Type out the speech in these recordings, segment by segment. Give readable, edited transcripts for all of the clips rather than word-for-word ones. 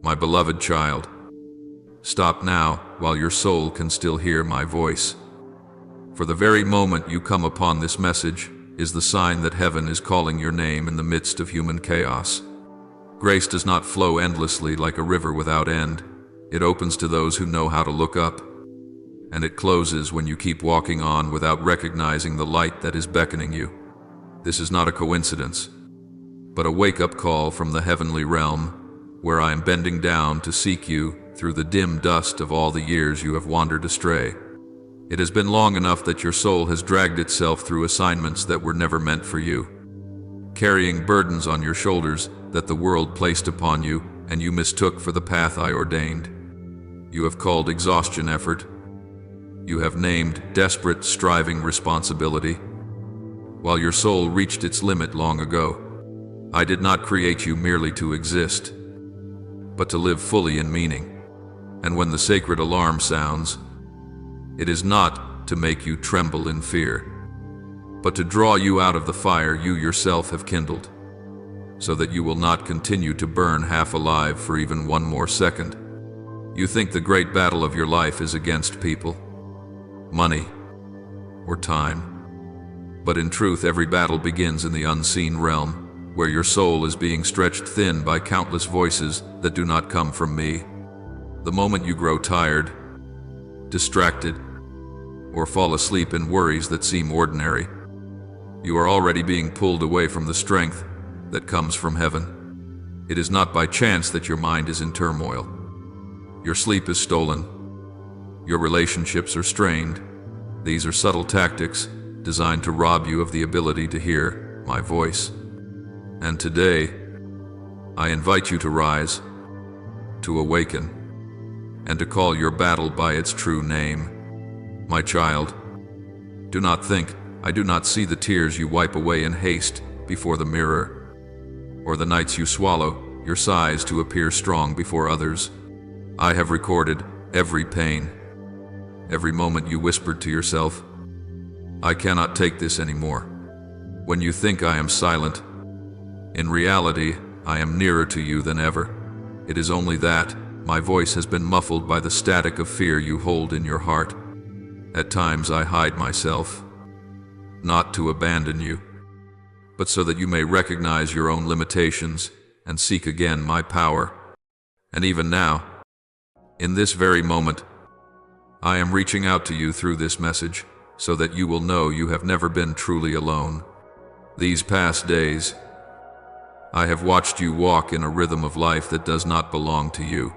My beloved child, stop now while your soul can still hear my voice. For the very moment you come upon this message is the sign that heaven is calling your name in the midst of human chaos. Grace does not flow endlessly like a river without end. It opens to those who know how to look up, and it closes when you keep walking on without recognizing the light that is beckoning you. This is not a coincidence, but a wake-up call from the heavenly realm, where I am bending down to seek you through the dim dust of all the years you have wandered astray. It has been long enough that your soul has dragged itself through assignments that were never meant for you, carrying burdens on your shoulders that the world placed upon you and you mistook for the path I ordained. You have called exhaustion effort. You have named desperate, striving responsibility, while your soul reached its limit long ago. I did not create you merely to exist, but to live fully in meaning. And when the sacred alarm sounds, it is not to make you tremble in fear, but to draw you out of the fire you yourself have kindled, so that you will not continue to burn half alive for even one more second. You think the great battle of your life is against people, money, or time. But in truth, every battle begins in the unseen realm, where your soul is being stretched thin by countless voices that do not come from me. The moment you grow tired, distracted, or fall asleep in worries that seem ordinary, you are already being pulled away from the strength that comes from heaven. It is not by chance that your mind is in turmoil. Your sleep is stolen. Your relationships are strained. These are subtle tactics designed to rob you of the ability to hear my voice. And today, I invite you to rise, to awaken, and to call your battle by its true name. My child, do not think I do not see the tears you wipe away in haste before the mirror, or the nights you swallow your sighs to appear strong before others. I have recorded every pain, every moment you whispered to yourself, "I cannot take this anymore." When you think I am silent, in reality, I am nearer to you than ever. It is only that my voice has been muffled by the static of fear you hold in your heart. At times I hide myself, not to abandon you, but so that you may recognize your own limitations and seek again my power. And even now, in this very moment, I am reaching out to you through this message so that you will know you have never been truly alone. These past days, I have watched you walk in a rhythm of life that does not belong to you.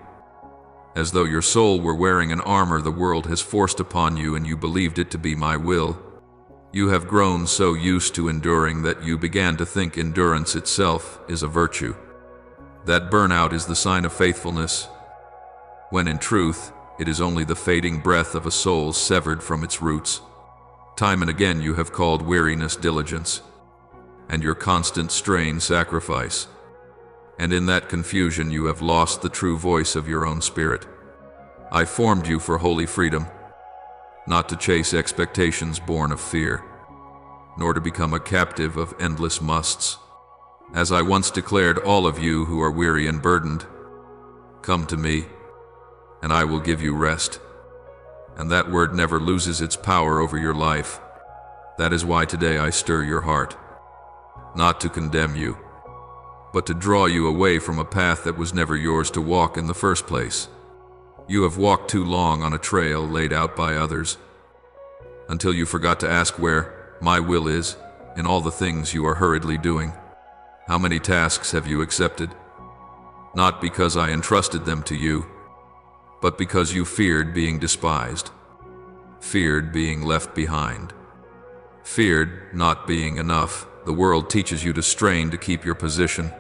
As though your soul were wearing an armor the world has forced upon you and you believed it to be my will. You have grown so used to enduring that you began to think endurance itself is a virtue. That burnout is the sign of faithfulness, when in truth, it is only the fading breath of a soul severed from its roots. Time and again you have called weariness diligence, and your constant strain sacrifice. And in that confusion you have lost the true voice of your own spirit. I formed you for holy freedom, not to chase expectations born of fear, nor to become a captive of endless musts. As I once declared, all of you who are weary and burdened, come to me, and I will give you rest. And that word never loses its power over your life. That is why today I stir your heart, not to condemn you, but to draw you away from a path that was never yours to walk in the first place. You have walked too long on a trail laid out by others, until you forgot to ask where my will is in all the things you are hurriedly doing. How many tasks have you accepted? Not because I entrusted them to you, but because you feared being despised, feared being left behind, feared not being enough. The world teaches you to strain to keep your position,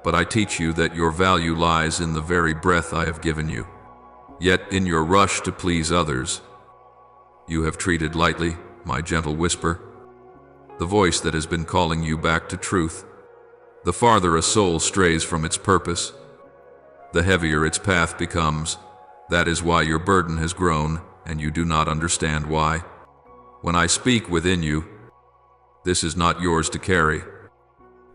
but I teach you that your value lies in the very breath I have given you. Yet in your rush to please others, you have treated lightly my gentle whisper, the voice that has been calling you back to truth. The farther a soul strays from its purpose, the heavier its path becomes. That is why your burden has grown, and you do not understand why. When I speak within you, this is not yours to carry.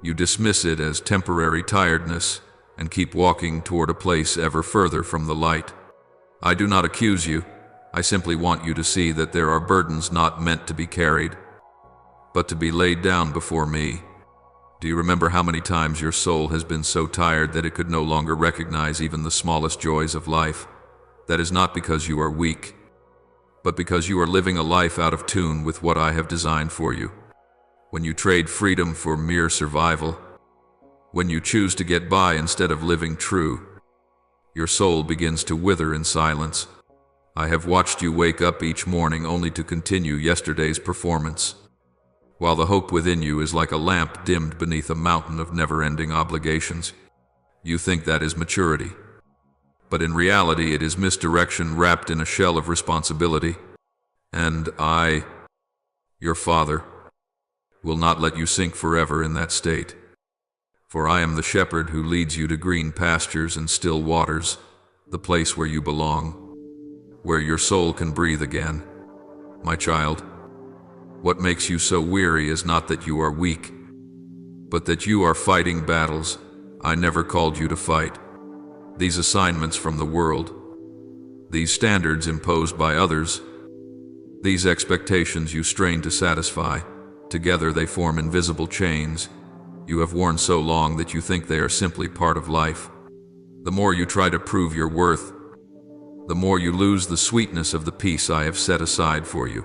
You dismiss it as temporary tiredness, and keep walking toward a place ever further from the light. I do not accuse you. I simply want you to see that there are burdens not meant to be carried, but to be laid down before me. Do you remember how many times your soul has been so tired that it could no longer recognize even the smallest joys of life? That is not because you are weak, but because you are living a life out of tune with what I have designed for you. When you trade freedom for mere survival, when you choose to get by instead of living true, your soul begins to wither in silence. I have watched you wake up each morning only to continue yesterday's performance, while the hope within you is like a lamp dimmed beneath a mountain of never-ending obligations. You think that is maturity, but in reality it is misdirection wrapped in a shell of responsibility. And I, your Father, will not let you sink forever in that state. For I am the shepherd who leads you to green pastures and still waters, the place where you belong, where your soul can breathe again. My child, what makes you so weary is not that you are weak, but that you are fighting battles I never called you to fight. These assignments from the world, these standards imposed by others, these expectations you strain to satisfy, together they form invisible chains you have worn so long that you think they are simply part of life. The more you try to prove your worth, the more you lose the sweetness of the peace I have set aside for you.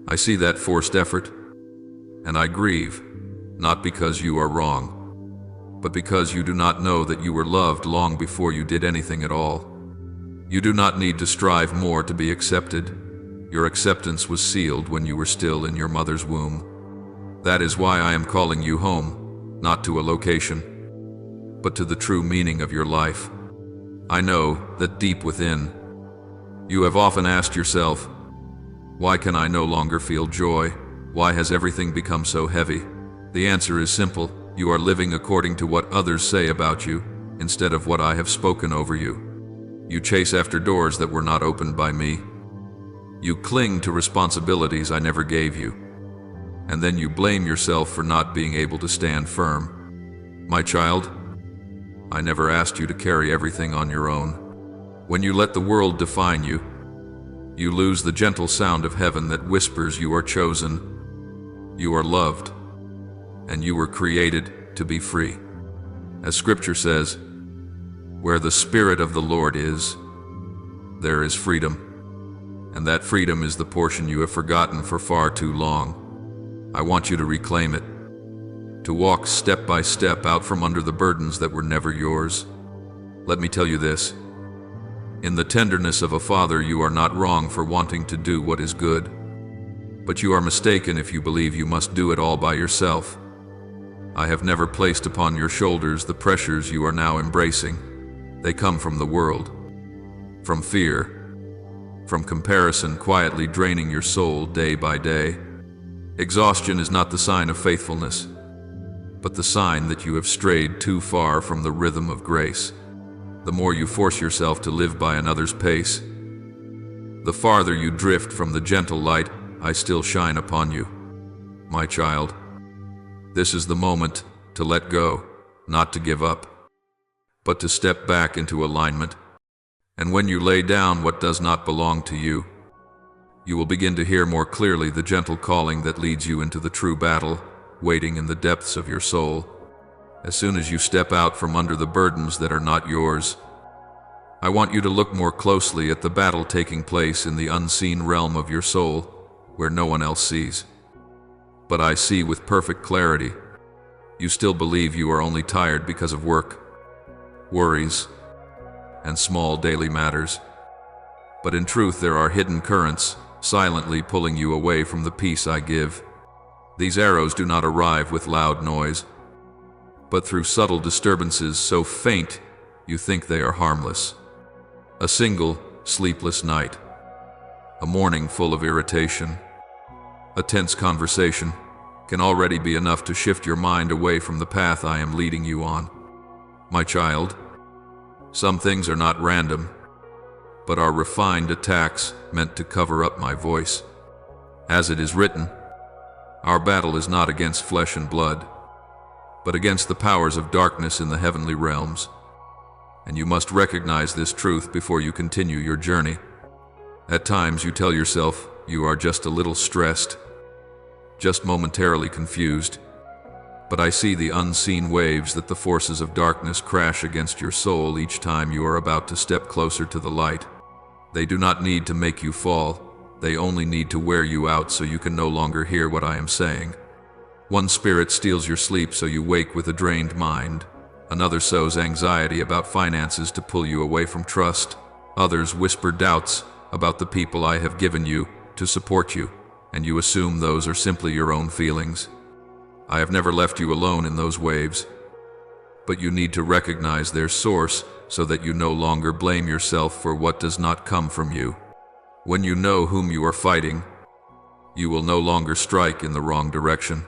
I see that forced effort, and I grieve, not because you are wrong, but because you do not know that you were loved long before you did anything at all. You do not need to strive more to be accepted. Your acceptance was sealed when you were still in your mother's womb. That is why I am calling you home, not to a location, but to the true meaning of your life. I know that deep within, you have often asked yourself, why can I no longer feel joy? Why has everything become so heavy? The answer is simple. You are living according to what others say about you, instead of what I have spoken over you. You chase after doors that were not opened by me. You cling to responsibilities I never gave you, and then you blame yourself for not being able to stand firm. My child, I never asked you to carry everything on your own. When you let the world define you, you lose the gentle sound of heaven that whispers you are chosen, you are loved, and you were created to be free. As Scripture says, where the Spirit of the Lord is, there is freedom, and that freedom is the portion you have forgotten for far too long. I want you to reclaim it, to walk step by step out from under the burdens that were never yours. Let me tell you this. In the tenderness of a father, you are not wrong for wanting to do what is good, but you are mistaken if you believe you must do it all by yourself. I have never placed upon your shoulders the pressures you are now embracing. They come from the world, from fear, from comparison quietly draining your soul day by day. Exhaustion is not the sign of faithfulness, but the sign that you have strayed too far from the rhythm of grace. The more you force yourself to live by another's pace, the farther you drift from the gentle light I still shine upon you. My child, this is the moment to let go, not to give up, but to step back into alignment. And when you lay down what does not belong to you, you will begin to hear more clearly the gentle calling that leads you into the true battle, waiting in the depths of your soul. As soon as you step out from under the burdens that are not yours, I want you to look more closely at the battle taking place in the unseen realm of your soul, where no one else sees. But I see with perfect clarity. You still believe you are only tired because of work, worries, and small daily matters. But in truth, there are hidden currents silently pulling you away from the peace I give. These arrows do not arrive with loud noise, but through subtle disturbances so faint you think they are harmless. A single sleepless night, a morning full of irritation, a tense conversation can already be enough to shift your mind away from the path I am leading you on. My child, some things are not random, but are refined attacks meant to cover up my voice. As it is written, our battle is not against flesh and blood, but against the powers of darkness in the heavenly realms. and you must recognize this truth before you continue your journey. At times you tell yourself you are just a little stressed, just momentarily confused, but I see the unseen waves that the forces of darkness crash against your soul each time you are about to step closer to the light. They do not need to make you fall, they only need to wear you out so you can no longer hear what I am saying. One spirit steals your sleep so you wake with a drained mind. Another sows anxiety about finances to pull you away from trust. Others whisper doubts about the people I have given you to support you, and you assume those are simply your own feelings. I have never left you alone in those waves, but you need to recognize their source so that you no longer blame yourself for what does not come from you. When you know whom you are fighting, you will no longer strike in the wrong direction,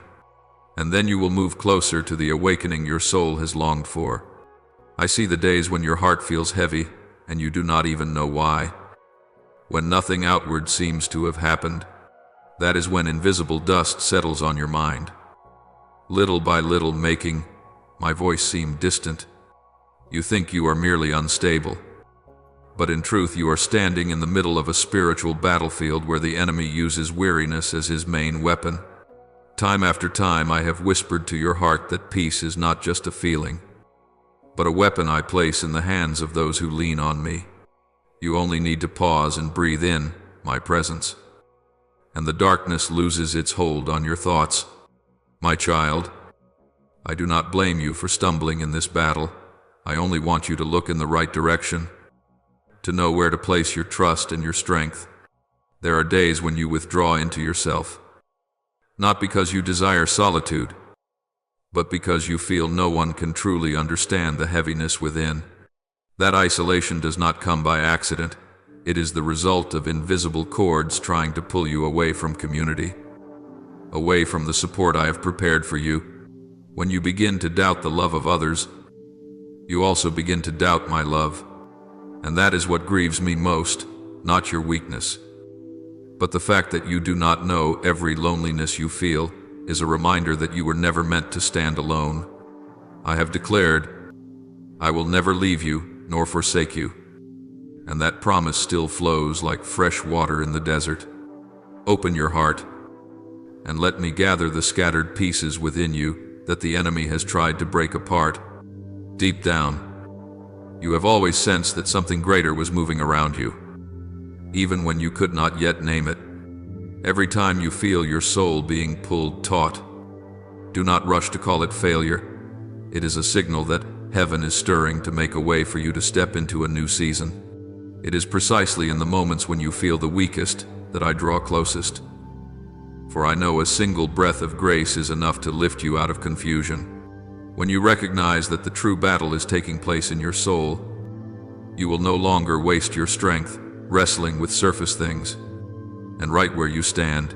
and then you will move closer to the awakening your soul has longed for. I see the days when your heart feels heavy and you do not even know why. When nothing outward seems to have happened, that is when invisible dust settles on your mind. Little by little, making my voice seem distant. You think you are merely unstable, but in truth you are standing in the middle of a spiritual battlefield where the enemy uses weariness as his main weapon. Time after time I have whispered to your heart that peace is not just a feeling, but a weapon I place in the hands of those who lean on me. You only need to pause and breathe in my presence, and the darkness loses its hold on your thoughts. My child, I do not blame you for stumbling in this battle. I only want you to look in the right direction, to know where to place your trust and your strength. There are days when you withdraw into yourself, not because you desire solitude, but because you feel no one can truly understand the heaviness within. That isolation does not come by accident. It is the result of invisible cords trying to pull you away from community, away from the support I have prepared for you. When you begin to doubt the love of others, you also begin to doubt my love. And that is what grieves me most, not your weakness, but the fact that you do not know every loneliness you feel is a reminder that you were never meant to stand alone. I have declared, I will never leave you nor forsake you, and that promise still flows like fresh water in the desert. Open your heart, and let me gather the scattered pieces within you that the enemy has tried to break apart. Deep down, you have always sensed that something greater was moving around you, even when you could not yet name it. Every time you feel your soul being pulled taut, do not rush to call it failure. It is a signal that heaven is stirring to make a way for you to step into a new season. It is precisely in the moments when you feel the weakest that I draw closest. For I know a single breath of grace is enough to lift you out of confusion. When you recognize that the true battle is taking place in your soul, you will no longer waste your strength wrestling with surface things. And right where you stand,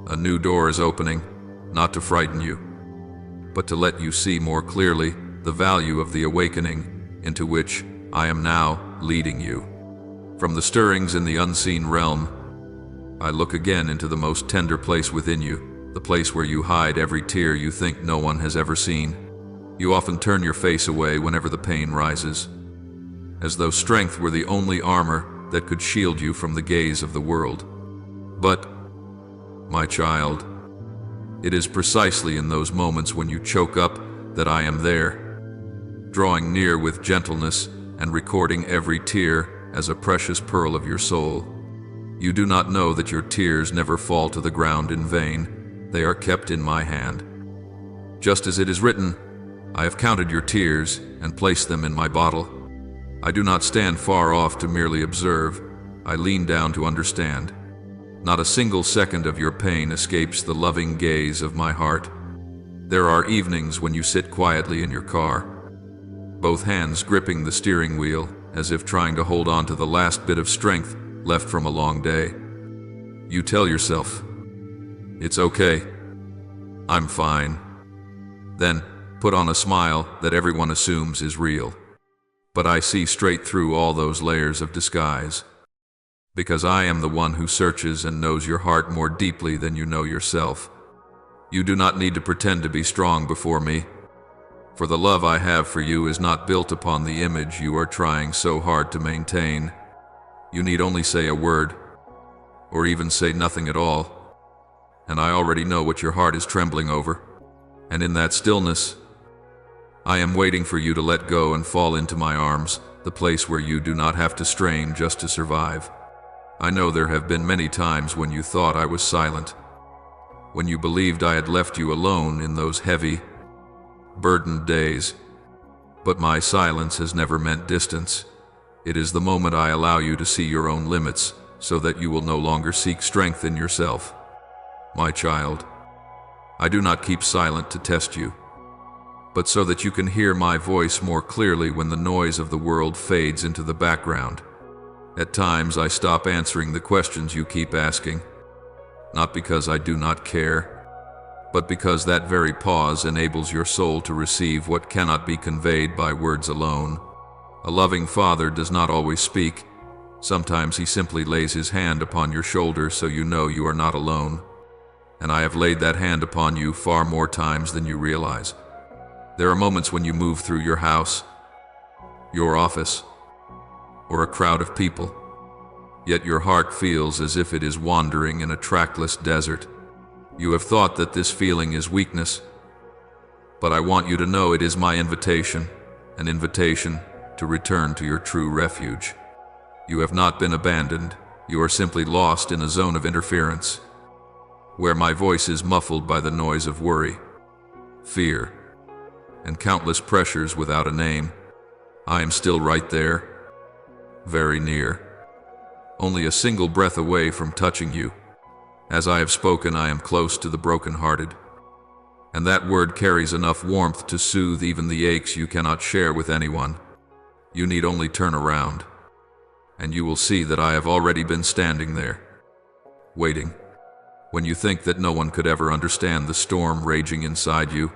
a new door is opening, not to frighten you, but to let you see more clearly the value of the awakening into which I am now leading you. From the stirrings in the unseen realm, I look again into the most tender place within you, the place where you hide every tear you think no one has ever seen. You often turn your face away whenever the pain rises, as though strength were the only armor that could shield you from the gaze of the world. But, my child, it is precisely in those moments when you choke up that I am there, drawing near with gentleness and recording every tear as a precious pearl of your soul. You do not know that your tears never fall to the ground in vain. They are kept in my hand. Just as it is written, I have counted your tears and placed them in my bottle. I do not stand far off to merely observe. I lean down to understand. Not a single second of your pain escapes the loving gaze of my heart. There are evenings when you sit quietly in your car, both hands gripping the steering wheel as if trying to hold on to the last bit of strength left from a long day. You tell yourself, it's okay, I'm fine. Then put on a smile that everyone assumes is real. But I see straight through all those layers of disguise, because I am the one who searches and knows your heart more deeply than you know yourself. You do not need to pretend to be strong before me, For the love I have for you is not built upon the image you are trying so hard to maintain. You need only say a word, or even say nothing at all, and I already know what your heart is trembling over. And in that stillness, I am waiting for you to let go and fall into my arms, the place where you do not have to strain just to survive. I know there have been many times when you thought I was silent, when you believed I had left you alone in those heavy, burdened days. But my silence has never meant distance. It is the moment I allow you to see your own limits, so that you will no longer seek strength in yourself. My child, I do not keep silent to test you, but so that you can hear my voice more clearly when the noise of the world fades into the background. At times I stop answering the questions you keep asking, not because I do not care, but because that very pause enables your soul to receive what cannot be conveyed by words alone. A loving father does not always speak. Sometimes he simply lays his hand upon your shoulder so you know you are not alone. And I have laid that hand upon you far more times than you realize. There are moments when you move through your house, your office, or a crowd of people, yet your heart feels as if it is wandering in a trackless desert. You have thought that this feeling is weakness, but I want you to know it is my invitation, an invitation to return to your true refuge. You have not been abandoned, you are simply lost in a zone of interference, where my voice is muffled by the noise of worry, fear, and countless pressures without a name. I am still right there, very near, only a single breath away from touching you. As I have spoken, I am close to the brokenhearted, and that word carries enough warmth to soothe even the aches you cannot share with anyone. You need only turn around, and you will see that I have already been standing there, waiting. When you think that no one could ever understand the storm raging inside you,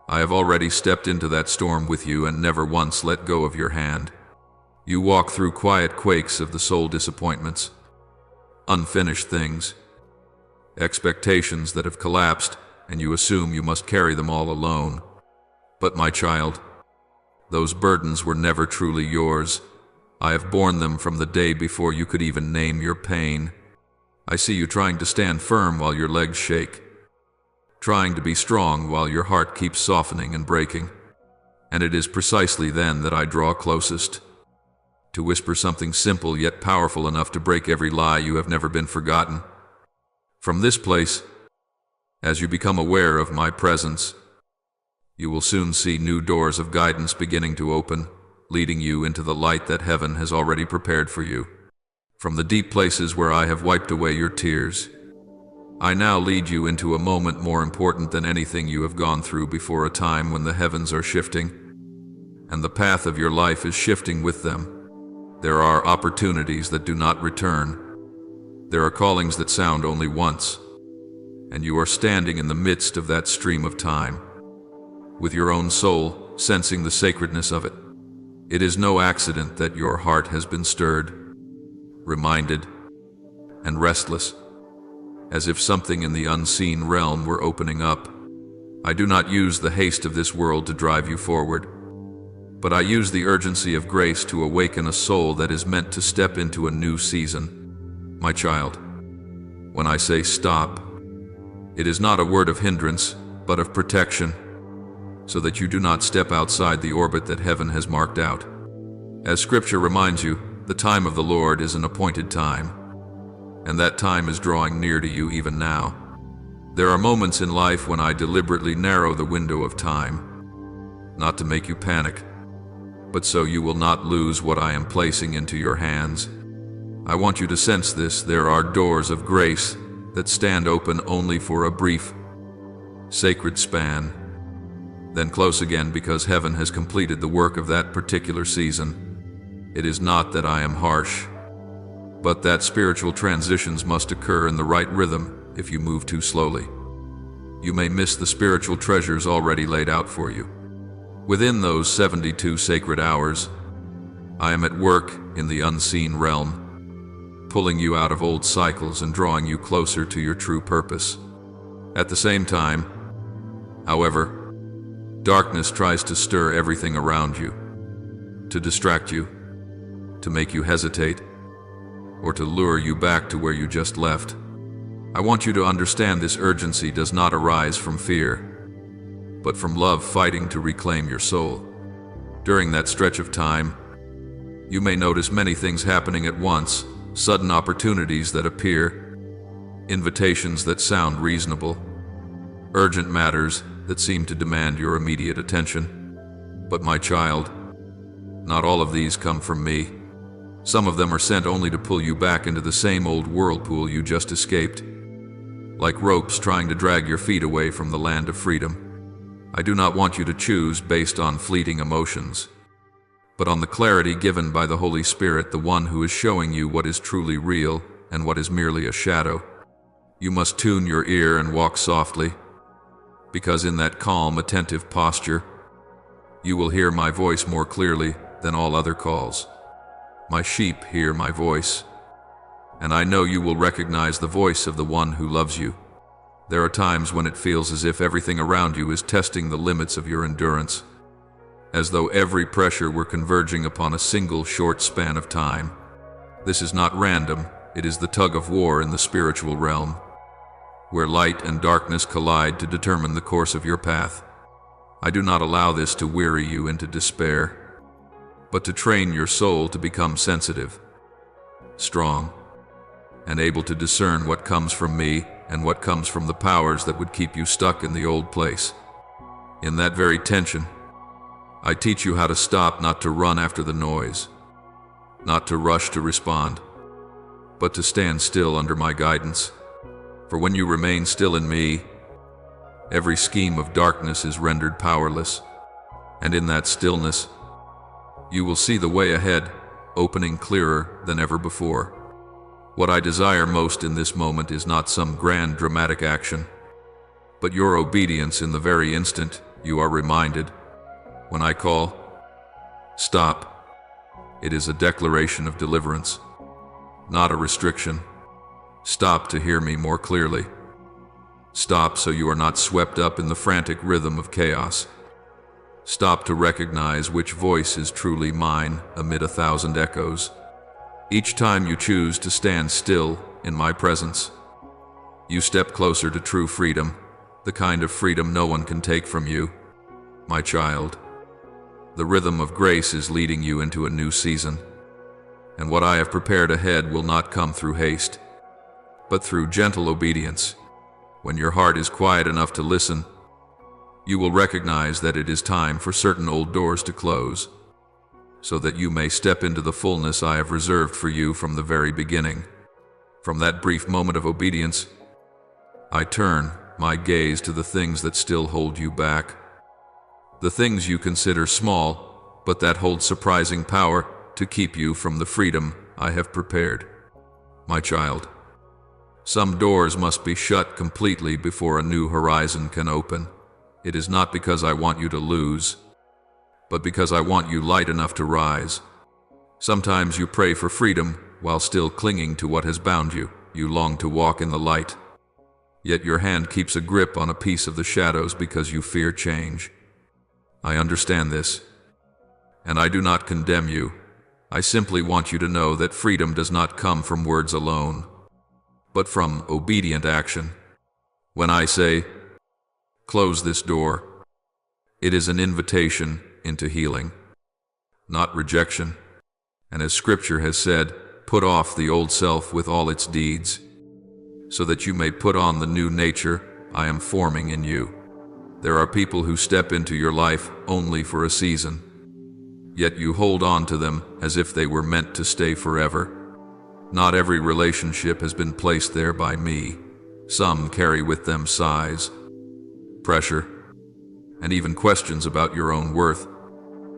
I have already stepped into that storm with you and never once let go of your hand. You walk through quiet quakes of the soul, disappointments, unfinished things, expectations that have collapsed, and you assume you must carry them all alone. But my child, those burdens were never truly yours. I have borne them from the day before you could even name your pain. I see you trying to stand firm while your legs shake, trying to be strong while your heart keeps softening and breaking. And it is precisely then that I draw closest, to whisper something simple yet powerful enough to break every lie you have never been forgotten. From this place, as you become aware of my presence, you will soon see new doors of guidance beginning to open, leading you into the light that heaven has already prepared for you. From the deep places where I have wiped away your tears, I now lead you into a moment more important than anything you have gone through before, a time when the heavens are shifting, and the path of your life is shifting with them. There are opportunities that do not return. There are callings that sound only once, and you are standing in the midst of that stream of time, with your own soul sensing the sacredness of it. It is no accident that your heart has been stirred, reminded, and restless, as if something in the unseen realm were opening up. I do not use the haste of this world to drive you forward, but I use the urgency of grace to awaken a soul that is meant to step into a new season. My child, when I say stop, it is not a word of hindrance, but of protection, so that you do not step outside the orbit that heaven has marked out. As Scripture reminds you, the time of the Lord is an appointed time, and that time is drawing near to you even now. There are moments in life when I deliberately narrow the window of time, not to make you panic, but so you will not lose what I am placing into your hands. I want you to sense this. There are doors of grace that stand open only for a brief, sacred span, then close again because heaven has completed the work of that particular season. It is not that I am harsh, but that spiritual transitions must occur in the right rhythm. If you move too slowly, you may miss the spiritual treasures already laid out for you. Within those 72 sacred hours, I am at work in the unseen realm, pulling you out of old cycles and drawing you closer to your true purpose. At the same time, however, Darkness tries to stir everything around you, to distract you, to make you hesitate, or to lure you back to where you just left. I want you to understand this urgency does not arise from fear, but from love fighting to reclaim your soul. During that stretch of time, you may notice many things happening at once, sudden opportunities that appear, invitations that sound reasonable, urgent matters that seem to demand your immediate attention. But my child, not all of these come from me. Some of them are sent only to pull you back into the same old whirlpool you just escaped, like ropes trying to drag your feet away from the land of freedom. I do not want you to choose based on fleeting emotions, but on the clarity given by the Holy Spirit, the one who is showing you what is truly real and what is merely a shadow. You must tune your ear and walk softly, because in that calm, attentive posture, you will hear my voice more clearly than all other calls. My sheep hear my voice, and I know you will recognize the voice of the one who loves you. There are times when it feels as if everything around you is testing the limits of your endurance, as though every pressure were converging upon a single short span of time. This is not random, it is the tug of war in the spiritual realm, where light and darkness collide to determine the course of your path. I do not allow this to weary you into despair, but to train your soul to become sensitive, strong, and able to discern what comes from me and what comes from the powers that would keep you stuck in the old place. In that very tension, I teach you how to stop, not to run after the noise, not to rush to respond, but to stand still under my guidance. For when you remain still in me, every scheme of darkness is rendered powerless, and in that stillness, you will see the way ahead, opening clearer than ever before. What I desire most in this moment is not some grand dramatic action, but your obedience in the very instant you are reminded. When I call, stop, it is a declaration of deliverance, not a restriction. Stop to hear me more clearly. Stop so you are not swept up in the frantic rhythm of chaos. Stop to recognize which voice is truly mine amid 1,000 echoes. Each time you choose to stand still in my presence, you step closer to true freedom, the kind of freedom no one can take from you. My child, the rhythm of grace is leading you into a new season, and what I have prepared ahead will not come through haste, but through gentle obedience. When your heart is quiet enough to listen, you will recognize that it is time for certain old doors to close, so that you may step into the fullness I have reserved for you from the very beginning. From that brief moment of obedience, I turn my gaze to the things that still hold you back, the things you consider small, but that hold surprising power to keep you from the freedom I have prepared. My child, some doors must be shut completely before a new horizon can open. It is not because I want you to lose, but because I want you light enough to rise. Sometimes you pray for freedom while still clinging to what has bound you. You long to walk in the light, yet your hand keeps a grip on a piece of the shadows because you fear change. I understand this, and I do not condemn you. I simply want you to know that freedom does not come from words alone, but from obedient action. When I say, close this door, it is an invitation into healing, not rejection. And as Scripture has said, put off the old self with all its deeds, so that you may put on the new nature I am forming in you. There are people who step into your life only for a season, yet you hold on to them as if they were meant to stay forever. Not every relationship has been placed there by me. Some carry with them sighs, pressure, and even questions about your own worth.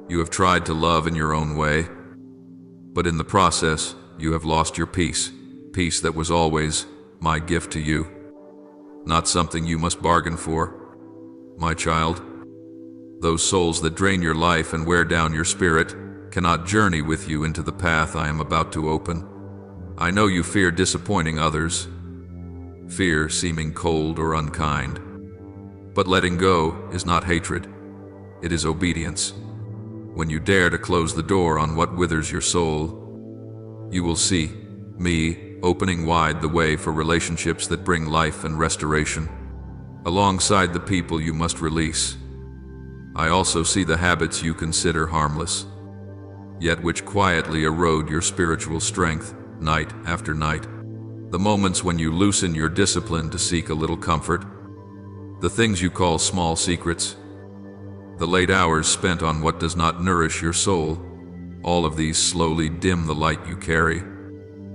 You have tried to love in your own way, but in the process, you have lost your peace that was always my gift to you, not something you must bargain for. My child, those souls that drain your life and wear down your spirit cannot journey with you into the path I am about to open. I know you fear disappointing others, fear seeming cold or unkind, but letting go is not hatred. it is obedience. When you dare to close the door on what withers your soul, you will see me opening wide the way for relationships that bring life and restoration, alongside the people you must release. I also see the habits you consider harmless, yet which quietly erode your spiritual strength night after night. The moments when you loosen your discipline to seek a little comfort, the things you call small secrets, the late hours spent on what does not nourish your soul, all of these slowly dim the light you carry.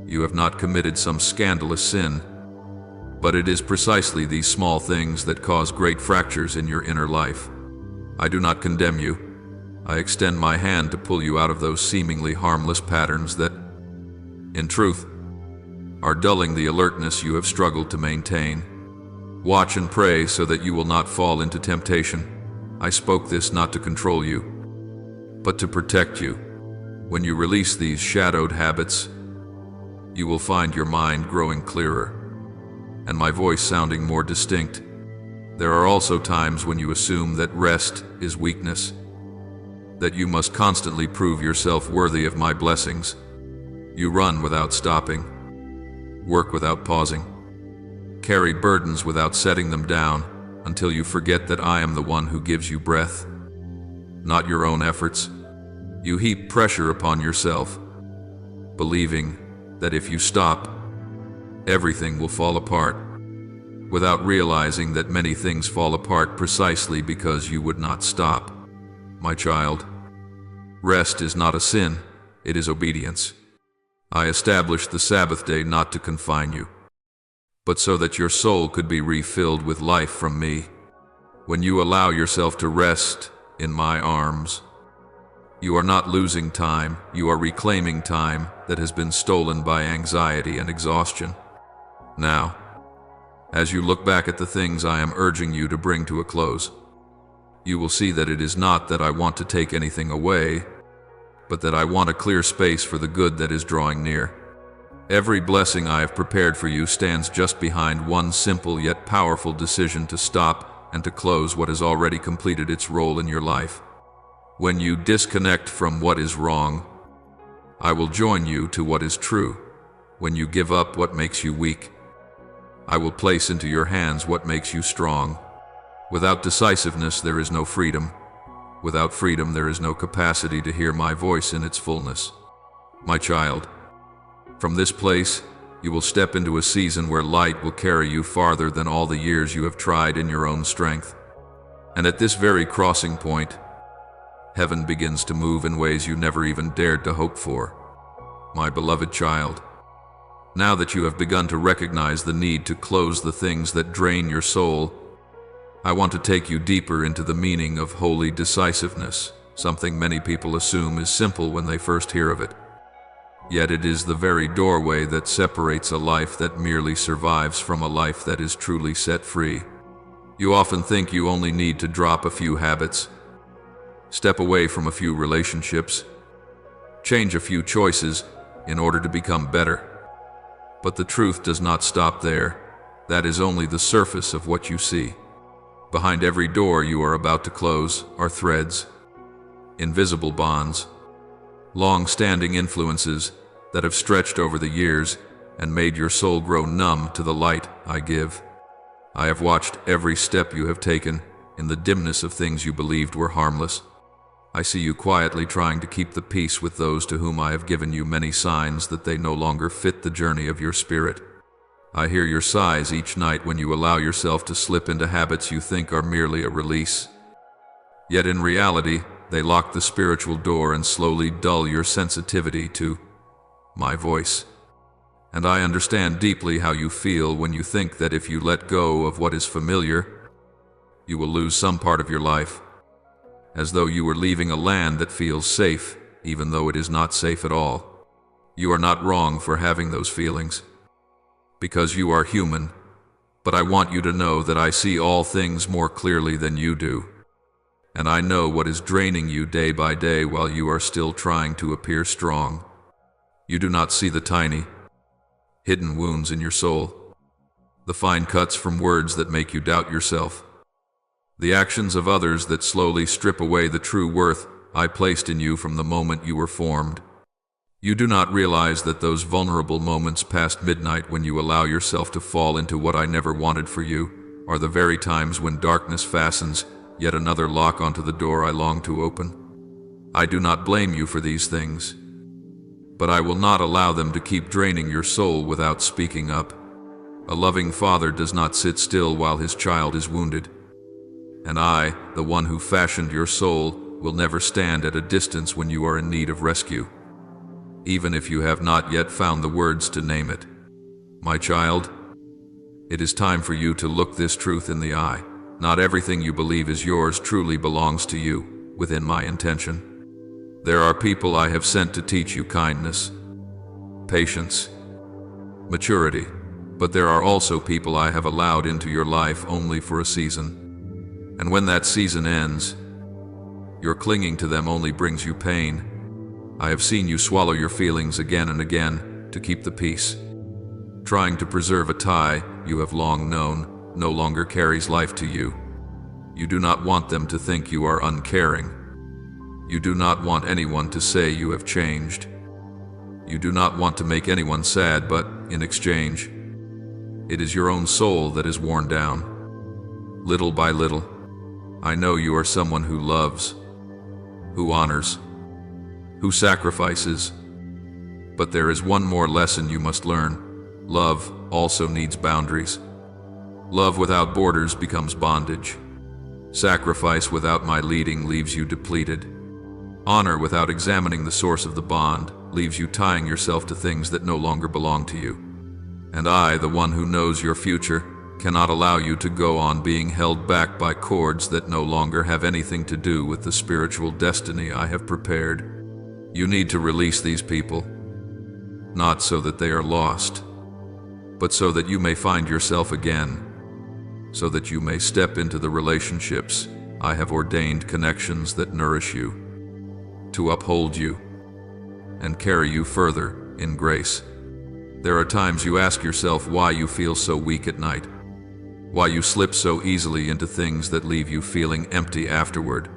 You have not committed some scandalous sin, but it is precisely these small things that cause great fractures in your inner life. I do not condemn you. I extend my hand to pull you out of those seemingly harmless patterns that, in truth, are dulling the alertness you have struggled to maintain. Watch and pray so that you will not fall into temptation. I spoke this not to control you, but to protect you. When you release these shadowed habits, you will find your mind growing clearer, and my voice sounding more distinct. There are also times when you assume that rest is weakness, that you must constantly prove yourself worthy of my blessings. You run without stopping, work without pausing, carry burdens without setting them down, until you forget that I am the one who gives you breath, not your own efforts. You heap pressure upon yourself, believing that if you stop, everything will fall apart, without realizing that many things fall apart precisely because you would not stop. My child, rest is not a sin, it is obedience. I established the Sabbath day not to confine you, but so that your soul could be refilled with life from me. When you allow yourself to rest in my arms, you are not losing time, you are reclaiming time that has been stolen by anxiety and exhaustion. Now, as you look back at the things I am urging you to bring to a close, you will see that it is not that I want to take anything away, but that I want a clear space for the good that is drawing near. Every blessing I have prepared for you stands just behind one simple yet powerful decision to stop and to close what has already completed its role in your life. When you disconnect from what is wrong, I will join you to what is true. When you give up what makes you weak, I will place into your hands what makes you strong. Without decisiveness, there is no freedom. Without freedom, there is no capacity to hear my voice in its fullness. My child, from this place, you will step into a season where light will carry you farther than all the years you have tried in your own strength. And at this very crossing point, heaven begins to move in ways you never even dared to hope for. My beloved child, now that you have begun to recognize the need to close the things that drain your soul, I want to take you deeper into the meaning of holy decisiveness, something many people assume is simple when they first hear of it. Yet it is the very doorway that separates a life that merely survives from a life that is truly set free. You often think you only need to drop a few habits, step away from a few relationships, change a few choices in order to become better. But the truth does not stop there. That is only the surface of what you see. Behind every door you are about to close are threads, invisible bonds, long-standing influences that have stretched over the years and made your soul grow numb to the light I give. I have watched every step you have taken in the dimness of things you believed were harmless. I see you quietly trying to keep the peace with those to whom I have given you many signs that they no longer fit the journey of your spirit. I hear your sighs each night when you allow yourself to slip into habits you think are merely a release. Yet in reality, they lock the spiritual door and slowly dull your sensitivity to my voice. And I understand deeply how you feel when you think that if you let go of what is familiar, you will lose some part of your life, as though you were leaving a land that feels safe, even though it is not safe at all. You are not wrong for having those feelings, because you are human, but I want you to know that I see all things more clearly than you do. And I know what is draining you day by day while you are still trying to appear strong. You do not see the tiny, hidden wounds in your soul, the fine cuts from words that make you doubt yourself, the actions of others that slowly strip away the true worth I placed in you from the moment you were formed. You do not realize that those vulnerable moments past midnight when you allow yourself to fall into what I never wanted for you are the very times when darkness fastens yet another lock onto the door I long to open. I do not blame you for these things, but I will not allow them to keep draining your soul without speaking up. A loving father does not sit still while his child is wounded. And I, the one who fashioned your soul, will never stand at a distance when you are in need of rescue, even if you have not yet found the words to name it. My child, it is time for you to look this truth in the eye. Not everything you believe is yours truly belongs to you, within my intention. There are people I have sent to teach you kindness, patience, maturity, but there are also people I have allowed into your life only for a season. And when that season ends, your clinging to them only brings you pain. I have seen you swallow your feelings again and again to keep the peace, trying to preserve a tie you have long known no longer carries life to you. You do not want them to think you are uncaring. You do not want anyone to say you have changed. You do not want to make anyone sad, but in exchange, it is your own soul that is worn down. Little by little, I know you are someone who loves, who honors, who sacrifices. But there is one more lesson you must learn. Love also needs boundaries. Love without borders becomes bondage. Sacrifice without my leading leaves you depleted. Honor without examining the source of the bond leaves you tying yourself to things that no longer belong to you. And I, the one who knows your future, cannot allow you to go on being held back by cords that no longer have anything to do with the spiritual destiny I have prepared. You need to release these people, not so that they are lost, but so that you may find yourself again, so that you may step into the relationships I have ordained, connections that nourish you, to uphold you, and carry you further in grace. There are times you ask yourself why you feel so weak at night, why you slip so easily into things that leave you feeling empty afterward.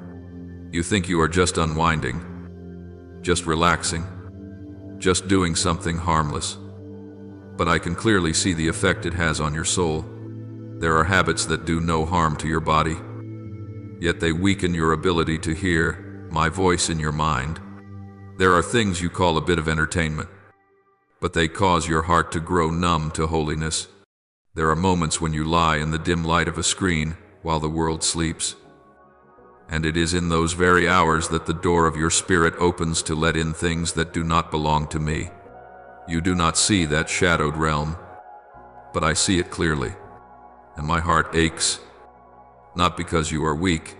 You think you are just unwinding, just relaxing, just doing something harmless. But I can clearly see the effect it has on your soul. There are habits that do no harm to your body, yet they weaken your ability to hear my voice in your mind. There are things you call a bit of entertainment, but they cause your heart to grow numb to holiness. There are moments when you lie in the dim light of a screen while the world sleeps. And it is in those very hours that the door of your spirit opens to let in things that do not belong to me. You do not see that shadowed realm, but I see it clearly, and my heart aches, not because you are weak,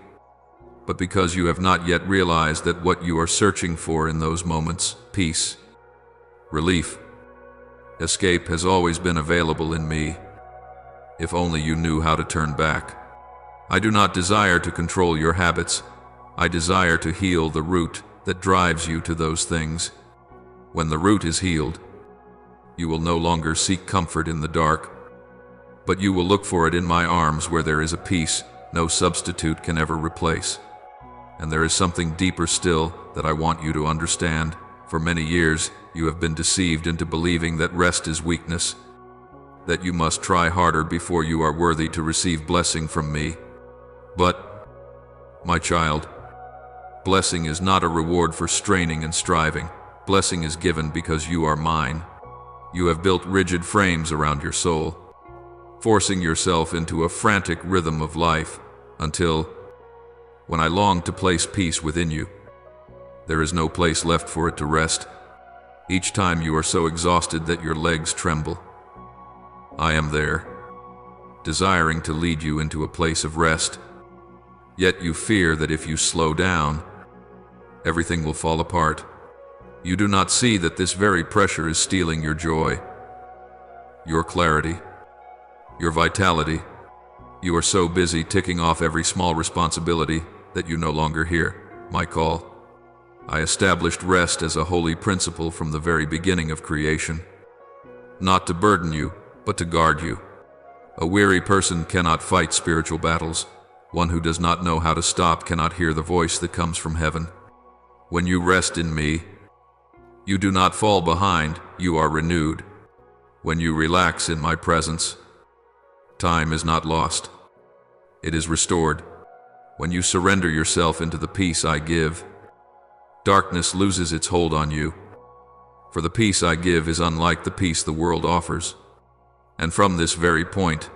but because you have not yet realized that what you are searching for in those moments, peace, relief, escape, has always been available in me, if only you knew how to turn back. I do not desire to control your habits. I desire to heal the root that drives you to those things. When the root is healed, you will no longer seek comfort in the dark, but you will look for it in my arms where there is a peace no substitute can ever replace. And there is something deeper still that I want you to understand. For many years, you have been deceived into believing that rest is weakness, that you must try harder before you are worthy to receive blessing from me. But, my child, blessing is not a reward for straining and striving. Blessing is given because you are mine. You have built rigid frames around your soul, forcing yourself into a frantic rhythm of life until, when I long to place peace within you, there is no place left for it to rest. Each time you are so exhausted that your legs tremble, I am there, desiring to lead you into a place of rest. Yet you fear that if you slow down, everything will fall apart. You do not see that this very pressure is stealing your joy, your clarity, your vitality. You are so busy ticking off every small responsibility that you no longer hear my call. I established rest as a holy principle from the very beginning of creation, not to burden you, but to guard you. A weary person cannot fight spiritual battles. One who does not know how to stop cannot hear the voice that comes from heaven. When you rest in me, you do not fall behind, you are renewed. When you relax in my presence, time is not lost. It is restored. When you surrender yourself into the peace I give, darkness loses its hold on you. For the peace I give is unlike the peace the world offers. And from this very point,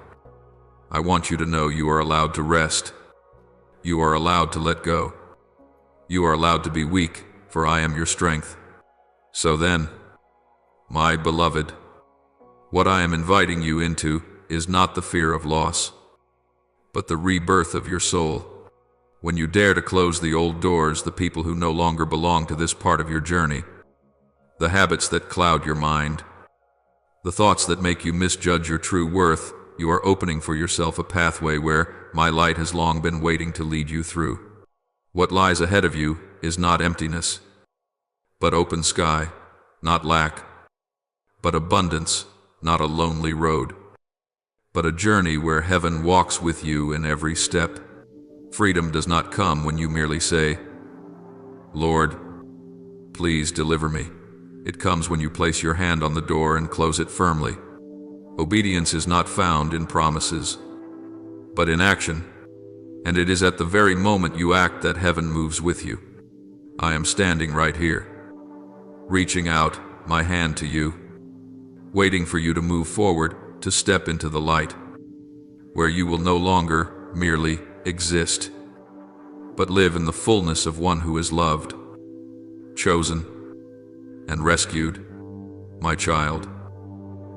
I want you to know you are allowed to rest. You are allowed to let go. You are allowed to be weak, for I am your strength. So then, my beloved, what I am inviting you into is not the fear of loss, but the rebirth of your soul. When you dare to close the old doors, the people who no longer belong to this part of your journey, the habits that cloud your mind, the thoughts that make you misjudge your true worth, you are opening for yourself a pathway where my light has long been waiting to lead you through. What lies ahead of you is not emptiness, but open sky, not lack, but abundance, not a lonely road, but a journey where heaven walks with you in every step. Freedom does not come when you merely say, Lord, please deliver me. It comes when you place your hand on the door and close it firmly. Obedience is not found in promises, but in action, and it is at the very moment you act that heaven moves with you. I am standing right here, reaching out my hand to you, waiting for you to move forward, to step into the light, where you will no longer merely exist, but live in the fullness of one who is loved, chosen, and rescued. My child,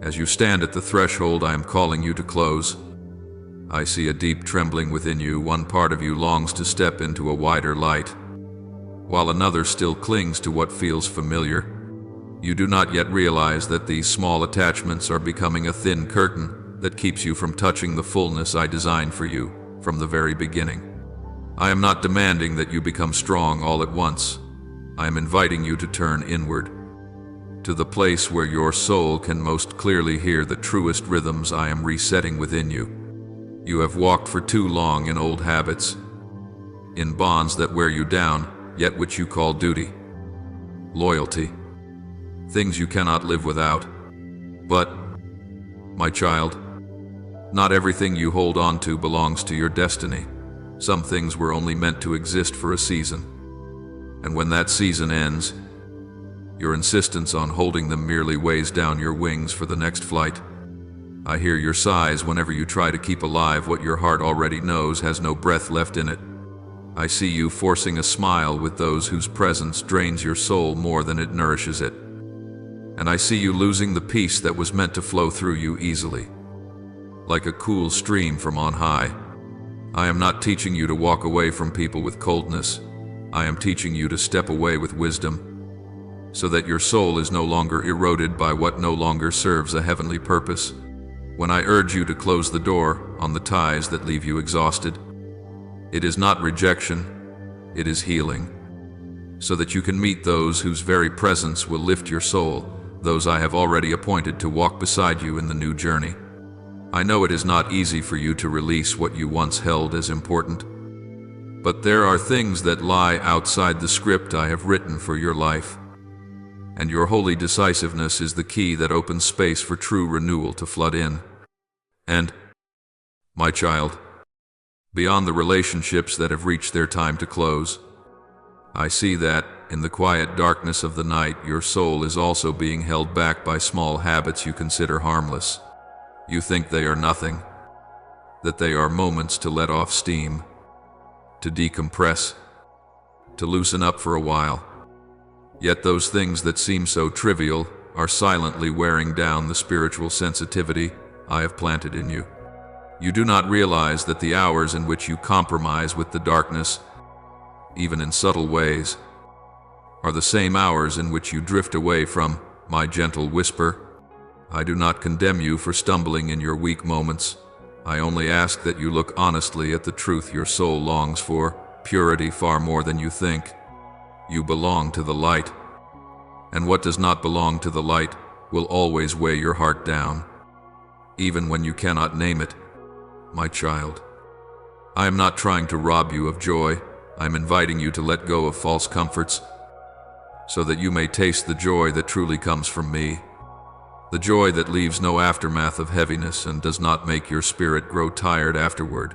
as you stand at the threshold I am calling you to close, I see a deep trembling within you. One part of you longs to step into a wider light, while another still clings to what feels familiar. You do not yet realize that these small attachments are becoming a thin curtain that keeps you from touching the fullness I designed for you from the very beginning. I am not demanding that you become strong all at once. I am inviting you to turn inward, to the place where your soul can most clearly hear the truest rhythms I am resetting within you. You have walked for too long in old habits, in bonds that wear you down, yet which you call duty, loyalty, things you cannot live without. But, my child, not everything you hold on to belongs to your destiny. Some things were only meant to exist for a season, and when that season ends, your insistence on holding them merely weighs down your wings for the next flight. I hear your sighs whenever you try to keep alive what your heart already knows has no breath left in it. I see you forcing a smile with those whose presence drains your soul more than it nourishes it. And I see you losing the peace that was meant to flow through you easily, like a cool stream from on high. I am not teaching you to walk away from people with coldness. I am teaching you to step away with wisdom, so that your soul is no longer eroded by what no longer serves a heavenly purpose. When I urge you to close the door on the ties that leave you exhausted, it is not rejection, it is healing, so that you can meet those whose very presence will lift your soul, those I have already appointed to walk beside you in the new journey. I know it is not easy for you to release what you once held as important, but there are things that lie outside the script I have written for your life, and your holy decisiveness is the key that opens space for true renewal to flood in. And, my child, beyond the relationships that have reached their time to close, I see that, in the quiet darkness of the night, your soul is also being held back by small habits you consider harmless. You think they are nothing, that they are moments to let off steam, to decompress, to loosen up for a while. Yet those things that seem so trivial are silently wearing down the spiritual sensitivity I have planted in you. You do not realize that the hours in which you compromise with the darkness, even in subtle ways, are the same hours in which you drift away from my gentle whisper. I do not condemn you for stumbling in your weak moments. I only ask that you look honestly at the truth your soul longs for, purity far more than you think. You belong to the light, and what does not belong to the light will always weigh your heart down, even when you cannot name it, my child. I am not trying to rob you of joy. I am inviting you to let go of false comforts so that you may taste the joy that truly comes from me. The joy that leaves no aftermath of heaviness and does not make your spirit grow tired afterward.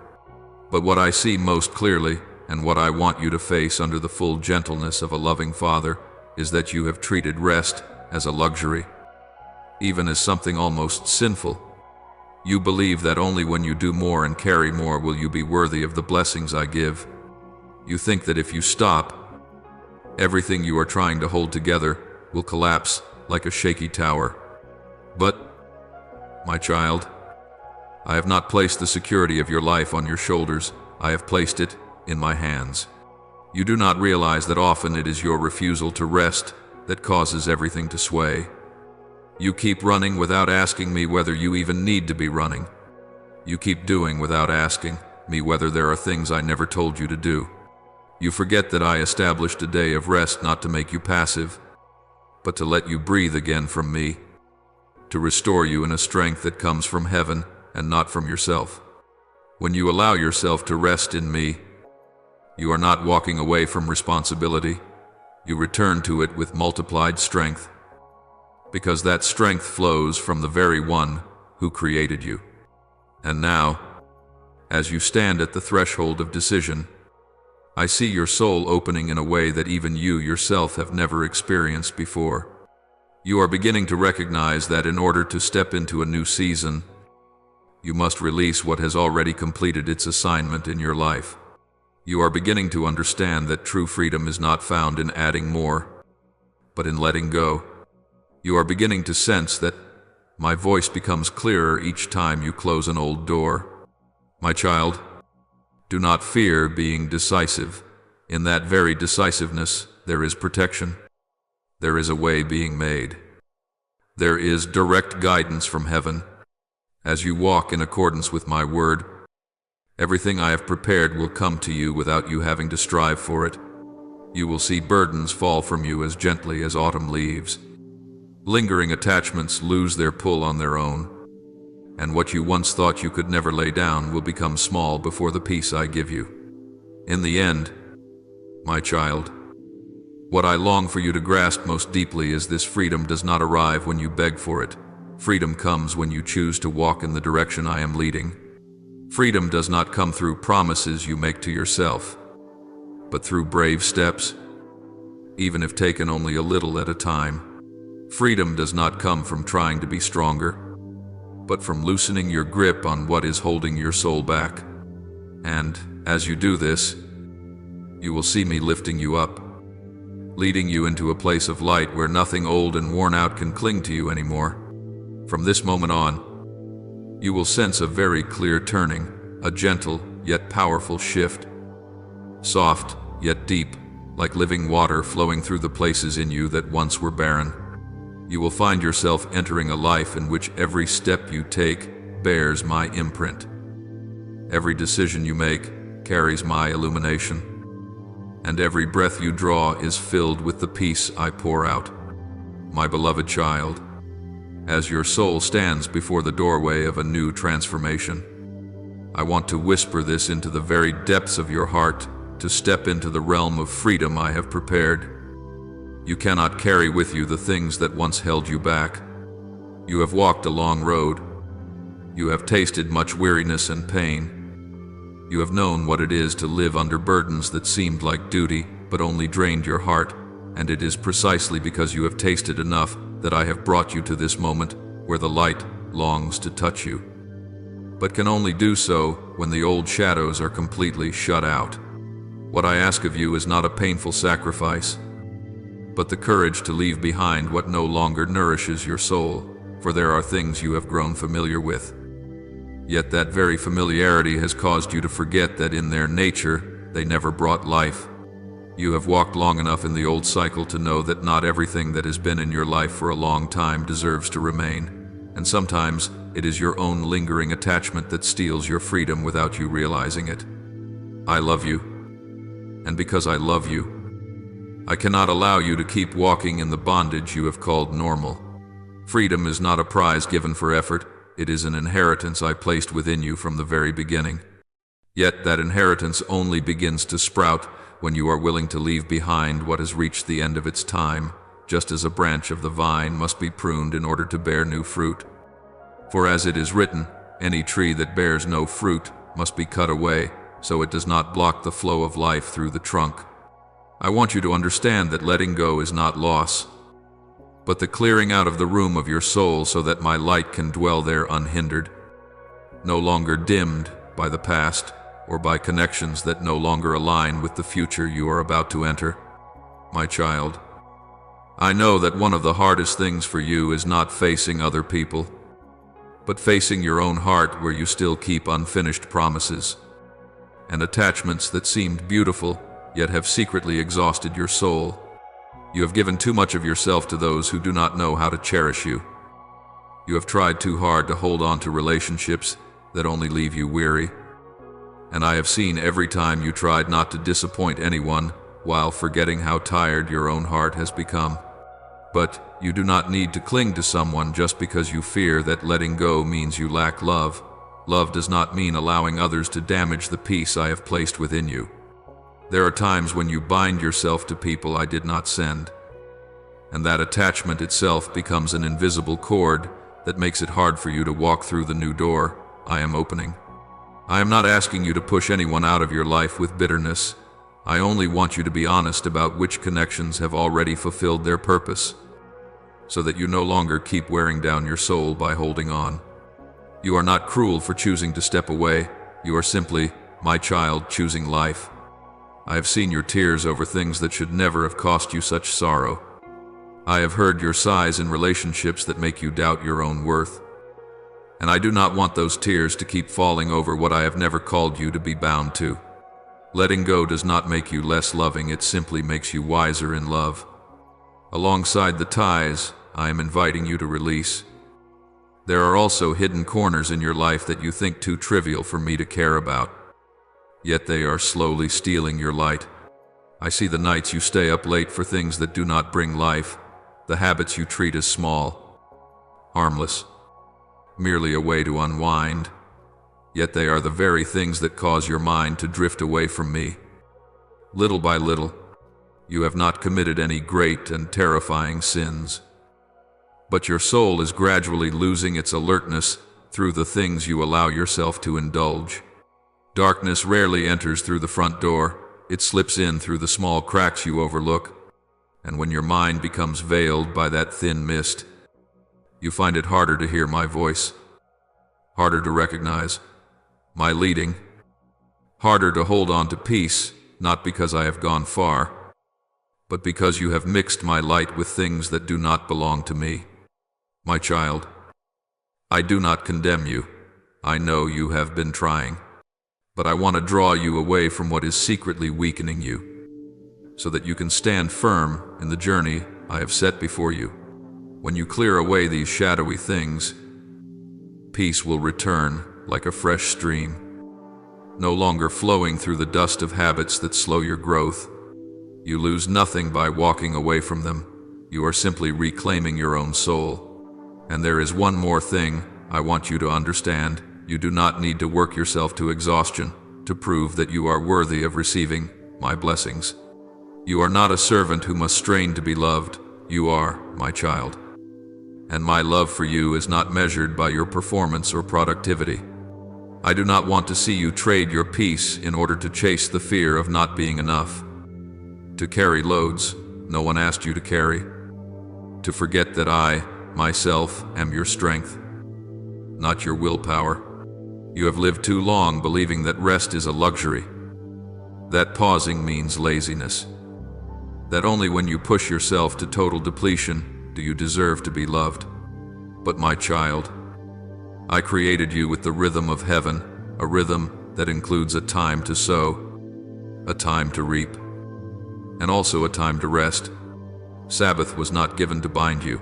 But what I see most clearly, and what I want you to face under the full gentleness of a loving Father, is that you have treated rest as a luxury, even as something almost sinful. You believe that only when you do more and carry more will you be worthy of the blessings I give. You think that if you stop, everything you are trying to hold together will collapse like a shaky tower. But, my child, I have not placed the security of your life on your shoulders. I have placed it in my hands. You do not realize that often it is your refusal to rest that causes everything to sway. You keep running without asking me whether you even need to be running. You keep doing without asking me whether there are things I never told you to do. You forget that I established a day of rest not to make you passive, but to let you breathe again from me, to restore you in a strength that comes from heaven and not from yourself. When you allow yourself to rest in me, you are not walking away from responsibility. You return to it with multiplied strength, because that strength flows from the very one who created you. And now, as you stand at the threshold of decision, I see your soul opening in a way that even you yourself have never experienced before. You are beginning to recognize that in order to step into a new season, you must release what has already completed its assignment in your life. You are beginning to understand that true freedom is not found in adding more, but in letting go. You are beginning to sense that my voice becomes clearer each time you close an old door. My child, do not fear being decisive. In that very decisiveness, there is protection. There is a way being made. There is direct guidance from heaven. As you walk in accordance with my word, everything I have prepared will come to you without you having to strive for it. You will see burdens fall from you as gently as autumn leaves. Lingering attachments lose their pull on their own, and what you once thought you could never lay down will become small before the peace I give you. In the end, my child, what I long for you to grasp most deeply is this: freedom does not arrive when you beg for it. Freedom comes when you choose to walk in the direction I am leading. Freedom does not come through promises you make to yourself, but through brave steps, even if taken only a little at a time. Freedom does not come from trying to be stronger, but from loosening your grip on what is holding your soul back. And as you do this, you will see me lifting you up, leading you into a place of light where nothing old and worn out can cling to you anymore. From this moment on, you will sense a very clear turning, a gentle yet powerful shift, soft yet deep, like living water flowing through the places in you that once were barren. You will find yourself entering a life in which every step you take bears my imprint. Every decision you make carries my illumination, and every breath you draw is filled with the peace I pour out. My beloved child, as your soul stands before the doorway of a new transformation, I want to whisper this into the very depths of your heart, to step into the realm of freedom I have prepared. You cannot carry with you the things that once held you back. You have walked a long road. You have tasted much weariness and pain. You have known what it is to live under burdens that seemed like duty, but only drained your heart, and it is precisely because you have tasted enough that I have brought you to this moment where the light longs to touch you, but can only do so when the old shadows are completely shut out. What I ask of you is not a painful sacrifice, but the courage to leave behind what no longer nourishes your soul, for there are things you have grown familiar with. Yet that very familiarity has caused you to forget that in their nature they never brought life. You have walked long enough in the old cycle to know that not everything that has been in your life for a long time deserves to remain, and sometimes it is your own lingering attachment that steals your freedom without you realizing it. I love you, and because I love you, I cannot allow you to keep walking in the bondage you have called normal. Freedom is not a prize given for effort, it is an inheritance I placed within you from the very beginning. Yet that inheritance only begins to sprout when you are willing to leave behind what has reached the end of its time, just as a branch of the vine must be pruned in order to bear new fruit. For as it is written, any tree that bears no fruit must be cut away, so it does not block the flow of life through the trunk. I want you to understand that letting go is not loss, but the clearing out of the room of your soul so that my light can dwell there unhindered, no longer dimmed by the past or by connections that no longer align with the future you are about to enter. My child, I know that one of the hardest things for you is not facing other people, but facing your own heart where you still keep unfinished promises and attachments that seemed beautiful yet have secretly exhausted your soul. You have given too much of yourself to those who do not know how to cherish you. You have tried too hard to hold on to relationships that only leave you weary. And I have seen every time you tried not to disappoint anyone while forgetting how tired your own heart has become. But you do not need to cling to someone just because you fear that letting go means you lack love. Love does not mean allowing others to damage the peace I have placed within you. There are times when you bind yourself to people I did not send, and that attachment itself becomes an invisible cord that makes it hard for you to walk through the new door I am opening. I am not asking you to push anyone out of your life with bitterness. I only want you to be honest about which connections have already fulfilled their purpose, so that you no longer keep wearing down your soul by holding on. You are not cruel for choosing to step away. You are simply, my child, choosing life. I have seen your tears over things that should never have cost you such sorrow. I have heard your sighs in relationships that make you doubt your own worth. And I do not want those tears to keep falling over what I have never called you to be bound to. Letting go does not make you less loving, it simply makes you wiser in love. Alongside the ties I am inviting you to release, there are also hidden corners in your life that you think too trivial for me to care about. Yet they are slowly stealing your light. I see the nights you stay up late for things that do not bring life, the habits you treat as small, harmless, merely a way to unwind. Yet they are the very things that cause your mind to drift away from me. Little by little, you have not committed any great and terrifying sins, but your soul is gradually losing its alertness through the things you allow yourself to indulge. Darkness rarely enters through the front door, it slips in through the small cracks you overlook, and when your mind becomes veiled by that thin mist, you find it harder to hear my voice, harder to recognize my leading, harder to hold on to peace, not because I have gone far, but because you have mixed my light with things that do not belong to me. My child, I do not condemn you. I know you have been trying. But I want to draw you away from what is secretly weakening you, so that you can stand firm in the journey I have set before you. When you clear away these shadowy things, peace will return like a fresh stream, no longer flowing through the dust of habits that slow your growth. You lose nothing by walking away from them. You are simply reclaiming your own soul. And there is one more thing I want you to understand. You do not need to work yourself to exhaustion to prove that you are worthy of receiving my blessings. You are not a servant who must strain to be loved. You are my child. And my love for you is not measured by your performance or productivity. I do not want to see you trade your peace in order to chase the fear of not being enough, to carry loads no one asked you to carry, to forget that I, myself, am your strength, not your willpower. You have lived too long believing that rest is a luxury, that pausing means laziness, that only when you push yourself to total depletion do you deserve to be loved. But my child, I created you with the rhythm of heaven, a rhythm that includes a time to sow, a time to reap, and also a time to rest. Sabbath was not given to bind you,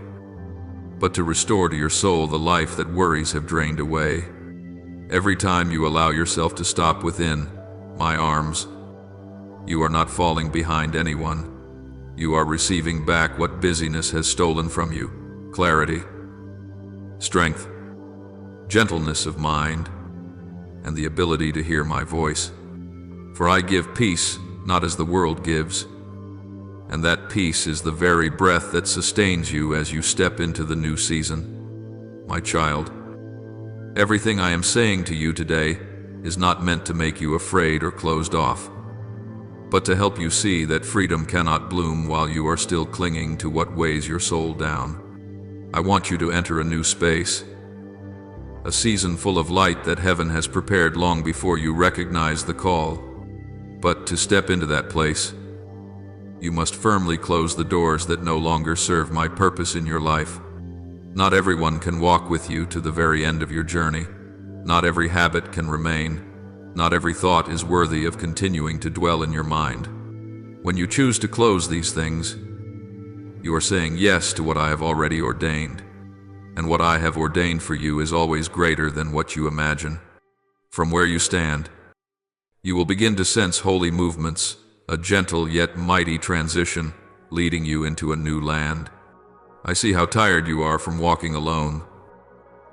but to restore to your soul the life that worries have drained away. Every time you allow yourself to stop within my arms, you are not falling behind anyone. You are receiving back what busyness has stolen from you: clarity, strength, gentleness of mind, and the ability to hear my voice. For I give peace, not as the world gives, and that peace is the very breath that sustains you as you step into the new season. My child, everything I am saying to you today is not meant to make you afraid or closed off, but to help you see that freedom cannot bloom while you are still clinging to what weighs your soul down. I want you to enter a new space, a season full of light that heaven has prepared long before you recognize the call. But to step into that place, you must firmly close the doors that no longer serve my purpose in your life. Not everyone can walk with you to the very end of your journey. Not every habit can remain. Not every thought is worthy of continuing to dwell in your mind. When you choose to close these things, you are saying yes to what I have already ordained. And what I have ordained for you is always greater than what you imagine. From where you stand, you will begin to sense holy movements, a gentle yet mighty transition, leading you into a new land. I see how tired you are from walking alone.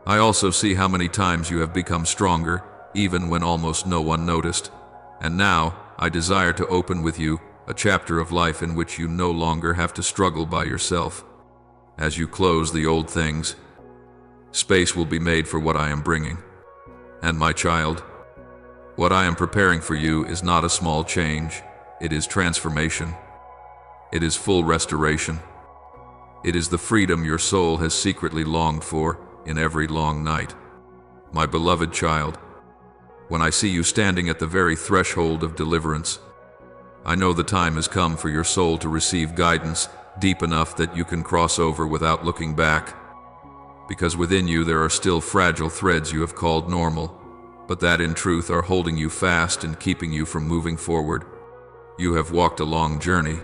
I also see how many times you have become stronger, even when almost no one noticed. And now, I desire to open with you a chapter of life in which you no longer have to struggle by yourself. As you close the old things, space will be made for what I am bringing. And my child, what I am preparing for you is not a small change. It is transformation. It is full restoration. It is the freedom your soul has secretly longed for in every long night. My beloved child, when I see you standing at the very threshold of deliverance, I know the time has come for your soul to receive guidance deep enough that you can cross over without looking back. Because within you there are still fragile threads you have called normal, but that in truth are holding you fast and keeping you from moving forward. You have walked a long journey,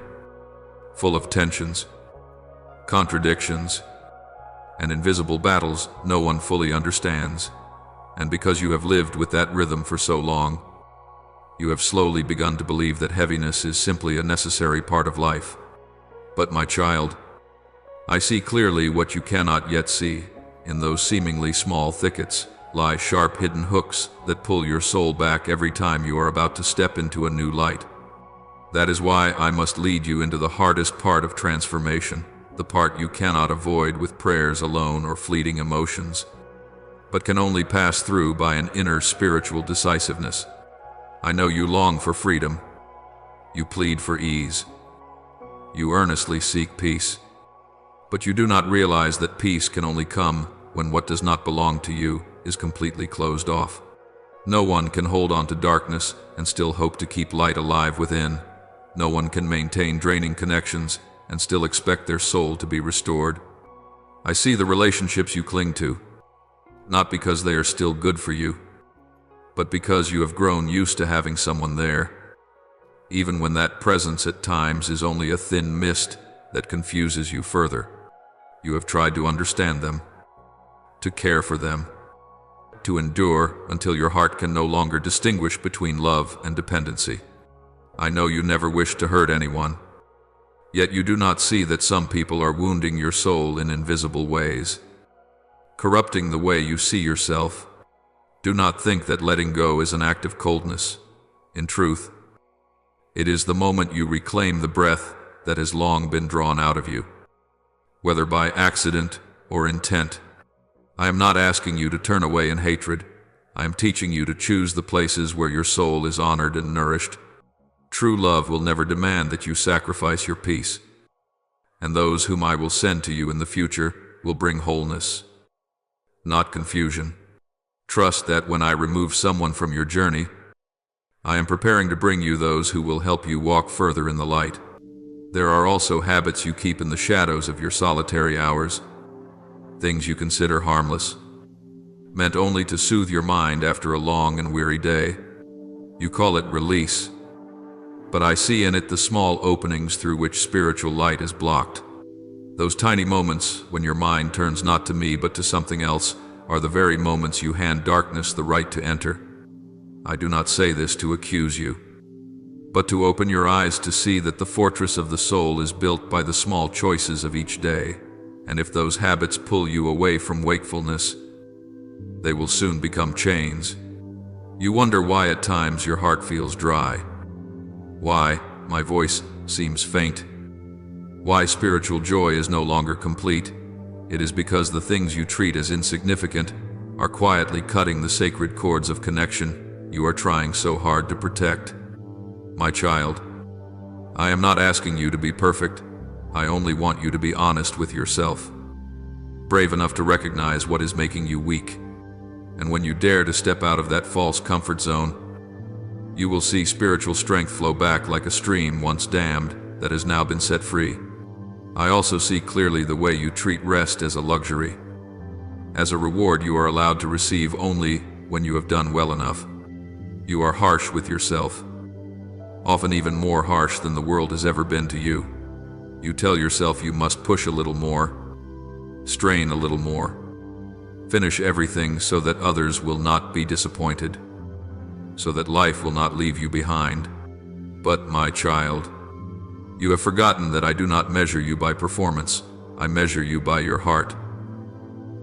full of tensions, contradictions, and invisible battles no one fully understands. And because you have lived with that rhythm for so long, you have slowly begun to believe that heaviness is simply a necessary part of life. But my child, I see clearly what you cannot yet see. In those seemingly small thickets lie sharp hidden hooks that pull your soul back every time you are about to step into a new light. That is why I must lead you into the hardest part of transformation, the part you cannot avoid with prayers alone or fleeting emotions, but can only pass through by an inner spiritual decisiveness. I know you long for freedom. You plead for ease. You earnestly seek peace. But you do not realize that peace can only come when what does not belong to you is completely closed off. No one can hold on to darkness and still hope to keep light alive within. No one can maintain draining connections and still expect their soul to be restored. I see the relationships you cling to, not because they are still good for you, but because you have grown used to having someone there, even when that presence at times is only a thin mist that confuses you further. You have tried to understand them, to care for them, to endure until your heart can no longer distinguish between love and dependency. I know you never wish to hurt anyone, yet you do not see that some people are wounding your soul in invisible ways, corrupting the way you see yourself. Do not think that letting go is an act of coldness. In truth, it is the moment you reclaim the breath that has long been drawn out of you, whether by accident or intent. I am not asking you to turn away in hatred. I am teaching you to choose the places where your soul is honored and nourished. True love will never demand that you sacrifice your peace, and those whom I will send to you in the future will bring wholeness, not confusion. Trust that when I remove someone from your journey, I am preparing to bring you those who will help you walk further in the light. There are also habits you keep in the shadows of your solitary hours, things you consider harmless, meant only to soothe your mind after a long and weary day. You call it release, but I see in it the small openings through which spiritual light is blocked. Those tiny moments when your mind turns not to me but to something else are the very moments you hand darkness the right to enter. I do not say this to accuse you, but to open your eyes to see that the fortress of the soul is built by the small choices of each day, and if those habits pull you away from wakefulness, they will soon become chains, You wonder why at times your heart feels dry, why my voice seems faint, why spiritual joy is no longer complete. It is because the things you treat as insignificant are quietly cutting the sacred cords of connection you are trying so hard to protect. My child, I am not asking you to be perfect. I only want you to be honest with yourself, brave enough to recognize what is making you weak. And when you dare to step out of that false comfort zone, you will see spiritual strength flow back like a stream once dammed that has now been set free. I also see clearly the way you treat rest as a luxury, as a reward you are allowed to receive only when you have done well enough. You are harsh with yourself, often even more harsh than the world has ever been to you. You tell yourself you must push a little more, strain a little more, finish everything so that others will not be disappointed, so that life will not leave you behind. But, my child, you have forgotten that I do not measure you by performance. I measure you by your heart.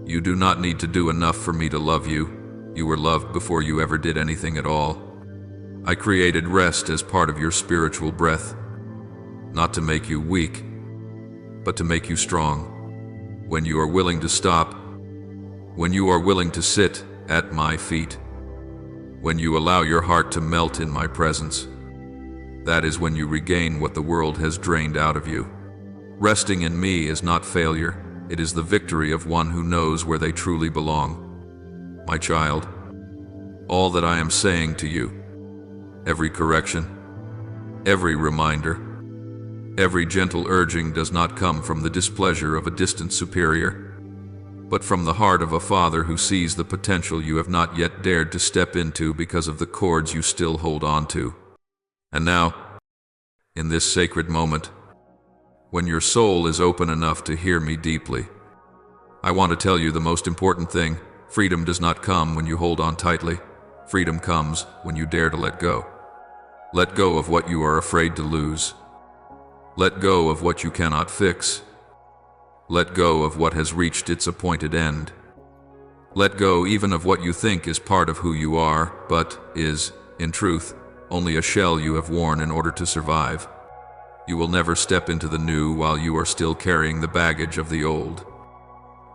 You do not need to do enough for me to love you. You were loved before you ever did anything at all. I created rest as part of your spiritual breath, not to make you weak, but to make you strong. When you are willing to stop, when you are willing to sit at my feet, when you allow your heart to melt in my presence, that is when you regain what the world has drained out of you. Resting in me is not failure. It is the victory of one who knows where they truly belong. My child, all that I am saying to you, every correction, every reminder, every gentle urging does not come from the displeasure of a distant superior, but from the heart of a father who sees the potential you have not yet dared to step into because of the cords you still hold on to. And now, in this sacred moment, when your soul is open enough to hear me deeply, I want to tell you the most important thing. Freedom does not come when you hold on tightly. Freedom comes when you dare to let go. Let go of what you are afraid to lose. Let go of what you cannot fix. Let go of what has reached its appointed end. Let go even of what you think is part of who you are, but is, in truth, only a shell you have worn in order to survive. You will never step into the new while you are still carrying the baggage of the old.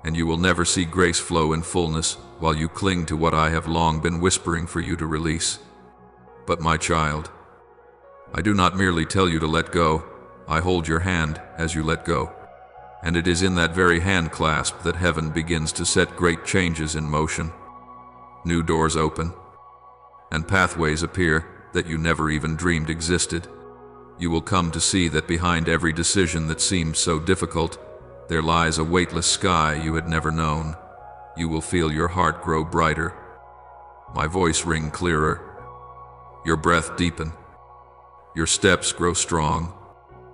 And you will never see grace flow in fullness while you cling to what I have long been whispering for you to release. But my child, I do not merely tell you to let go. I hold your hand as you let go. And it is in that very hand clasp that heaven begins to set great changes in motion. New doors open, and pathways appear that you never even dreamed existed. You will come to see that behind every decision that seemed so difficult, there lies a weightless sky you had never known. You will feel your heart grow brighter, my voice ring clearer, your breath deepen, your steps grow strong.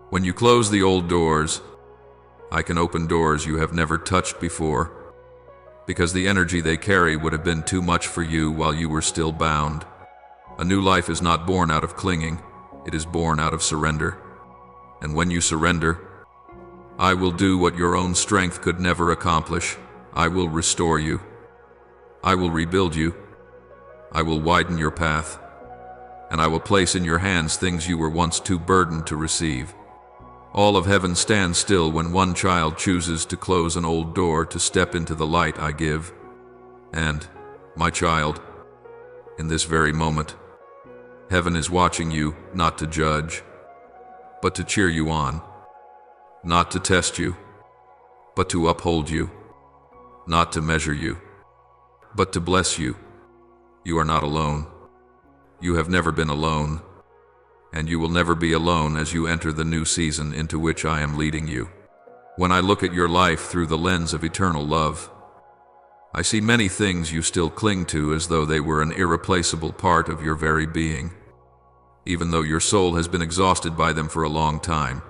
When you close the old doors, I can open doors you have never touched before, because the energy they carry would have been too much for you while you were still bound. A new life is not born out of clinging, it is born out of surrender. And when you surrender, I will do what your own strength could never accomplish. I will restore you. I will rebuild you. I will widen your path. And I will place in your hands things you were once too burdened to receive. All of heaven stands still when one child chooses to close an old door to step into the light I give. And, my child, in this very moment, heaven is watching you not to judge, but to cheer you on, not to test you, but to uphold you, not to measure you, but to bless you. You are not alone. You have never been alone, and you will never be alone as you enter the new season into which I am leading you. When I look at your life through the lens of eternal love, I see many things you still cling to as though they were an irreplaceable part of your very being, even though your soul has been exhausted by them for a long time.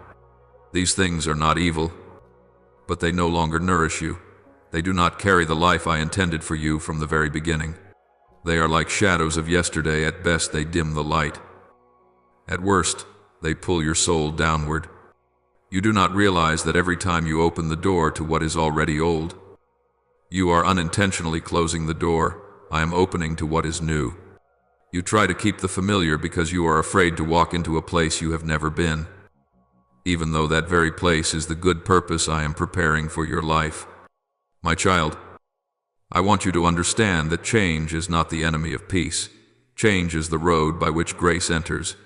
These things are not evil, but they no longer nourish you. They do not carry the life I intended for you from the very beginning. They are like shadows of yesterday. At best, they dim the light. At worst, they pull your soul downward. You do not realize that every time you open the door to what is already old, you are unintentionally closing the door I am opening to what is new. You try to keep the familiar because you are afraid to walk into a place you have never been, even though that very place is the good purpose I am preparing for your life. My child, I want you to understand that change is not the enemy of peace. Change is the road by which grace enters.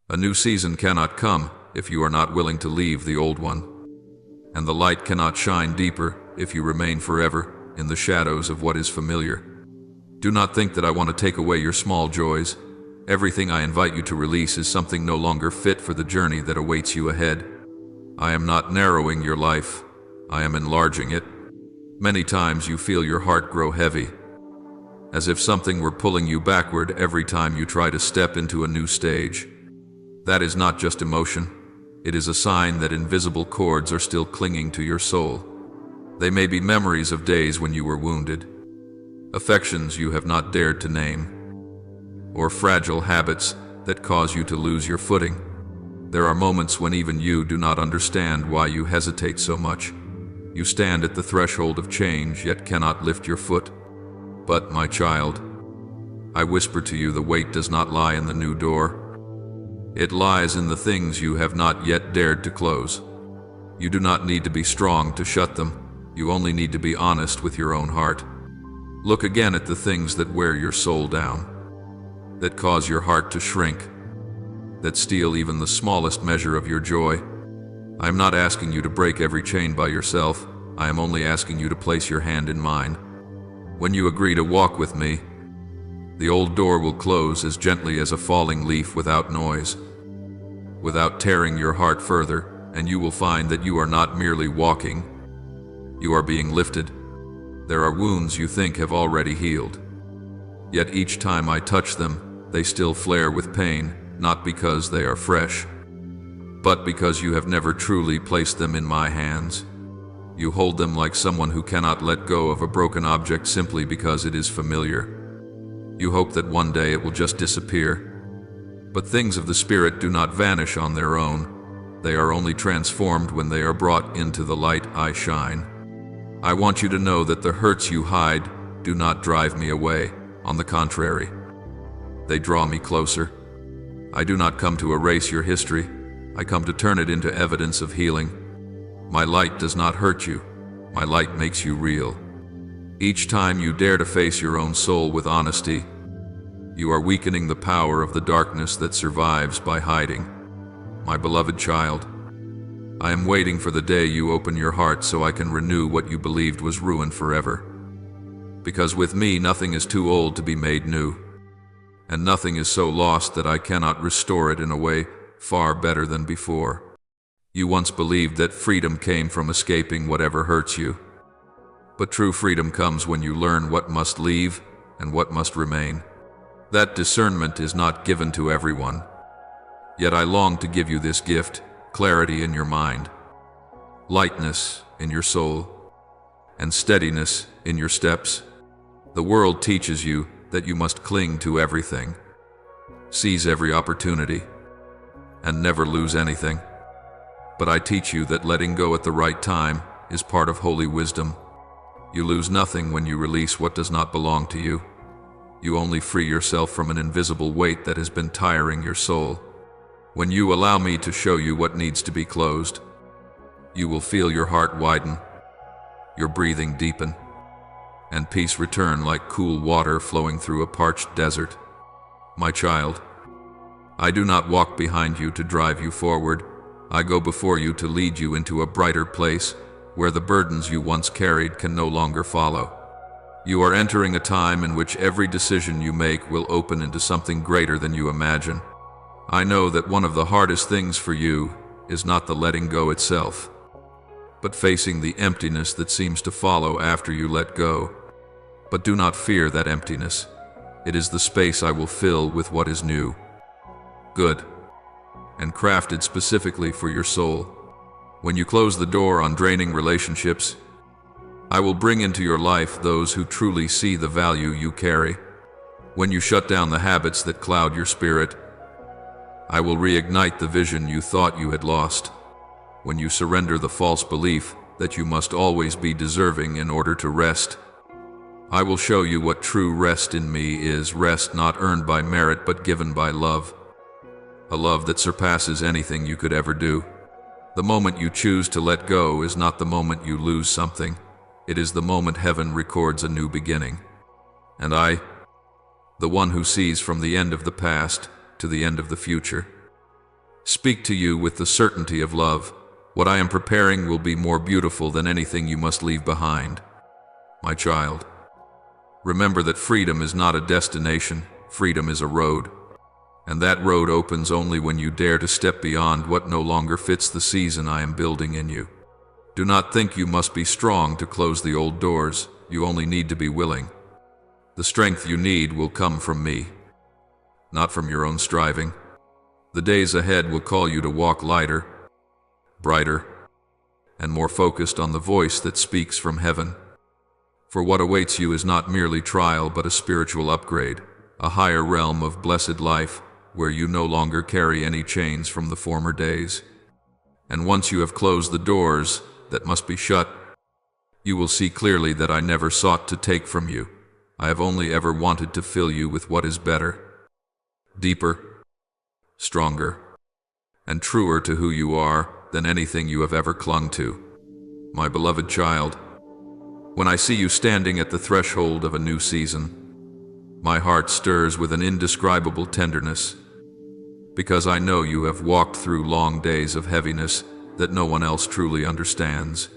A new season cannot come if you are not willing to leave the old one, and the light cannot shine deeper if you remain forever in the shadows of what is familiar. Do not think that I want to take away your small joys. Everything I invite you to release is something no longer fit for the journey that awaits you ahead. I am not narrowing your life, I am enlarging it. Many times you feel your heart grow heavy, as if something were pulling you backward every time you try to step into a new stage. That is not just emotion, it is a sign that invisible cords are still clinging to your soul. They may be memories of days when you were wounded, affections you have not dared to name, or fragile habits that cause you to lose your footing. There are moments when even you do not understand why you hesitate so much. You stand at the threshold of change yet cannot lift your foot. But, my child, I whisper to you, the weight does not lie in the new door. It lies in the things you have not yet dared to close. You do not need to be strong to shut them. You only need to be honest with your own heart. Look again at the things that wear your soul down, that cause your heart to shrink, that steal even the smallest measure of your joy. I am not asking you to break every chain by yourself. I am only asking you to place your hand in mine. When you agree to walk with me, the old door will close as gently as a falling leaf, without noise, without tearing your heart further, and you will find that you are not merely walking, you are being lifted. There are wounds you think have already healed, yet each time I touch them, they still flare with pain, not because they are fresh, but because you have never truly placed them in my hands. You hold them like someone who cannot let go of a broken object simply because it is familiar. You hope that one day it will just disappear. But things of the Spirit do not vanish on their own. They are only transformed when they are brought into the light I shine. I want you to know that the hurts you hide do not drive me away. On the contrary, they draw me closer. I do not come to erase your history. I come to turn it into evidence of healing. My light does not hurt you. My light makes you real. Each time you dare to face your own soul with honesty, you are weakening the power of the darkness that survives by hiding. My beloved child, I am waiting for the day you open your heart so I can renew what you believed was ruined forever. Because with me nothing is too old to be made new, and nothing is so lost that I cannot restore it in a way far better than before. You once believed that freedom came from escaping whatever hurts you. But true freedom comes when you learn what must leave and what must remain. That discernment is not given to everyone. Yet I long to give you this gift: clarity in your mind, lightness in your soul, and steadiness in your steps. The world teaches you that you must cling to everything, seize every opportunity, and never lose anything. But I teach you that letting go at the right time is part of holy wisdom. You lose nothing when you release what does not belong to you. You only free yourself from an invisible weight that has been tiring your soul. When you allow me to show you what needs to be closed, you will feel your heart widen, your breathing deepen, and peace return like cool water flowing through a parched desert. My child, I do not walk behind you to drive you forward. I go before you to lead you into a brighter place where the burdens you once carried can no longer follow. You are entering a time in which every decision you make will open into something greater than you imagine. I know that one of the hardest things for you is not the letting go itself, but facing the emptiness that seems to follow after you let go. But do not fear that emptiness. It is the space I will fill with what is new, good, and crafted specifically for your soul. When you close the door on draining relationships, I will bring into your life those who truly see the value you carry. When you shut down the habits that cloud your spirit, I will reignite the vision you thought you had lost. When you surrender the false belief that you must always be deserving in order to rest, I will show you what true rest in me is, rest not earned by merit but given by love. A love that surpasses anything you could ever do. The moment you choose to let go is not the moment you lose something. It is the moment heaven records a new beginning. And I, the one who sees from the end of the past to the end of the future, speak to you with the certainty of love. What I am preparing will be more beautiful than anything you must leave behind. My child, remember that freedom is not a destination, freedom is a road. And that road opens only when you dare to step beyond what no longer fits the season I am building in you. Do not think you must be strong to close the old doors, you only need to be willing. The strength you need will come from me, not from your own striving. The days ahead will call you to walk lighter, brighter, and more focused on the voice that speaks from heaven. For what awaits you is not merely trial but a spiritual upgrade, a higher realm of blessed life, where you no longer carry any chains from the former days. And once you have closed the doors that must be shut, you will see clearly that I never sought to take from you. I have only ever wanted to fill you with what is better, deeper, stronger, and truer to who you are than anything you have ever clung to. My beloved child, when I see you standing at the threshold of a new season, my heart stirs with an indescribable tenderness, because I know you have walked through long days of heaviness that no one else truly understands.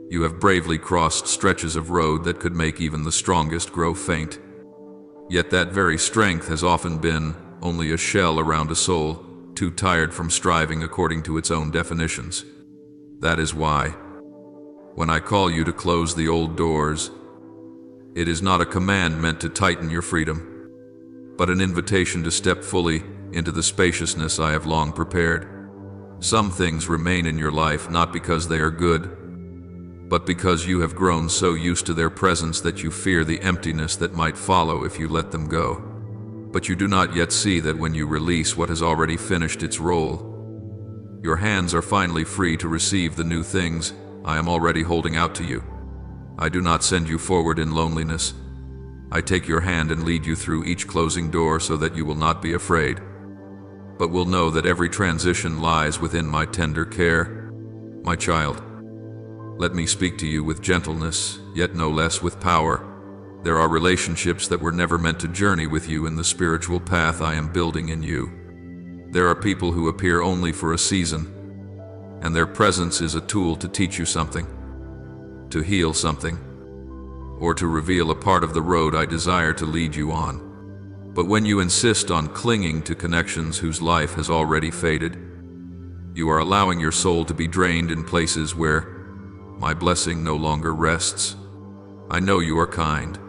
You have bravely crossed stretches of road that could make even the strongest grow faint. Yet that very strength has often been only a shell around a soul, too tired from striving according to its own definitions. That is why, when I call you to close the old doors, it is not a command meant to tighten your freedom, but an invitation to step fully into the spaciousness I have long prepared. Some things remain in your life not because they are good, but because you have grown so used to their presence that you fear the emptiness that might follow if you let them go. But you do not yet see that when you release what has already finished its role, your hands are finally free to receive the new things I am already holding out to you. I do not send you forward in loneliness. I take your hand and lead you through each closing door so that you will not be afraid, but will know that every transition lies within my tender care. My child, let me speak to you with gentleness, yet no less with power. There are relationships that were never meant to journey with you in the spiritual path I am building in you. There are people who appear only for a season, and their presence is a tool to teach you something, to heal something, or to reveal a part of the road I desire to lead you on. But when you insist on clinging to connections whose life has already faded, you are allowing your soul to be drained in places where my blessing no longer rests. I know you are kind,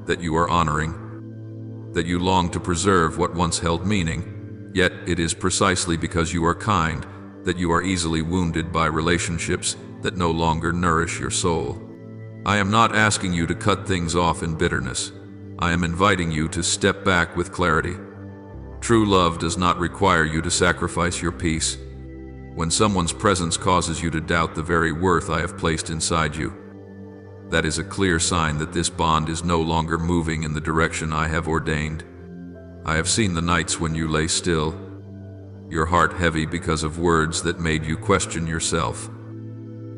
that you are honoring, that you long to preserve what once held meaning, yet it is precisely because you are kind that you are easily wounded by relationships that no longer nourish your soul. I am not asking you to cut things off in bitterness. I am inviting you to step back with clarity. True love does not require you to sacrifice your peace. When someone's presence causes you to doubt the very worth I have placed inside you, that is a clear sign that this bond is no longer moving in the direction I have ordained. I have seen the nights when you lay still, your heart heavy because of words that made you question yourself.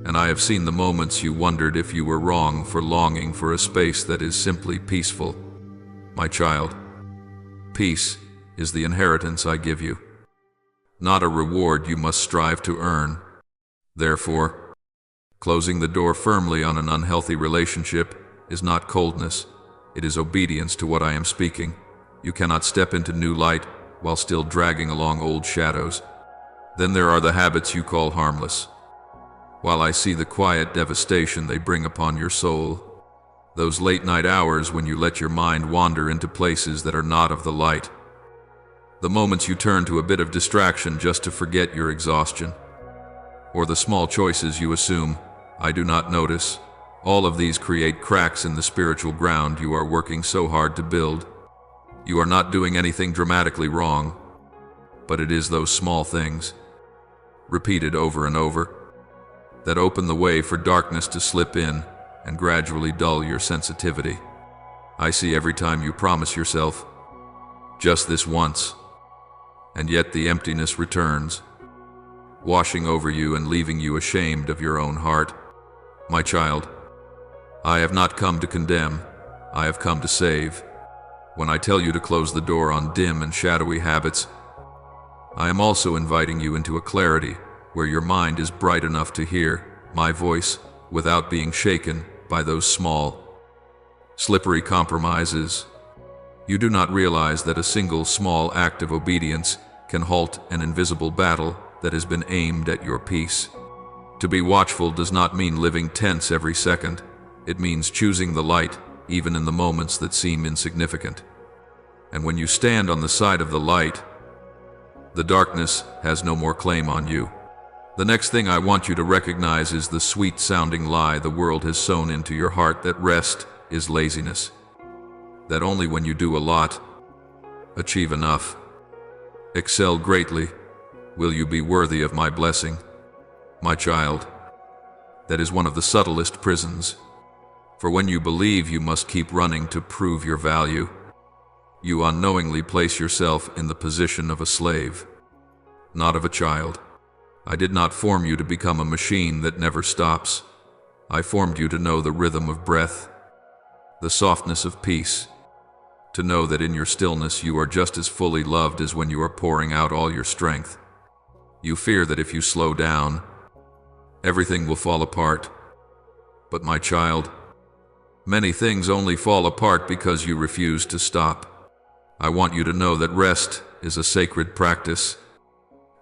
And I have seen the moments you wondered if you were wrong for longing for a space that is simply peaceful. My child, peace is the inheritance I give you, not a reward you must strive to earn. Therefore, closing the door firmly on an unhealthy relationship is not coldness, it is obedience to what I am speaking. You cannot step into new light while still dragging along old shadows. Then there are the habits you call harmless, while I see the quiet devastation they bring upon your soul. Those late-night hours when you let your mind wander into places that are not of the light. The moments you turn to a bit of distraction just to forget your exhaustion. Or the small choices you assume I do not notice. All of these create cracks in the spiritual ground you are working so hard to build. You are not doing anything dramatically wrong, but it is those small things, repeated over and over, that open the way for darkness to slip in and gradually dull your sensitivity. I see every time you promise yourself, just this once, and yet the emptiness returns, washing over you and leaving you ashamed of your own heart. My child, I have not come to condemn, I have come to save. When I tell you to close the door on dim and shadowy habits, I am also inviting you into a clarity where your mind is bright enough to hear my voice without being shaken by those small, slippery compromises. You do not realize that a single small act of obedience can halt an invisible battle that has been aimed at your peace. To be watchful does not mean living tense every second. It means choosing the light even in the moments that seem insignificant. And when you stand on the side of the light, the darkness has no more claim on you. The next thing I want you to recognize is the sweet-sounding lie the world has sown into your heart that rest is laziness. That only when you do a lot, achieve enough, excel greatly, will you be worthy of my blessing. My child, that is one of the subtlest prisons. For when you believe you must keep running to prove your value, you unknowingly place yourself in the position of a slave, not of a child. I did not form you to become a machine that never stops. I formed you to know the rhythm of breath, the softness of peace, to know that in your stillness you are just as fully loved as when you are pouring out all your strength. You fear that if you slow down, everything will fall apart. But my child, many things only fall apart because you refuse to stop. I want you to know that rest is a sacred practice,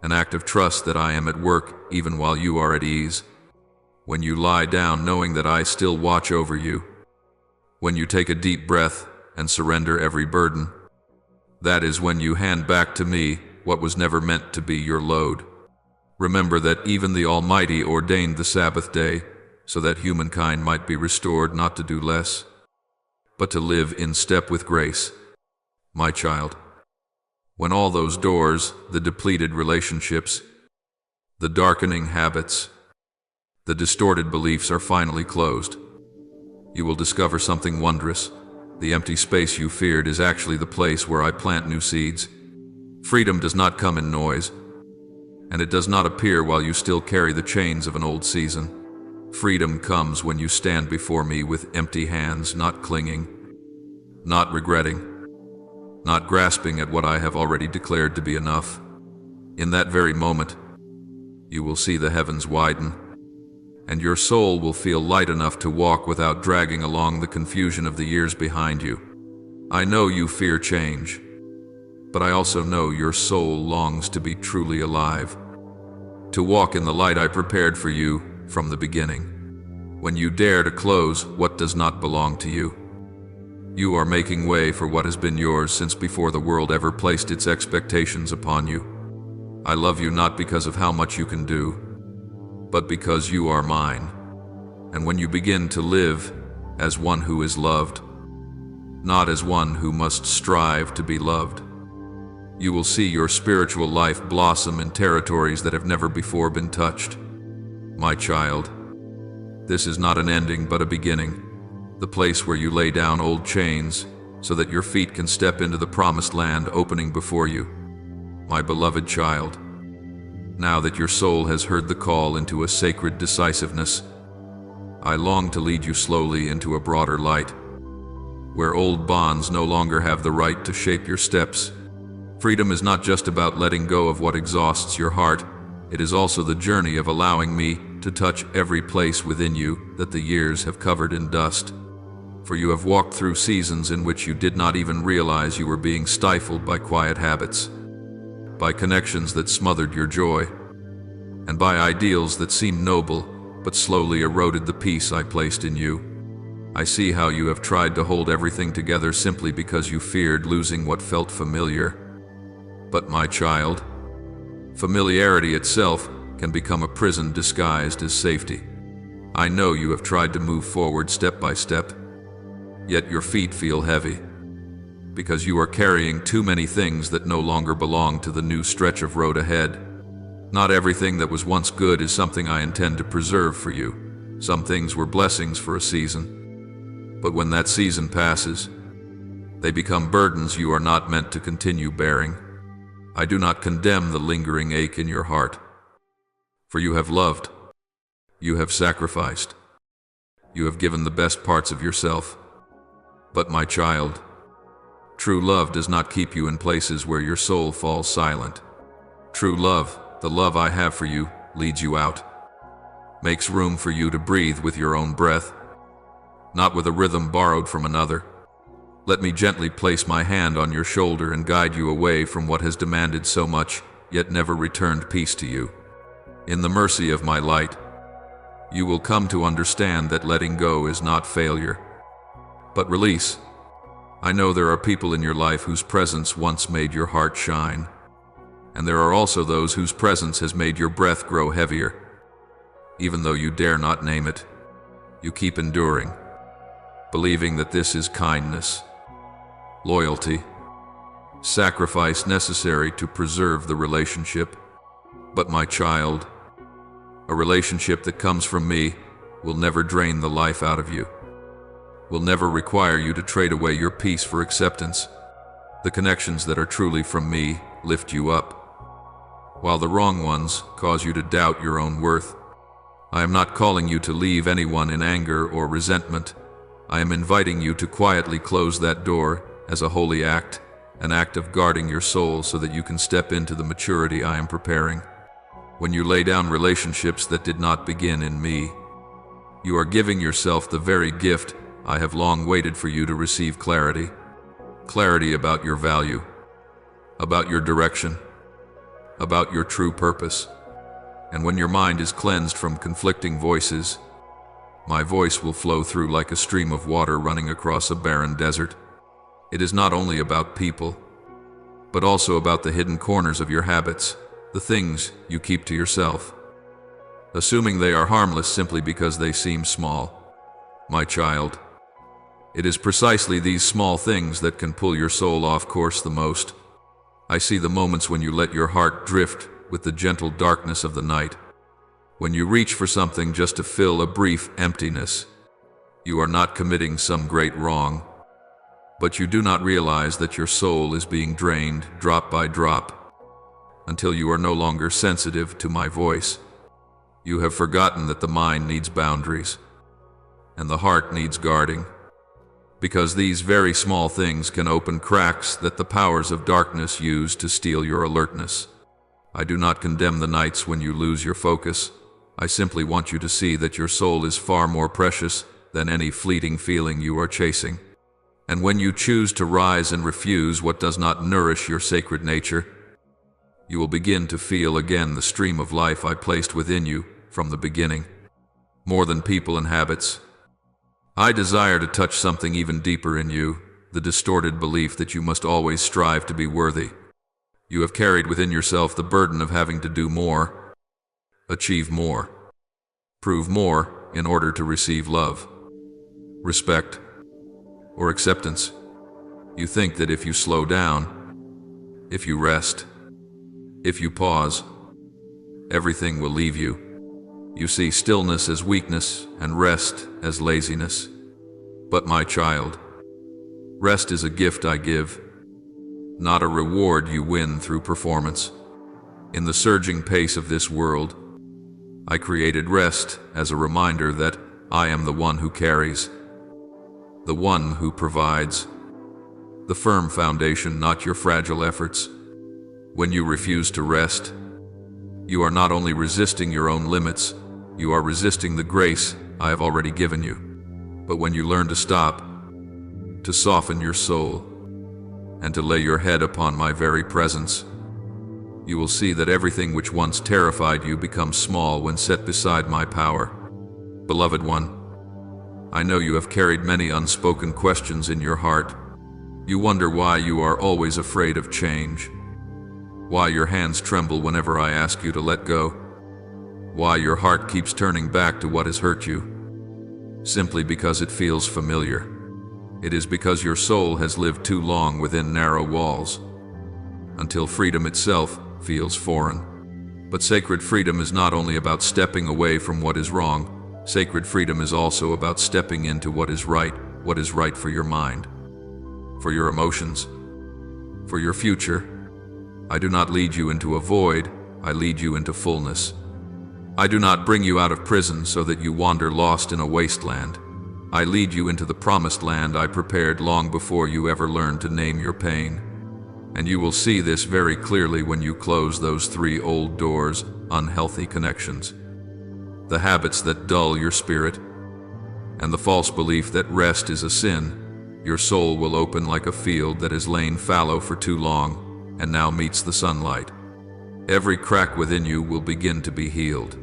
an act of trust that I am at work even while you are at ease. When you lie down knowing that I still watch over you, when you take a deep breath and surrender every burden, that is when you hand back to me what was never meant to be your load. Remember that even the Almighty ordained the Sabbath day so that humankind might be restored not to do less, but to live in step with grace. My child, when all those doors, the depleted relationships, the darkening habits, the distorted beliefs are finally closed, you will discover something wondrous. The empty space you feared is actually the place where I plant new seeds. Freedom does not come in noise, and it does not appear while you still carry the chains of an old season. Freedom comes when you stand before me with empty hands, not clinging, not regretting, not grasping at what I have already declared to be enough. In that very moment, you will see the heavens widen, and your soul will feel light enough to walk without dragging along the confusion of the years behind you. I know you fear change, but I also know your soul longs to be truly alive, to walk in the light I prepared for you from the beginning. When you dare to close what does not belong to you, you are making way for what has been yours since before the world ever placed its expectations upon you. I love you not because of how much you can do, but because you are mine. And when you begin to live as one who is loved, not as one who must strive to be loved, you will see your spiritual life blossom in territories that have never before been touched. My child, this is not an ending but a beginning, the place where you lay down old chains so that your feet can step into the promised land opening before you. My beloved child, now that your soul has heard the call into a sacred decisiveness, I long to lead you slowly into a broader light, where old bonds no longer have the right to shape your steps. Freedom is not just about letting go of what exhausts your heart, it is also the journey of allowing me to touch every place within you that the years have covered in dust. For you have walked through seasons in which you did not even realize you were being stifled by quiet habits, by connections that smothered your joy, and by ideals that seemed noble but slowly eroded the peace I placed in you. I see how you have tried to hold everything together simply because you feared losing what felt familiar. But my child, familiarity itself can become a prison disguised as safety. I know you have tried to move forward step by step, yet your feet feel heavy, because you are carrying too many things that no longer belong to the new stretch of road ahead. Not everything that was once good is something I intend to preserve for you. Some things were blessings for a season, but when that season passes, They become burdens you are not meant to continue bearing. I do not condemn the lingering ache in your heart, for you have loved, you have sacrificed, you have given the best parts of yourself. But my child, true love does not keep you in places where your soul falls silent. True love, the love I have for you, leads you out, makes room for you to breathe with your own breath, not with a rhythm borrowed from another. Let me gently place my hand on your shoulder and guide you away from what has demanded so much, yet never returned peace to you. In the mercy of my light, you will come to understand that letting go is not failure, but release. I know there are people in your life whose presence once made your heart shine, and there are also those whose presence has made your breath grow heavier. Even though you dare not name it, you keep enduring, believing that this is kindness, loyalty, sacrifice necessary to preserve the relationship. But my child, a relationship that comes from me will never drain the life out of you, will never require you to trade away your peace for acceptance. The connections that are truly from me lift you up, while the wrong ones cause you to doubt your own worth. I am not calling you to leave anyone in anger or resentment. I am inviting you to quietly close that door as a holy act, an act of guarding your soul so that you can step into the maturity I am preparing. When you lay down relationships that did not begin in me, you are giving yourself the very gift I have long waited for you to receive: clarity. Clarity about your value, about your direction, about your true purpose. And when your mind is cleansed from conflicting voices, my voice will flow through like a stream of water running across a barren desert. It is not only about people, but also about the hidden corners of your habits, the things you keep to yourself, assuming they are harmless simply because they seem small. My child, it is precisely these small things that can pull your soul off course the most. I see the moments when you let your heart drift with the gentle darkness of the night, when you reach for something just to fill a brief emptiness. You are not committing some great wrong, but you do not realize that your soul is being drained drop by drop, until you are no longer sensitive to my voice. You have forgotten that the mind needs boundaries, and the heart needs guarding, because these very small things can open cracks that the powers of darkness use to steal your alertness. I do not condemn the nights when you lose your focus. I simply want you to see that your soul is far more precious than any fleeting feeling you are chasing. And when you choose to rise and refuse what does not nourish your sacred nature, you will begin to feel again the stream of life I placed within you from the beginning. More than people and habits, I desire to touch something even deeper in you, the distorted belief that you must always strive to be worthy. You have carried within yourself the burden of having to do more, achieve more, prove more in order to receive love, respect, or acceptance. You think that if you slow down, if you rest, if you pause, everything will leave you. You see stillness as weakness and rest as laziness. But my child, rest is a gift I give, not a reward you win through performance. In the surging pace of this world, I created rest as a reminder that I am the one who carries, the one who provides, the firm foundation, not your fragile efforts. When you refuse to rest, you are not only resisting your own limits, you are resisting the grace I have already given you. But when you learn to stop, to soften your soul, and to lay your head upon my very presence, you will see that everything which once terrified you becomes small when set beside my power. Beloved one, I know you have carried many unspoken questions in your heart. You wonder why you are always afraid of change, why your hands tremble whenever I ask you to let go, why your heart keeps turning back to what has hurt you, simply because it feels familiar. It is because your soul has lived too long within narrow walls, until freedom itself feels foreign. But sacred freedom is not only about stepping away from what is wrong. Sacred freedom is also about stepping into what is right for your mind, for your emotions, for your future. I do not lead you into a void, I lead you into fullness. I do not bring you out of prison so that you wander lost in a wasteland. I lead you into the promised land I prepared long before you ever learned to name your pain. And you will see this very clearly when you close those 3 old doors, unhealthy connections, the habits that dull your spirit, and the false belief that rest is a sin. Your soul will open like a field that has lain fallow for too long and now meets the sunlight. Every crack within you will begin to be healed,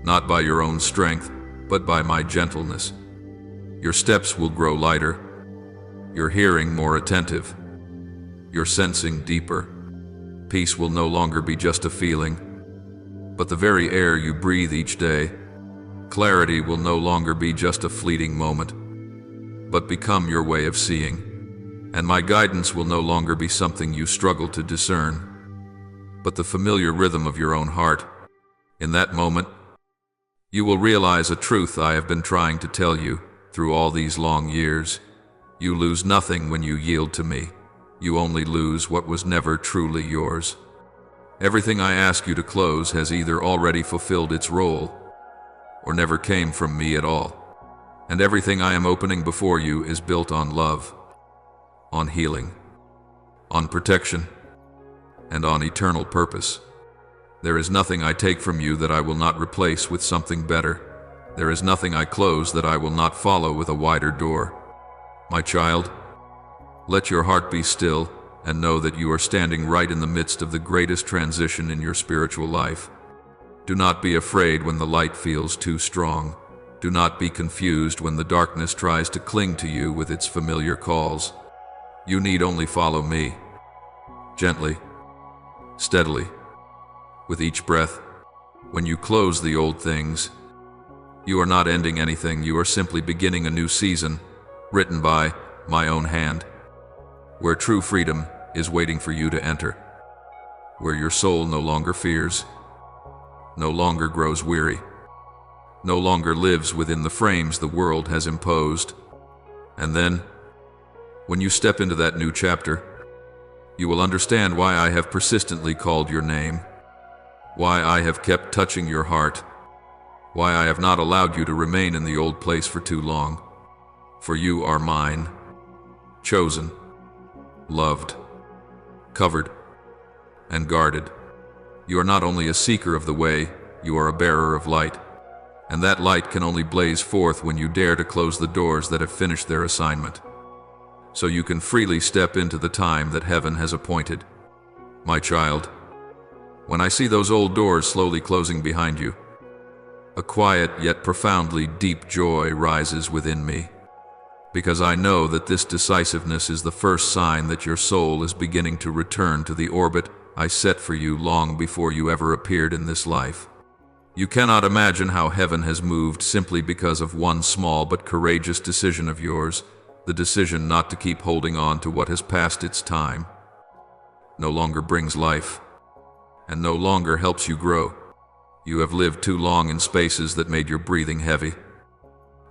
not by your own strength, but by my gentleness. Your steps will grow lighter, your hearing more attentive, your sensing deeper. Peace will no longer be just a feeling, but the very air you breathe each day. Clarity will no longer be just a fleeting moment, but become your way of seeing. And my guidance will no longer be something you struggle to discern, but the familiar rhythm of your own heart. In that moment, you will realize a truth I have been trying to tell you through all these long years. You lose nothing when you yield to me. You only lose what was never truly yours. Everything I ask you to close has either already fulfilled its role or never came from me at all. And everything I am opening before you is built on love, on healing, on protection, and on eternal purpose. There is nothing I take from you that I will not replace with something better. There is nothing I close that I will not follow with a wider door. My child, let your heart be still and know that you are standing right in the midst of the greatest transition in your spiritual life. Do not be afraid when the light feels too strong. Do not be confused when the darkness tries to cling to you with its familiar calls. You need only follow me, gently, steadily, with each breath. When you close the old things, you are not ending anything, you are simply beginning a new season, written by my own hand, where true freedom is waiting for you to enter, where your soul no longer fears, no longer grows weary, no longer lives within the frames the world has imposed. And then, when you step into that new chapter, you will understand why I have persistently called your name, why I have kept touching your heart, why I have not allowed you to remain in the old place for too long. For you are mine, chosen, loved, covered, and guarded. You are not only a seeker of the way, you are a bearer of light. And that light can only blaze forth when you dare to close the doors that have finished their assignment, so you can freely step into the time that heaven has appointed. My child, when I see those old doors slowly closing behind you, a quiet yet profoundly deep joy rises within me, because I know that this decisiveness is the first sign that your soul is beginning to return to the orbit I set for you long before you ever appeared in this life. You cannot imagine how heaven has moved simply because of one small but courageous decision of yours, the decision not to keep holding on to what has passed its time, no longer brings life, and no longer helps you grow. You have lived too long in spaces that made your breathing heavy,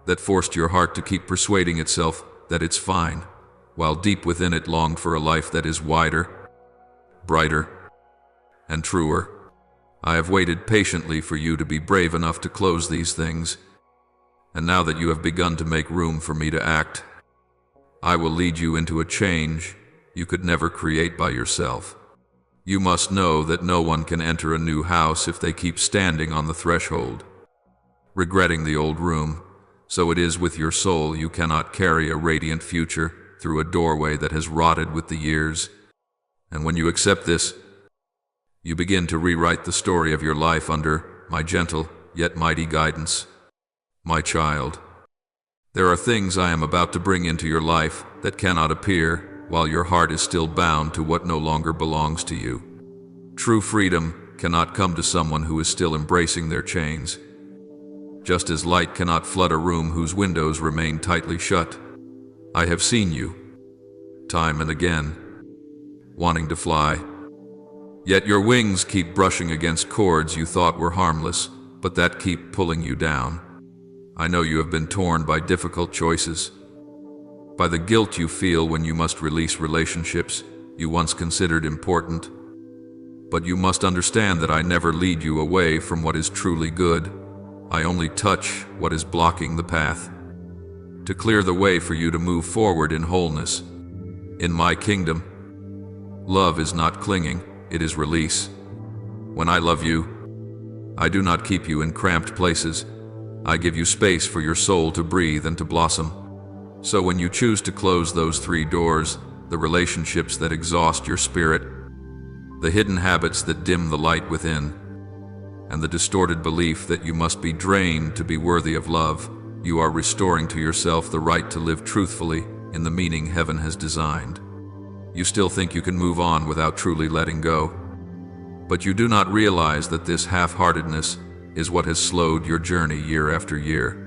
that forced your heart to keep persuading itself that it's fine, while deep within it longed for a life that is wider, brighter, and truer. I have waited patiently for you to be brave enough to close these things, and now that you have begun to make room for me to act, I will lead you into a change you could never create by yourself. You must know that no one can enter a new house if they keep standing on the threshold, regretting the old room. So it is with your soul. You cannot carry a radiant future through a doorway that has rotted with the years. And when you accept this, you begin to rewrite the story of your life under my gentle yet mighty guidance. My child, there are things I am about to bring into your life that cannot appear while your heart is still bound to what no longer belongs to you. True freedom cannot come to someone who is still embracing their chains, just as light cannot flood a room whose windows remain tightly shut. I have seen you, time and again, wanting to fly, yet your wings keep brushing against cords you thought were harmless, but that keep pulling you down. I know you have been torn by difficult choices, by the guilt you feel when you must release relationships you once considered important. But you must understand that I never lead you away from what is truly good. I only touch what is blocking the path, to clear the way for you to move forward in wholeness. In my kingdom, love is not clinging, it is release. When I love you, I do not keep you in cramped places. I give you space for your soul to breathe and to blossom. So when you choose to close those 3 doors, the relationships that exhaust your spirit, the hidden habits that dim the light within, and the distorted belief that you must be drained to be worthy of love, you are restoring to yourself the right to live truthfully in the meaning heaven has designed. You still think you can move on without truly letting go, but you do not realize that this half-heartedness is what has slowed your journey year after year.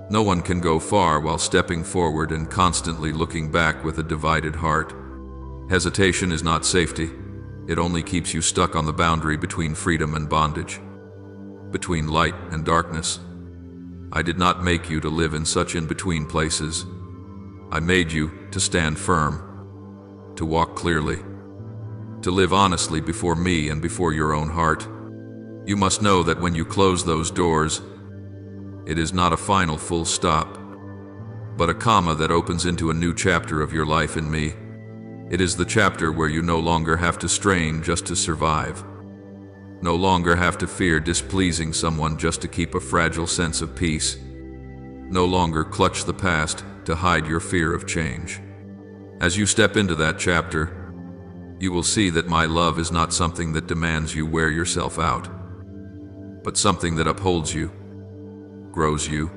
No one can go far while stepping forward and constantly looking back with a divided heart. Hesitation is not safety. It only keeps you stuck on the boundary between freedom and bondage, between light and darkness. I did not make you to live in such in-between places. I made you to stand firm, to walk clearly, to live honestly before me and before your own heart. You must know that when you close those doors, it is not a final full stop, but a comma that opens into a new chapter of your life in me. It is the chapter where you no longer have to strain just to survive, no longer have to fear displeasing someone just to keep a fragile sense of peace, no longer clutch the past to hide your fear of change. As you step into that chapter, you will see that my love is not something that demands you wear yourself out, but something that upholds you, grows you,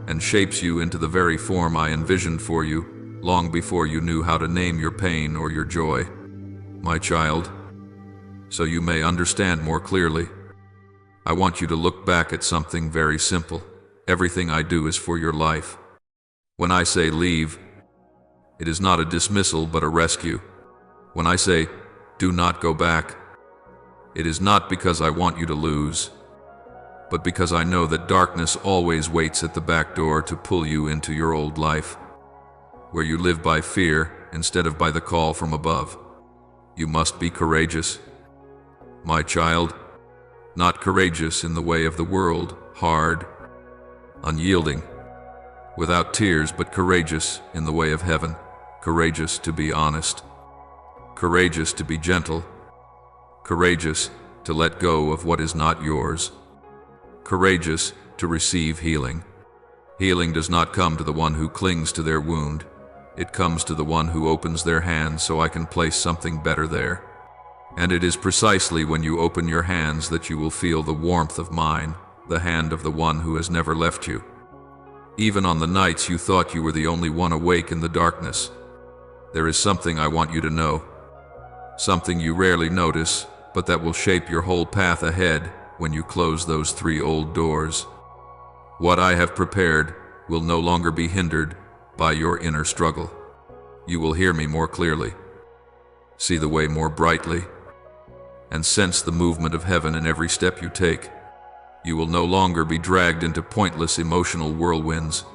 and shapes you into the very form I envisioned for you long before you knew how to name your pain or your joy. My child, so you may understand more clearly, I want you to look back at something very simple. Everything I do is for your life. When I say leave, it is not a dismissal but a rescue. When I say do not go back, it is not because I want you to lose, but because I know that darkness always waits at the back door to pull you into your old life, where you live by fear instead of by the call from above. You must be courageous, my child, not courageous in the way of the world, hard, unyielding, without tears, but courageous in the way of heaven, courageous to be honest, courageous to be gentle, courageous to let go of what is not yours, courageous to receive healing. Healing does not come to the one who clings to their wound. It comes to the one who opens their hands so I can place something better there. And it is precisely when you open your hands that you will feel the warmth of mine, the hand of the one who has never left you. Even on the nights you thought you were the only one awake in the darkness, there is something I want you to know. Something you rarely notice, but that will shape your whole path ahead when you close those 3 old doors. What I have prepared will no longer be hindered by your inner struggle. You will hear me more clearly, see the way more brightly, and sense the movement of heaven in every step you take. You will no longer be dragged into pointless emotional whirlwinds,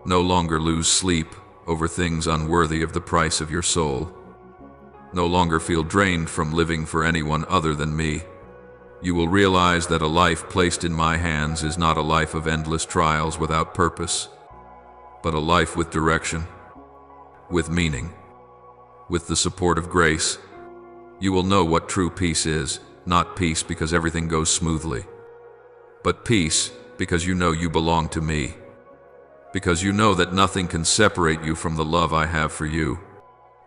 no longer lose sleep over things unworthy of the price of your soul, no longer feel drained from living for anyone other than me. You will realize that a life placed in my hands is not a life of endless trials without purpose, but a life with direction, with meaning, with the support of grace. You will know what true peace is, not peace because everything goes smoothly, but peace because you know you belong to me, because you know that nothing can separate you from the love I have for you.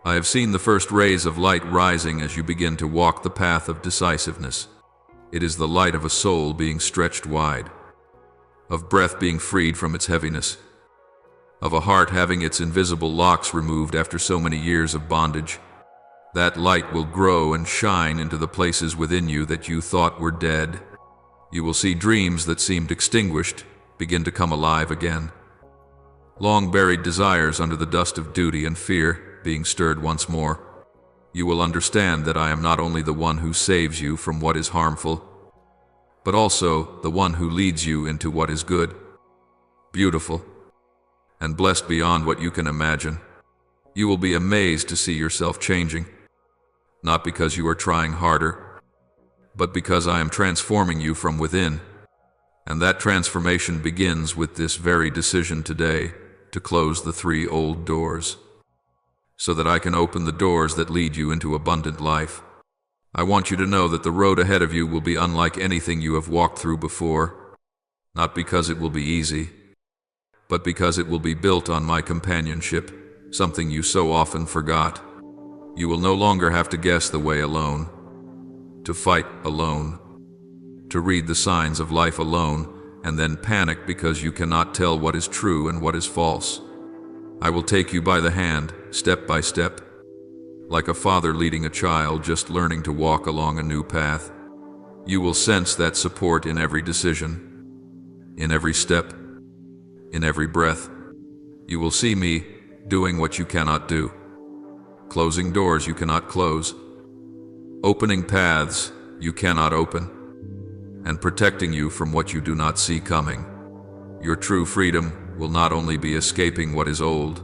I have seen the first rays of light rising as you begin to walk the path of decisiveness. It is the light of a soul being stretched wide, of breath being freed from its heaviness, of a heart having its invisible locks removed after so many years of bondage. That light will grow and shine into the places within you that you thought were dead. You will see dreams that seemed extinguished begin to come alive again. Long buried desires under the dust of duty and fear being stirred once more. You will understand that I am not only the one who saves you from what is harmful, but also the one who leads you into what is good, beautiful, and blessed beyond what you can imagine. You will be amazed to see yourself changing, not because you are trying harder, but because I am transforming you from within. And that transformation begins with this very decision today to close the 3 old doors, so that I can open the doors that lead you into abundant life. I want you to know that the road ahead of you will be unlike anything you have walked through before, not because it will be easy, but because it will be built on my companionship, something you so often forgot. You will no longer have to guess the way alone, to fight alone, to read the signs of life alone, and then panic because you cannot tell what is true and what is false. I will take you by the hand, step by step, like a father leading a child just learning to walk along a new path. You will sense that support in every decision, in every step, in every breath. You will see me doing what you cannot do, closing doors you cannot close, opening paths you cannot open, and protecting you from what you do not see coming. Your true freedom will not only be escaping what is old,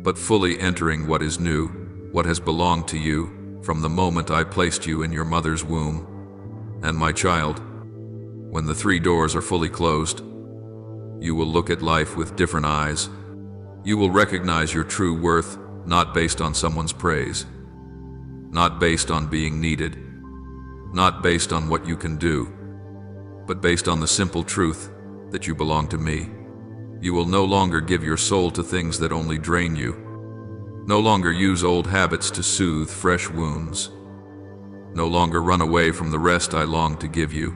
but fully entering what is new, what has belonged to you from the moment I placed you in your mother's womb. And my child, when the 3 doors are fully closed, you will look at life with different eyes. You will recognize your true worth, not based on someone's praise, not based on being needed, not based on what you can do, but based on the simple truth that you belong to me. You will no longer give your soul to things that only drain you, no longer use old habits to soothe fresh wounds, no longer run away from the rest I long to give you.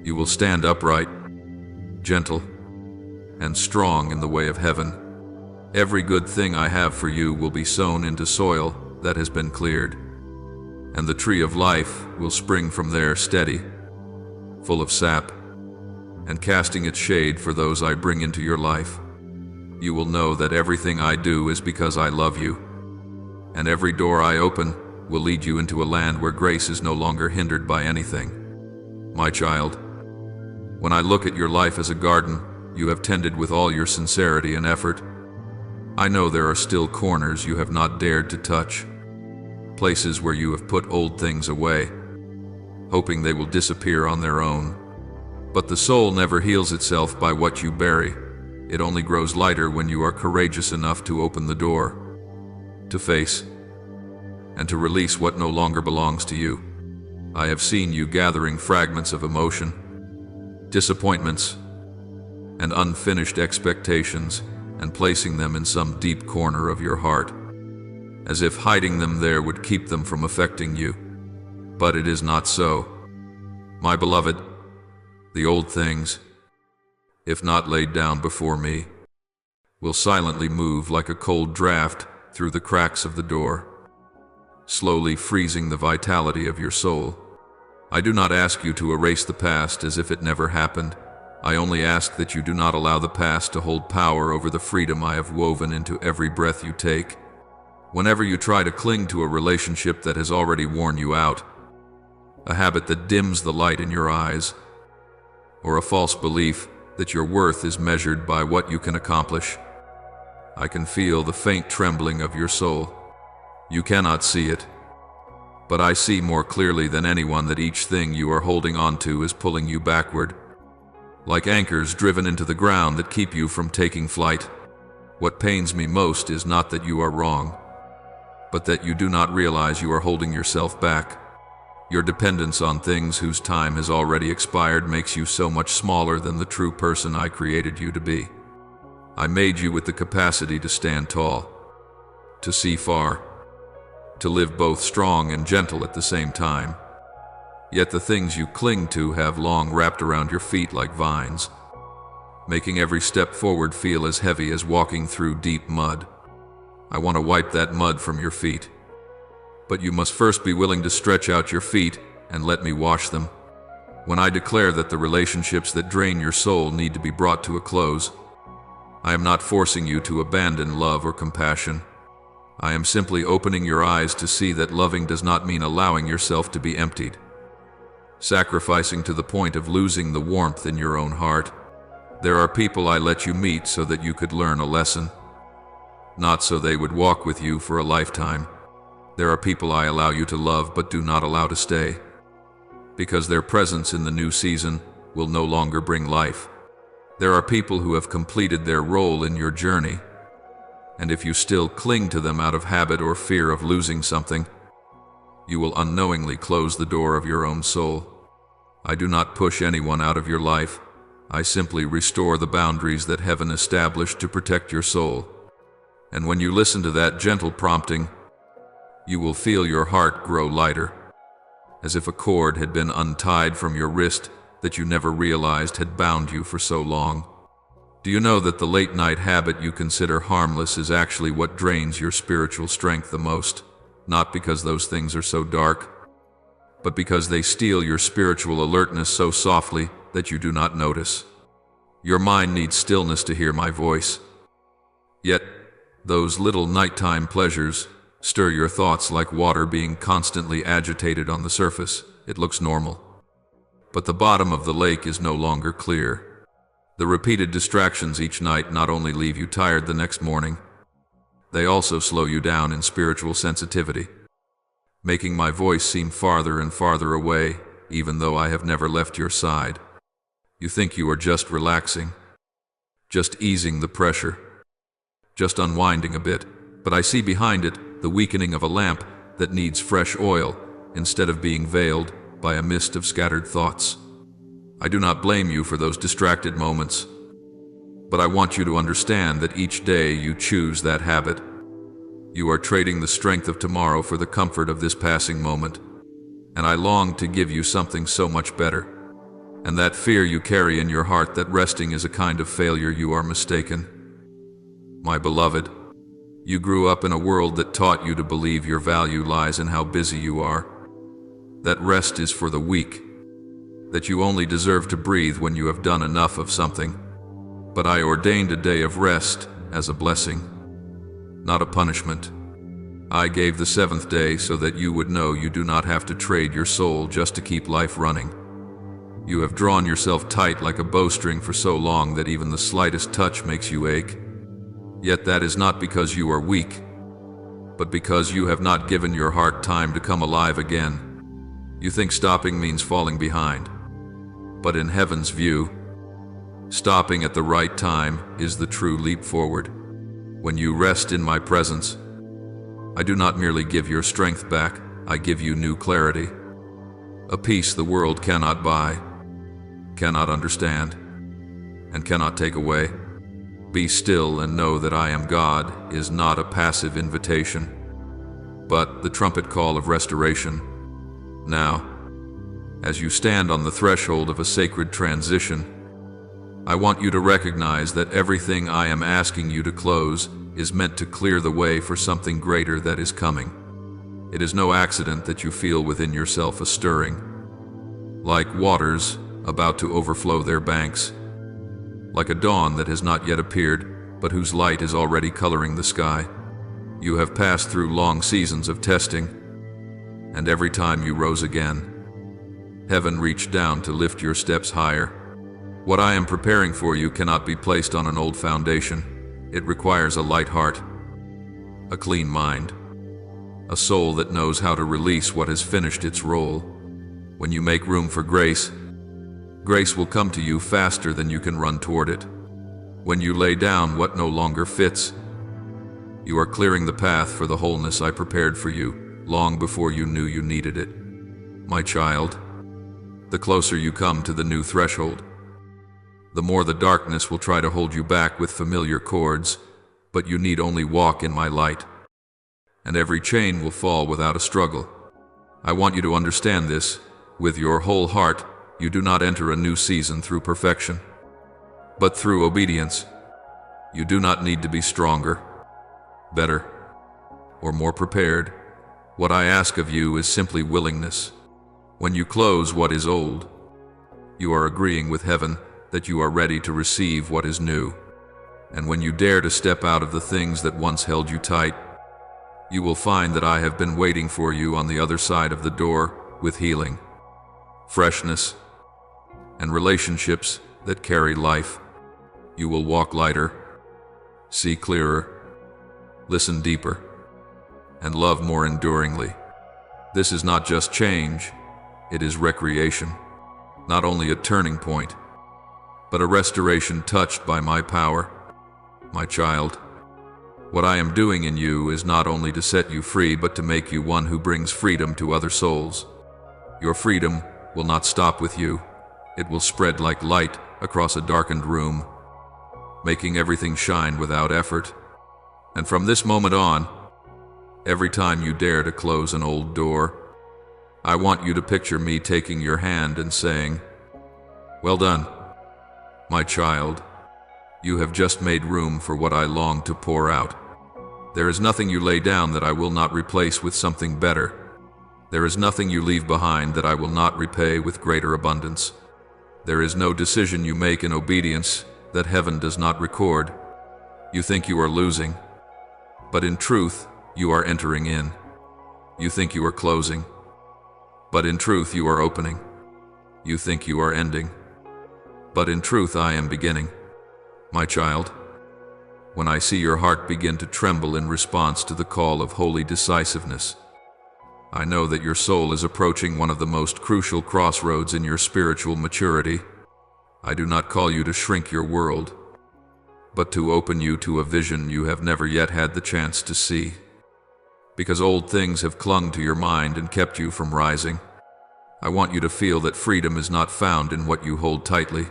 You will stand upright, gentle, and strong in the way of heaven. Every good thing I have for you will be sown into soil that has been cleared, and the tree of life will spring from there steady, full of sap, and casting its shade for those I bring into your life. You will know that everything I do is because I love you, and every door I open will lead you into a land where grace is no longer hindered by anything. My child, when I look at your life as a garden you have tended with all your sincerity and effort, I know there are still corners you have not dared to touch, places where you have put old things away, hoping they will disappear on their own. But the soul never heals itself by what you bury. It only grows lighter when you are courageous enough to open the door, to face, and to release what no longer belongs to you. I have seen you gathering fragments of emotion, disappointments, and unfinished expectations, and placing them in some deep corner of your heart, as if hiding them there would keep them from affecting you. But it is not so. My beloved, the old things, if not laid down before me, will silently move like a cold draft through the cracks of the door, slowly freezing the vitality of your soul. I do not ask you to erase the past as if it never happened. I only ask that you do not allow the past to hold power over the freedom I have woven into every breath you take. Whenever you try to cling to a relationship that has already worn you out, a habit that dims the light in your eyes, or a false belief that your worth is measured by what you can accomplish, I can feel the faint trembling of your soul. You cannot see it, but I see more clearly than anyone that each thing you are holding on to is pulling you backward, like anchors driven into the ground that keep you from taking flight. What pains me most is not that you are wrong, but that you do not realize you are holding yourself back. Your dependence on things whose time has already expired makes you so much smaller than the true person I created you to be. I made you with the capacity to stand tall, to see far, to live both strong and gentle at the same time. Yet the things you cling to have long wrapped around your feet like vines, making every step forward feel as heavy as walking through deep mud. I want to wipe that mud from your feet, but you must first be willing to stretch out your feet and let me wash them. When I declare that the relationships that drain your soul need to be brought to a close, I am not forcing you to abandon love or compassion. I am simply opening your eyes to see that loving does not mean allowing yourself to be emptied, sacrificing to the point of losing the warmth in your own heart, There are people I let you meet so that you could learn a lesson, not so they would walk with you for a lifetime. There are people I allow you to love but do not allow to stay, because their presence in the new season will no longer bring life. There are people who have completed their role in your journey, and if you still cling to them out of habit or fear of losing something, you will unknowingly close the door of your own soul. I do not push anyone out of your life. I simply restore the boundaries that heaven established to protect your soul. And when you listen to that gentle prompting, you will feel your heart grow lighter, as if a cord had been untied from your wrist that you never realized had bound you for so long. Do you know that the late-night habit you consider harmless is actually what drains your spiritual strength the most? Not because those things are so dark, but because they steal your spiritual alertness so softly that you do not notice. Your mind needs stillness to hear my voice. Yet, those little nighttime pleasures stir your thoughts like water being constantly agitated on the surface. It looks normal, but the bottom of the lake is no longer clear. The repeated distractions each night not only leave you tired the next morning, they also slow you down in spiritual sensitivity, making my voice seem farther and farther away, even though I have never left your side. You think you are just relaxing, just easing the pressure, just unwinding a bit, but I see behind it the weakening of a lamp that needs fresh oil instead of being veiled by a mist of scattered thoughts. I do not blame you for those distracted moments, but I want you to understand that each day you choose that habit, you are trading the strength of tomorrow for the comfort of this passing moment, and I long to give you something so much better. And that fear you carry in your heart that resting is a kind of failure, you are mistaken. My beloved, you grew up in a world that taught you to believe your value lies in how busy you are, that rest is for the weak, that you only deserve to breathe when you have done enough of something. But I ordained a day of rest as a blessing, not a punishment. I gave the seventh day so that you would know you do not have to trade your soul just to keep life running. You have drawn yourself tight like a bowstring for so long that even the slightest touch makes you ache. Yet that is not because you are weak, but because you have not given your heart time to come alive again. You think stopping means falling behind, but in heaven's view, stopping at the right time is the true leap forward. When you rest in my presence, I do not merely give your strength back, I give you new clarity, a peace the world cannot buy, cannot understand, and cannot take away. Be still and know that I am God is not a passive invitation, but the trumpet call of restoration. Now, as you stand on the threshold of a sacred transition, I want you to recognize that everything I am asking you to close is meant to clear the way for something greater that is coming. It is no accident that you feel within yourself a stirring, like waters about to overflow their banks, like a dawn that has not yet appeared, but whose light is already coloring the sky. You have passed through long seasons of testing, and every time you rose again, heaven reached down to lift your steps higher. What I am preparing for you cannot be placed on an old foundation. It requires a light heart, a clean mind, a soul that knows how to release what has finished its role. When you make room for grace, grace will come to you faster than you can run toward it. When you lay down what no longer fits, you are clearing the path for the wholeness I prepared for you long before you knew you needed it. My child, the closer you come to the new threshold, the more the darkness will try to hold you back with familiar cords, but you need only walk in my light, and every chain will fall without a struggle. I want you to understand this. With your whole heart, you do not enter a new season through perfection, but through obedience. You do not need to be stronger, better, or more prepared. What I ask of you is simply willingness. When you close what is old, you are agreeing with heaven that you are ready to receive what is new. And when you dare to step out of the things that once held you tight, you will find that I have been waiting for you on the other side of the door with healing, freshness, and relationships that carry life. You will walk lighter, see clearer, listen deeper, and love more enduringly. This is not just change, it is recreation. Not only a turning point, but a restoration touched by my power. My child, what I am doing in you is not only to set you free, but to make you one who brings freedom to other souls. Your freedom will not stop with you. It will spread like light across a darkened room, making everything shine without effort. And from this moment on, every time you dare to close an old door, I want you to picture me taking your hand and saying, "Well done, my child. You have just made room for what I long to pour out. There is nothing you lay down that I will not replace with something better. There is nothing you leave behind that I will not repay with greater abundance. There is no decision you make in obedience that heaven does not record. You think you are losing, but in truth, you are entering in. You think you are closing, but in truth, you are opening. You think you are ending, but in truth, I am beginning. My child, when I see your heart begin to tremble in response to the call of holy decisiveness, I know that your soul is approaching one of the most crucial crossroads in your spiritual maturity. I do not call you to shrink your world, but to open you to a vision you have never yet had the chance to see. Because old things have clung to your mind and kept you from rising, I want you to feel that freedom is not found in what you hold tightly,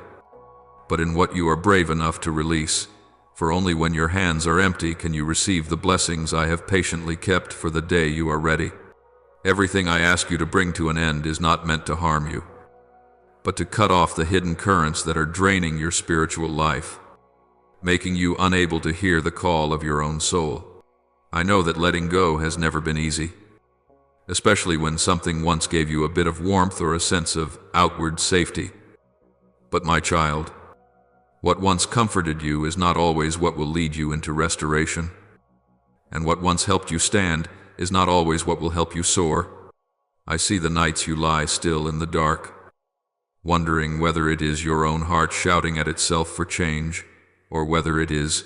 but in what you are brave enough to release. For only when your hands are empty can you receive the blessings I have patiently kept for the day you are ready. Everything I ask you to bring to an end is not meant to harm you, but to cut off the hidden currents that are draining your spiritual life, making you unable to hear the call of your own soul. I know that letting go has never been easy, especially when something once gave you a bit of warmth or a sense of outward safety. But my child, what once comforted you is not always what will lead you into restoration, and what once helped you stand is not always what will help you soar. I see the nights you lie still in the dark, wondering whether it is your own heart shouting at itself for change, or whether it is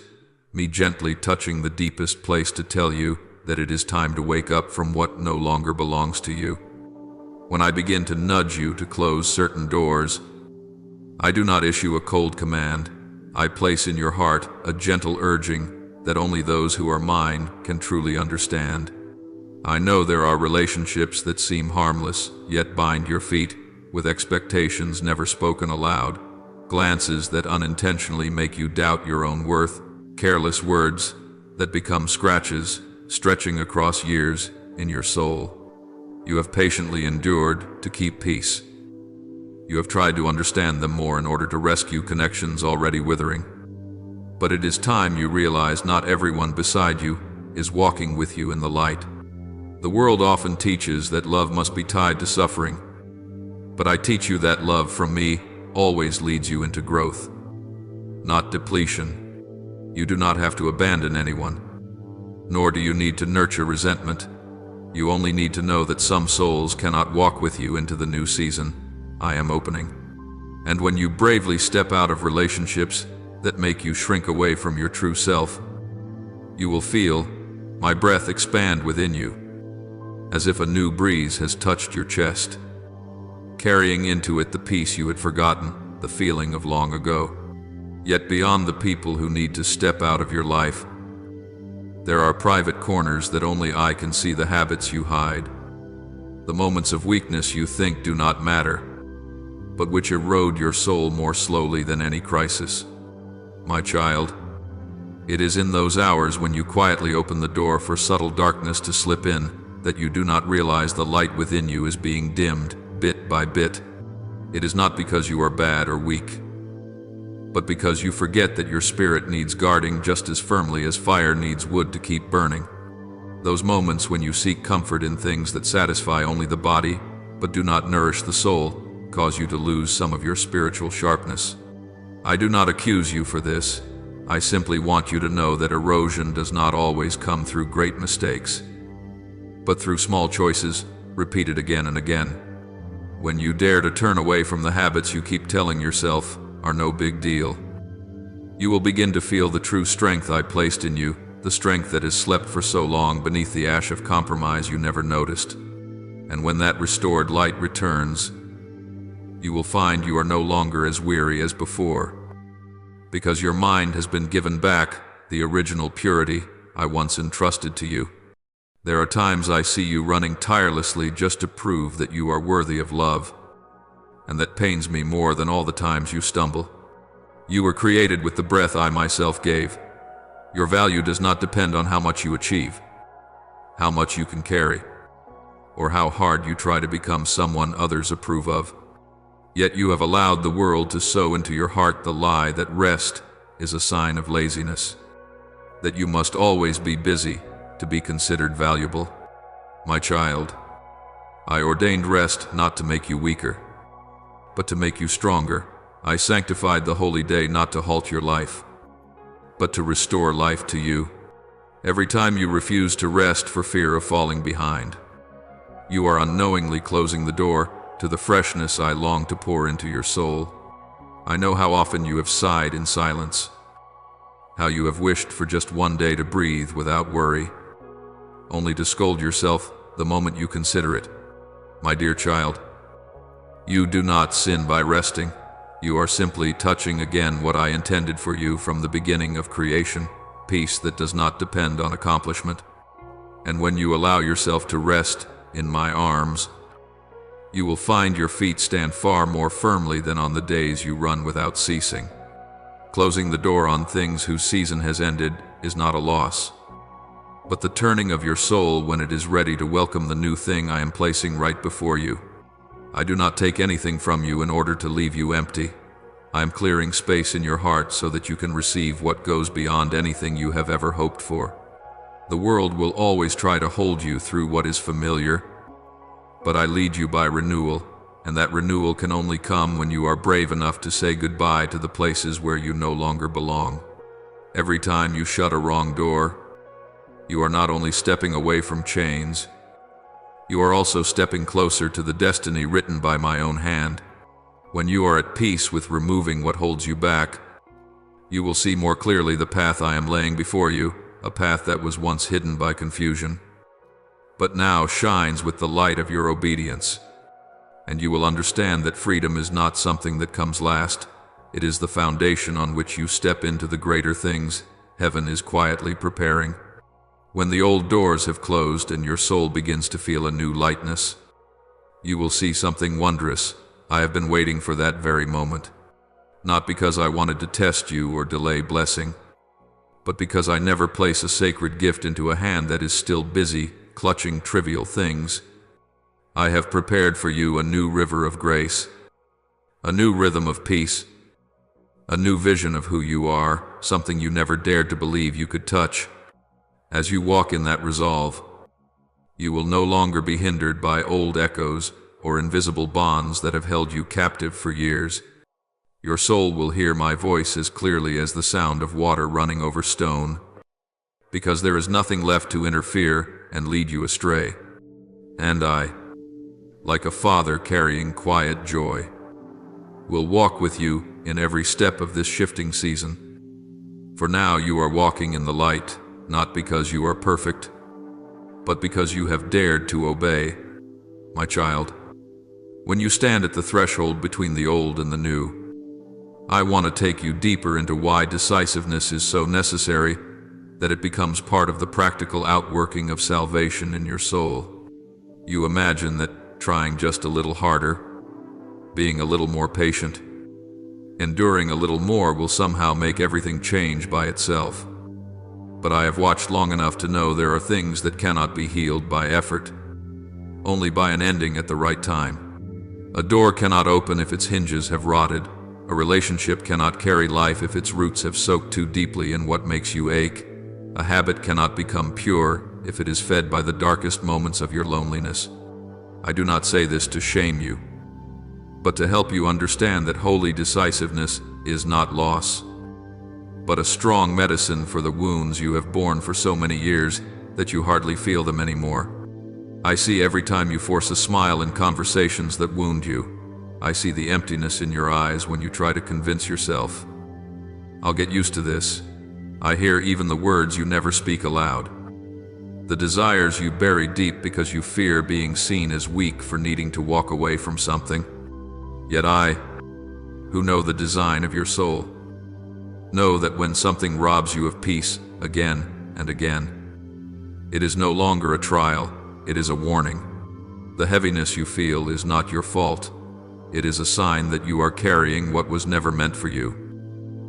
me gently touching the deepest place to tell you that it is time to wake up from what no longer belongs to you. When I begin to nudge you to close certain doors, I do not issue a cold command. I place in your heart a gentle urging that only those who are mine can truly understand. I know there are relationships that seem harmless, yet bind your feet with expectations never spoken aloud, glances that unintentionally make you doubt your own worth, careless words that become scratches, stretching across years in your soul. You have patiently endured to keep peace. You have tried to understand them more in order to rescue connections already withering. But it is time you realize not everyone beside you is walking with you in the light. The world often teaches that love must be tied to suffering, but I teach you that love from me always leads you into growth, not depletion. You do not have to abandon anyone, nor do you need to nurture resentment. You only need to know that some souls cannot walk with you into the new season I am opening. And when you bravely step out of relationships that make you shrink away from your true self, you will feel my breath expand within you, as if a new breeze has touched your chest, carrying into it the peace you had forgotten, the feeling of long ago. Yet beyond the people who need to step out of your life, there are private corners that only I can see, the habits you hide, the moments of weakness you think do not matter, but which erode your soul more slowly than any crisis. My child, it is in those hours when you quietly open the door for subtle darkness to slip in that you do not realize the light within you is being dimmed bit by bit. It is not because you are bad or weak, but because you forget that your spirit needs guarding just as firmly as fire needs wood to keep burning. Those moments when you seek comfort in things that satisfy only the body, but do not nourish the soul, cause you to lose some of your spiritual sharpness. I do not accuse you for this. I simply want you to know that erosion does not always come through great mistakes, but through small choices, repeated again and again. When you dare to turn away from the habits you keep telling yourself are no big deal, You will begin to feel the true strength I placed in you, the strength that has slept for so long beneath the ash of compromise you never noticed. And when that restored light returns, you will find you are no longer as weary as before, because your mind has been given back the original purity I once entrusted to you. There are times I see you running tirelessly just to prove that you are worthy of love, and that pains me more than all the times you stumble. You were created with the breath I myself gave. Your value does not depend on how much you achieve, how much you can carry, or how hard you try to become someone others approve of. Yet you have allowed the world to sow into your heart the lie that rest is a sign of laziness, that you must always be busy to be considered valuable. My child, I ordained rest not to make you weaker, but to make you stronger. I sanctified the holy day not to halt your life, but to restore life to you. Every time you refuse to rest for fear of falling behind, you are unknowingly closing the door to the freshness I long to pour into your soul. I know how often you have sighed in silence, how you have wished for just one day to breathe without worry, only to scold yourself the moment you consider it. My dear child, you do not sin by resting. You are simply touching again what I intended for you from the beginning of creation, peace that does not depend on accomplishment. And when you allow yourself to rest in my arms, you will find your feet stand far more firmly than on the days you run without ceasing. Closing the door on things whose season has ended is not a loss, but the turning of your soul when it is ready to welcome the new thing I am placing right before you. I do not take anything from you in order to leave you empty. I am clearing space in your heart so that you can receive what goes beyond anything you have ever hoped for. The world will always try to hold you through what is familiar, but I lead you by renewal, and that renewal can only come when you are brave enough to say goodbye to the places where you no longer belong. Every time you shut a wrong door, you are not only stepping away from chains, you are also stepping closer to the destiny written by my own hand. When you are at peace with removing what holds you back, you will see more clearly the path I am laying before you, a path that was once hidden by confusion, but now shines with the light of your obedience. And you will understand that freedom is not something that comes last. It is the foundation on which you step into the greater things heaven is quietly preparing. When the old doors have closed and your soul begins to feel a new lightness, you will see something wondrous. I have been waiting for that very moment, not because I wanted to test you or delay blessing, but because I never place a sacred gift into a hand that is still busy clutching trivial things. I have prepared for you a new river of grace, a new rhythm of peace, a new vision of who you are, something you never dared to believe you could touch. As you walk in that resolve, you will no longer be hindered by old echoes or invisible bonds that have held you captive for years. Your soul will hear my voice as clearly as the sound of water running over stone, because there is nothing left to interfere and lead you astray. And I, like a father carrying quiet joy, will walk with you in every step of this shifting season. For now you are walking in the light, not because you are perfect, but because you have dared to obey. My child, when you stand at the threshold between the old and the new, I want to take you deeper into why decisiveness is so necessary that it becomes part of the practical outworking of salvation in your soul. You imagine that trying just a little harder, being a little more patient, enduring a little more will somehow make everything change by itself. But I have watched long enough to know there are things that cannot be healed by effort, only by an ending at the right time. A door cannot open if its hinges have rotted. A relationship cannot carry life if its roots have soaked too deeply in what makes you ache. A habit cannot become pure if it is fed by the darkest moments of your loneliness. I do not say this to shame you, but to help you understand that holy decisiveness is not loss, but a strong medicine for the wounds you have borne for so many years that you hardly feel them anymore. I see every time you force a smile in conversations that wound you. I see the emptiness in your eyes when you try to convince yourself I'll get used to this. I hear even the words you never speak aloud. The desires you bury deep because you fear being seen as weak for needing to walk away from something. Yet I, who know the design of your soul, know that when something robs you of peace again and again, it is no longer a trial, it is a warning. The heaviness you feel is not your fault. It is a sign that you are carrying what was never meant for you.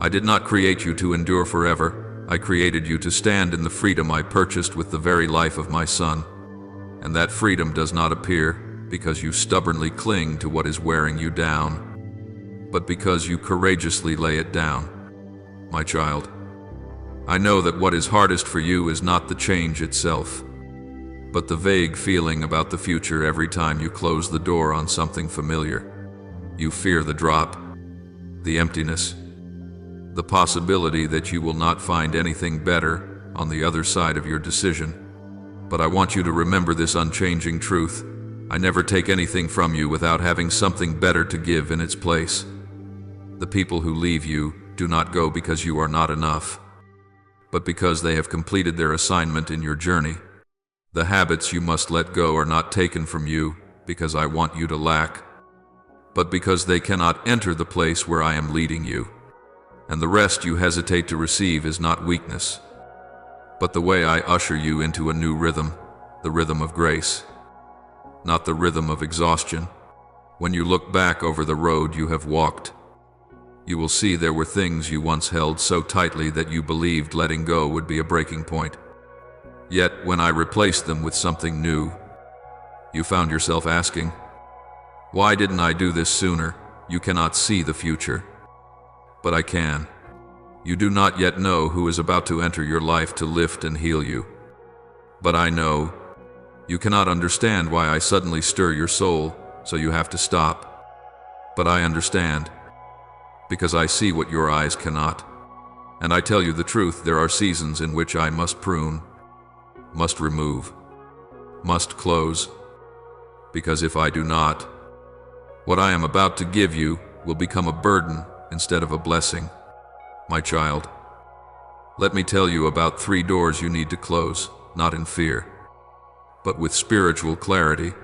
I did not create you to endure forever. I created you to stand in the freedom I purchased with the very life of my Son. And that freedom does not appear because you stubbornly cling to what is wearing you down, but because you courageously lay it down. My child, I know that what is hardest for you is not the change itself, but the vague feeling about the future every time you close the door on something familiar. You fear the drop, the emptiness, the possibility that you will not find anything better on the other side of your decision. But I want you to remember this unchanging truth. I never take anything from you without having something better to give in its place. The people who leave you do not go because you are not enough, but because they have completed their assignment in your journey. The habits you must let go are not taken from you because I want you to lack, but because they cannot enter the place where I am leading you. And the rest you hesitate to receive is not weakness, but the way I usher you into a new rhythm, the rhythm of grace, not the rhythm of exhaustion. When you look back over the road you have walked, you will see there were things you once held so tightly that you believed letting go would be a breaking point. Yet, when I replaced them with something new, you found yourself asking, "Why didn't I do this sooner?" You cannot see the future, but I can. You do not yet know who is about to enter your life to lift and heal you, but I know. You cannot understand why I suddenly stir your soul, so you have to stop. But I understand, because I see what your eyes cannot. And I tell you the truth, there are seasons in which I must prune, must remove, must close, because if I do not, what I am about to give you will become a burden instead of a blessing. My child, let me tell you about 3 doors you need to close, not in fear, but with spiritual clarity.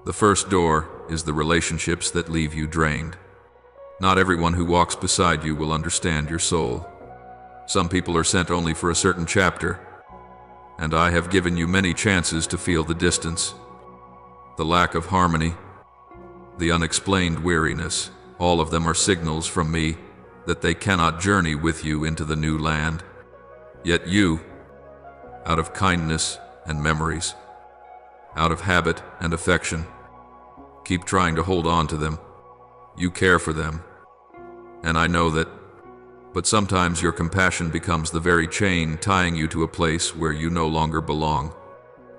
The first door is the relationships that leave you drained. Not everyone who walks beside you will understand your soul. Some people are sent only for a certain chapter, and I have given you many chances to feel the distance, the lack of harmony, the unexplained weariness. All of them are signals from me that they cannot journey with you into the new land. Yet you, out of kindness and memories, out of habit and affection, keep trying to hold on to them. You care for them, and I know that, but sometimes your compassion becomes the very chain tying you to a place where you no longer belong.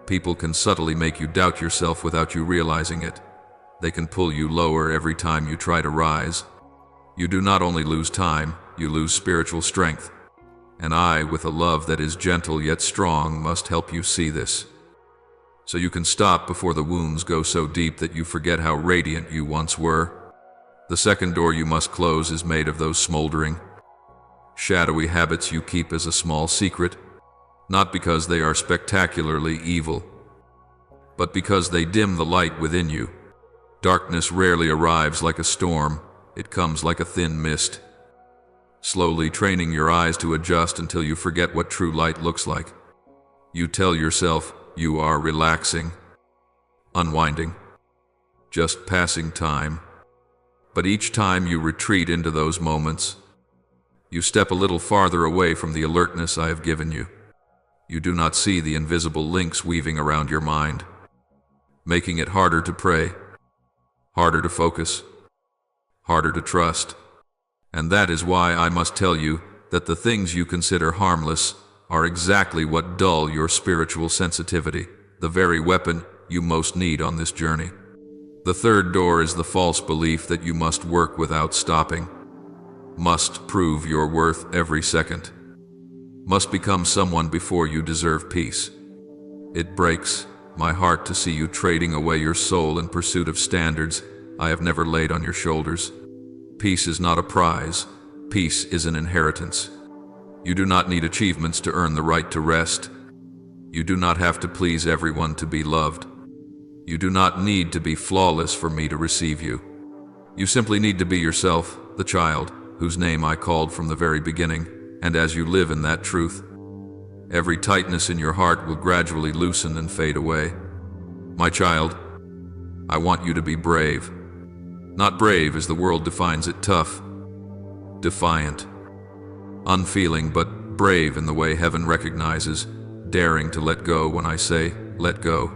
People can subtly make you doubt yourself without you realizing it. They can pull you lower every time you try to rise. You do not only lose time, you lose spiritual strength. And I, with a love that is gentle yet strong, must help you see this, so you can stop before the wounds go so deep that you forget how radiant you once were. The second door you must close is made of those smoldering, shadowy habits you keep as a small secret, not because they are spectacularly evil, but because they dim the light within you. Darkness rarely arrives like a storm, it comes like a thin mist, slowly training your eyes to adjust until you forget what true light looks like. You tell yourself you are relaxing, unwinding, just passing time. But each time you retreat into those moments, you step a little farther away from the alertness I have given you. You do not see the invisible links weaving around your mind, making it harder to pray, harder to focus, harder to trust. And that is why I must tell you that the things you consider harmless are exactly what dull your spiritual sensitivity, the very weapon you most need on this journey. The third door is the false belief that you must work without stopping, must prove your worth every second, must become someone before you deserve peace. It breaks my heart to see you trading away your soul in pursuit of standards I have never laid on your shoulders. Peace is not a prize, Peace is an inheritance. You do not need achievements to earn the right to rest. You do not have to please everyone to be loved. You do not need to be flawless for me to receive you. You simply need to be yourself, the child, whose name I called from the very beginning, and as you live in that truth, every tightness in your heart will gradually loosen and fade away. My child, I want you to be brave. Not brave as the world defines it, tough, defiant, unfeeling, but brave in the way heaven recognizes, daring to let go when I say, let go.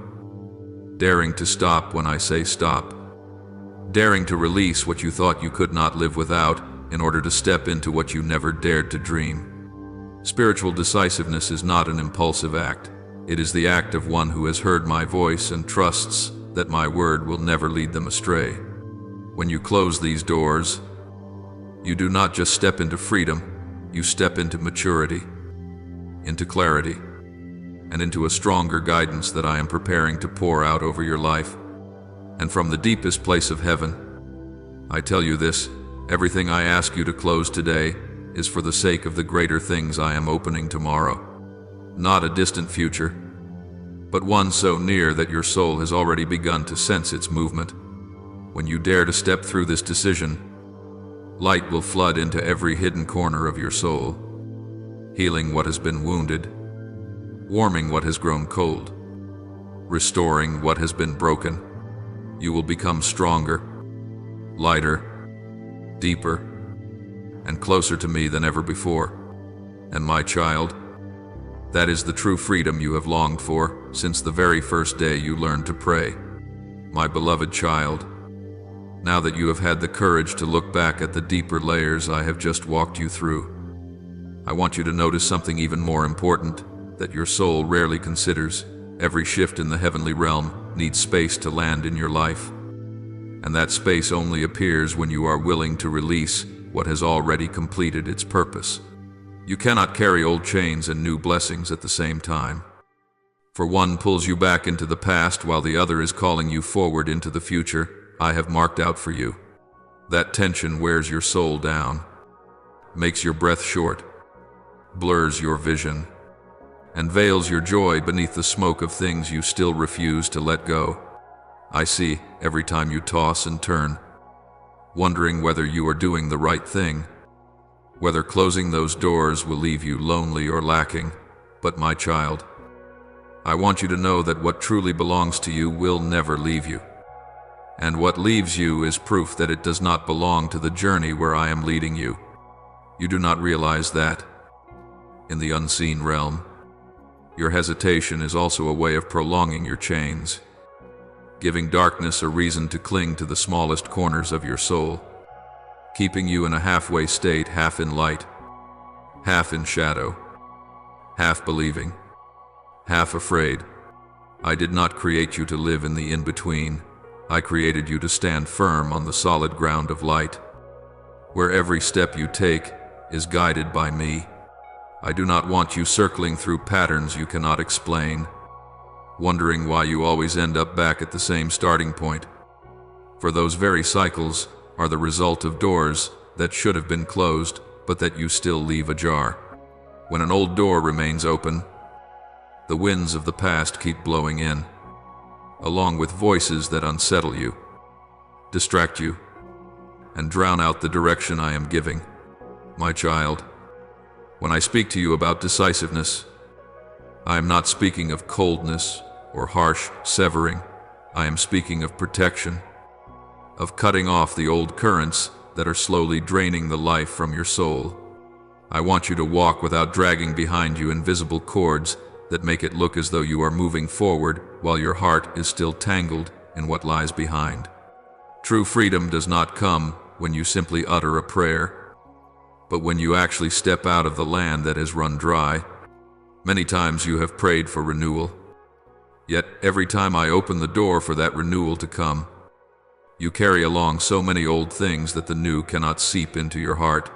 Daring to stop when I say stop. Daring to release what you thought you could not live without in order to step into what you never dared to dream. Spiritual decisiveness is not an impulsive act. It is the act of one who has heard my voice and trusts that my word will never lead them astray. When you close these doors, you do not just step into freedom, you step into maturity, into clarity, and into a stronger guidance that I am preparing to pour out over your life. And from the deepest place of heaven, I tell you this, everything I ask you to close today is for the sake of the greater things I am opening tomorrow. Not a distant future, but one so near that your soul has already begun to sense its movement. When you dare to step through this decision, light will flood into every hidden corner of your soul, healing what has been wounded, warming what has grown cold, restoring what has been broken. You will become stronger, lighter, deeper, and closer to me than ever before. And my child, that is the true freedom you have longed for since the very first day you learned to pray. My beloved child, now that you have had the courage to look back at the deeper layers I have just walked you through, I want you to notice something even more important that your soul rarely considers. Every shift in the heavenly realm needs space to land in your life. And that space only appears when you are willing to release what has already completed its purpose. You cannot carry old chains and new blessings at the same time. For one pulls you back into the past while the other is calling you forward into the future I have marked out for you. That tension wears your soul down, makes your breath short, blurs your vision, and veils your joy beneath the smoke of things you still refuse to let go. I see every time you toss and turn, wondering whether you are doing the right thing, whether closing those doors will leave you lonely or lacking. But my child, I want you to know that what truly belongs to you will never leave you. And what leaves you is proof that it does not belong to the journey where I am leading you. You do not realize that, in the unseen realm, your hesitation is also a way of prolonging your chains, giving darkness a reason to cling to the smallest corners of your soul, keeping you in a halfway state, half in light, half in shadow, half believing, half afraid. I did not create you to live in the in-between. I created you to stand firm on the solid ground of light, where every step you take is guided by me. I do not want you circling through patterns you cannot explain, wondering why you always end up back at the same starting point. For those very cycles are the result of doors that should have been closed, but that you still leave ajar. When an old door remains open, the winds of the past keep blowing in, along with voices that unsettle you, distract you, and drown out the direction I am giving. My child, when I speak to you about decisiveness, I am not speaking of coldness or harsh severing. I am speaking of protection, of cutting off the old currents that are slowly draining the life from your soul. I want you to walk without dragging behind you invisible cords that make it look as though you are moving forward while your heart is still tangled in what lies behind. True freedom does not come when you simply utter a prayer, but when you actually step out of the land that has run dry. Many times you have prayed for renewal, yet every time I open the door for that renewal to come, you carry along so many old things that the new cannot seep into your heart.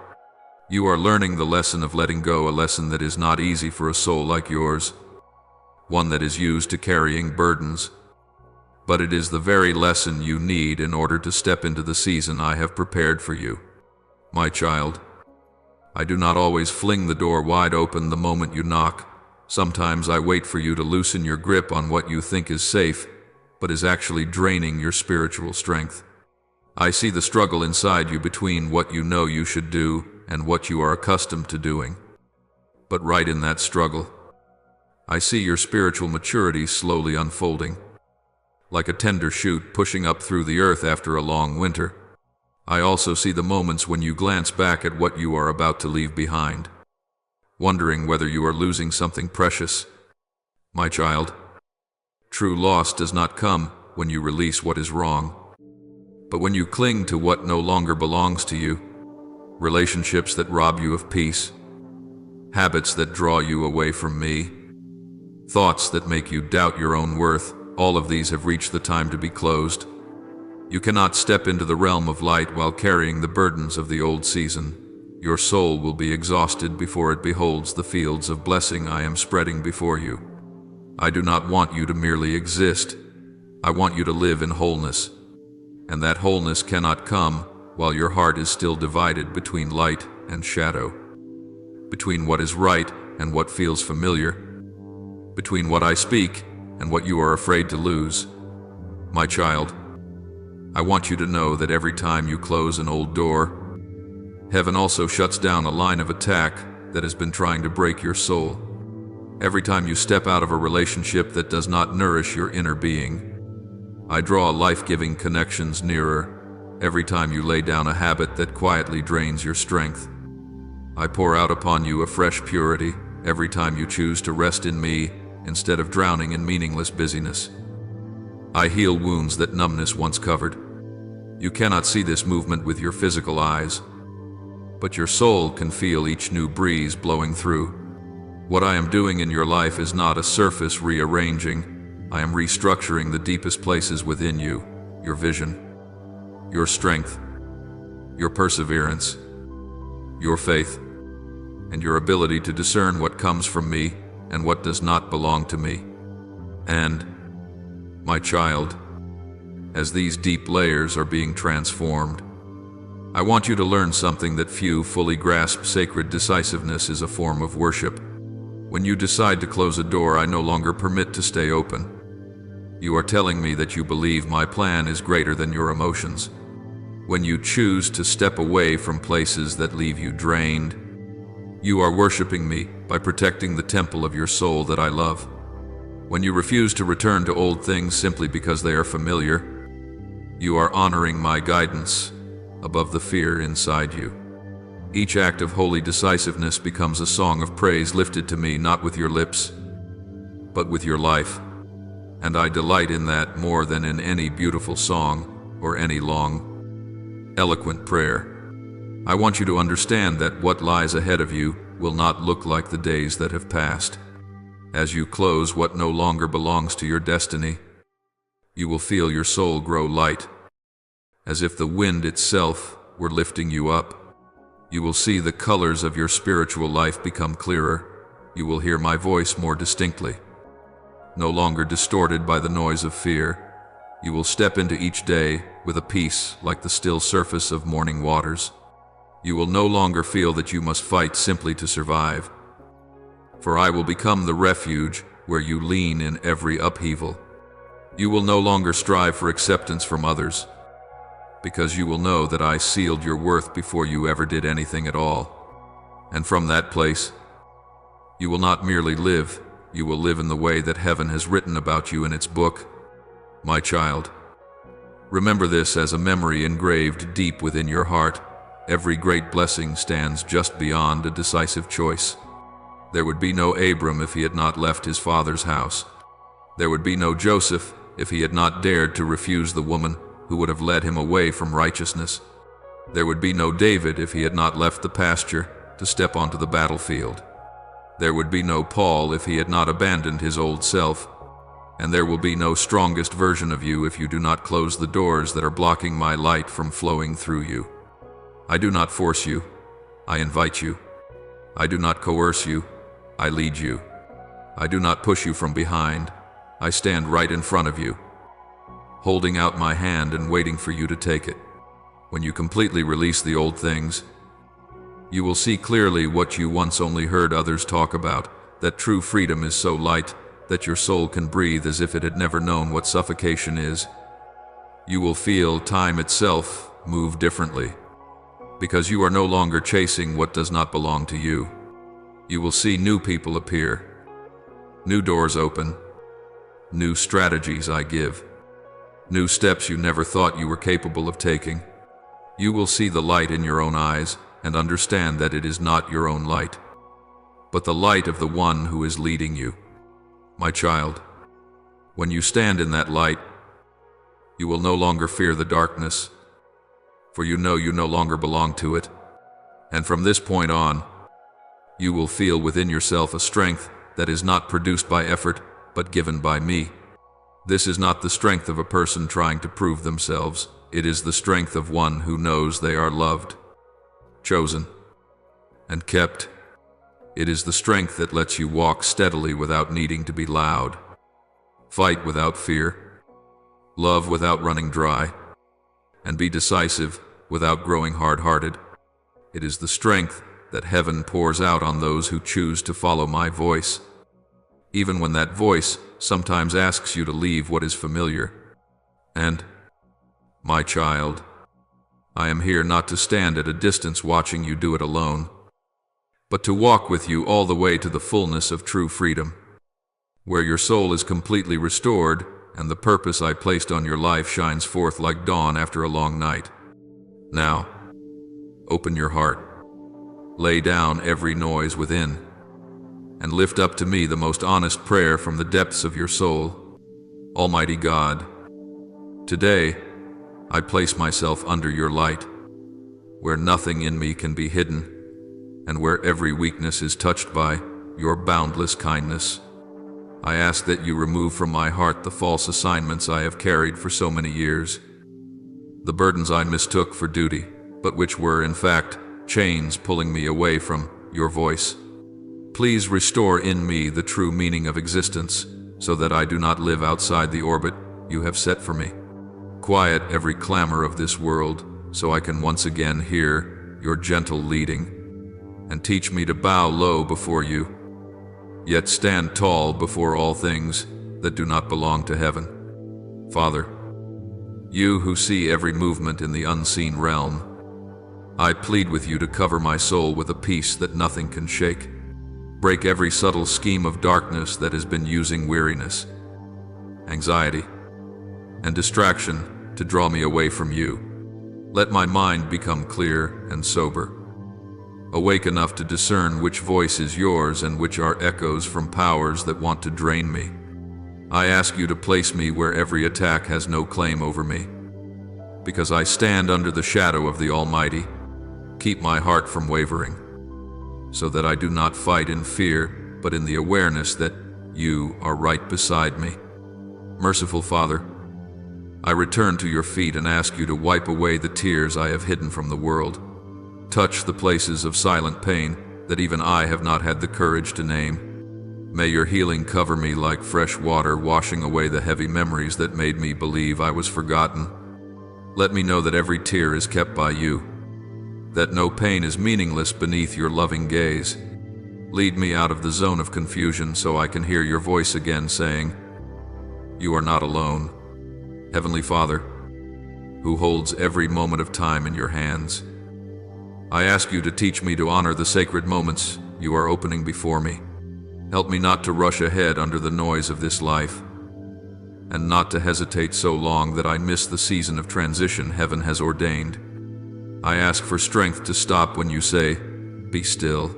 You are learning the lesson of letting go, a lesson that is not easy for a soul like yours, one that is used to carrying burdens. But it is the very lesson you need in order to step into the season I have prepared for you. My child, I do not always fling the door wide open the moment you knock. Sometimes I wait for you to loosen your grip on what you think is safe, but is actually draining your spiritual strength. I see the struggle inside you between what you know you should do and what you are accustomed to doing. But right in that struggle, I see your spiritual maturity slowly unfolding, like a tender shoot pushing up through the earth after a long winter. I also see the moments when you glance back at what you are about to leave behind, wondering whether you are losing something precious. My child, true loss does not come when you release what is wrong, but when you cling to what no longer belongs to you. Relationships that rob you of peace, habits that draw you away from me, thoughts that make you doubt your own worth, all of these have reached the time to be closed. You cannot step into the realm of light while carrying the burdens of the old season. Your soul will be exhausted before it beholds the fields of blessing I am spreading before you. I do not want you to merely exist. I want you to live in wholeness. And that wholeness cannot come while your heart is still divided between light and shadow, between what is right and what feels familiar, between what I speak and what you are afraid to lose. My child, I want you to know that every time you close an old door, heaven also shuts down a line of attack that has been trying to break your soul. Every time you step out of a relationship that does not nourish your inner being, I draw life-giving connections nearer. Every time you lay down a habit that quietly drains your strength, I pour out upon you a fresh purity. Every time you choose to rest in me instead of drowning in meaningless busyness, I heal wounds that numbness once covered. You cannot see this movement with your physical eyes, but your soul can feel each new breeze blowing through. What I am doing in your life is not a surface rearranging. I am restructuring the deepest places within you, your vision, your strength, your perseverance, your faith, and your ability to discern what comes from me and what does not belong to me. And, my child, as these deep layers are being transformed, I want you to learn something that few fully grasp. Sacred decisiveness is a form of worship. When you decide to close a door I no longer permit to stay open, you are telling me that you believe my plan is greater than your emotions. When you choose to step away from places that leave you drained, you are worshiping me by protecting the temple of your soul that I love. When you refuse to return to old things simply because they are familiar, you are honoring my guidance above the fear inside you. Each act of holy decisiveness becomes a song of praise lifted to me not with your lips, but with your life. And I delight in that more than in any beautiful song or any long, eloquent prayer. I want you to understand that what lies ahead of you will not look like the days that have passed. As you close what no longer belongs to your destiny, you will feel your soul grow light, as if the wind itself were lifting you up. You will see the colors of your spiritual life become clearer. You will hear my voice more distinctly, no longer distorted by the noise of fear. You will step into each day with a peace like the still surface of morning waters. You will no longer feel that you must fight simply to survive, for I will become the refuge where you lean in every upheaval. You will no longer strive for acceptance from others, because you will know that I sealed your worth before you ever did anything at all. And from that place, you will not merely live, you will live in the way that heaven has written about you in its book. My child, remember this as a memory engraved deep within your heart. Every great blessing stands just beyond a decisive choice. There would be no Abram if he had not left his father's house. There would be no Joseph if he had not dared to refuse the woman who would have led him away from righteousness. There would be no David if he had not left the pasture to step onto the battlefield. There would be no Paul if he had not abandoned his old self. And there will be no strongest version of you if you do not close the doors that are blocking my light from flowing through you. I do not force you, I invite you. I do not coerce you, I lead you. I do not push you from behind, I stand right in front of you, holding out my hand and waiting for you to take it. When you completely release the old things, You will see clearly what you once only heard others talk about, that true freedom is so light that your soul can breathe as if it had never known what suffocation is. You will feel time itself move differently, because you are no longer chasing what does not belong to you. You will see new people appear, new doors open, new strategies I give, new steps you never thought you were capable of taking. You will see the light in your own eyes and understand that it is not your own light, but the light of the one who is leading you. My child, when you stand in that light, you will no longer fear the darkness, for you know you no longer belong to it. And from this point on, you will feel within yourself a strength that is not produced by effort, but given by me. This is not the strength of a person trying to prove themselves. It is the strength of one who knows they are loved, chosen, and kept. It is the strength that lets you walk steadily without needing to be loud, fight without fear, love without running dry, and be decisive without growing hard-hearted. It is the strength that heaven pours out on those who choose to follow my voice, even when that voice sometimes asks you to leave what is familiar. And, my child, I am here not to stand at a distance watching you do it alone, but to walk with you all the way to the fullness of true freedom, where your soul is completely restored and the purpose I placed on your life shines forth like dawn after a long night. Now, open your heart, lay down every noise within, and lift up to me the most honest prayer from the depths of your soul. Almighty God, today I place myself under your light, where nothing in me can be hidden, and where every weakness is touched by your boundless kindness. I ask that you remove from my heart the false assignments I have carried for so many years, the burdens I mistook for duty, but which were, in fact, chains pulling me away from your voice. Please restore in me the true meaning of existence, so that I do not live outside the orbit you have set for me. Quiet every clamor of this world, so I can once again hear your gentle leading, and teach me to bow low before you, yet stand tall before all things that do not belong to heaven. Father, you who see every movement in the unseen realm, I plead with you to cover my soul with a peace that nothing can shake. Break every subtle scheme of darkness that has been using weariness, anxiety, and distraction to draw me away from you. Let my mind become clear and sober, awake enough to discern which voice is yours and which are echoes from powers that want to drain me. I ask you to place me where every attack has no claim over me, because I stand under the shadow of the Almighty. Keep my heart from wavering, so that I do not fight in fear, but in the awareness that you are right beside me. Merciful Father, I return to your feet and ask you to wipe away the tears I have hidden from the world. Touch the places of silent pain that even I have not had the courage to name. May your healing cover me like fresh water, washing away the heavy memories that made me believe I was forgotten. Let me know that every tear is kept by you, that no pain is meaningless beneath your loving gaze. Lead me out of the zone of confusion so I can hear your voice again saying, "You are not alone." Heavenly Father, who holds every moment of time in your hands, I ask you to teach me to honor the sacred moments you are opening before me. Help me not to rush ahead under the noise of this life, and not to hesitate so long that I miss the season of transition heaven has ordained. I ask for strength to stop when you say, "Be still,"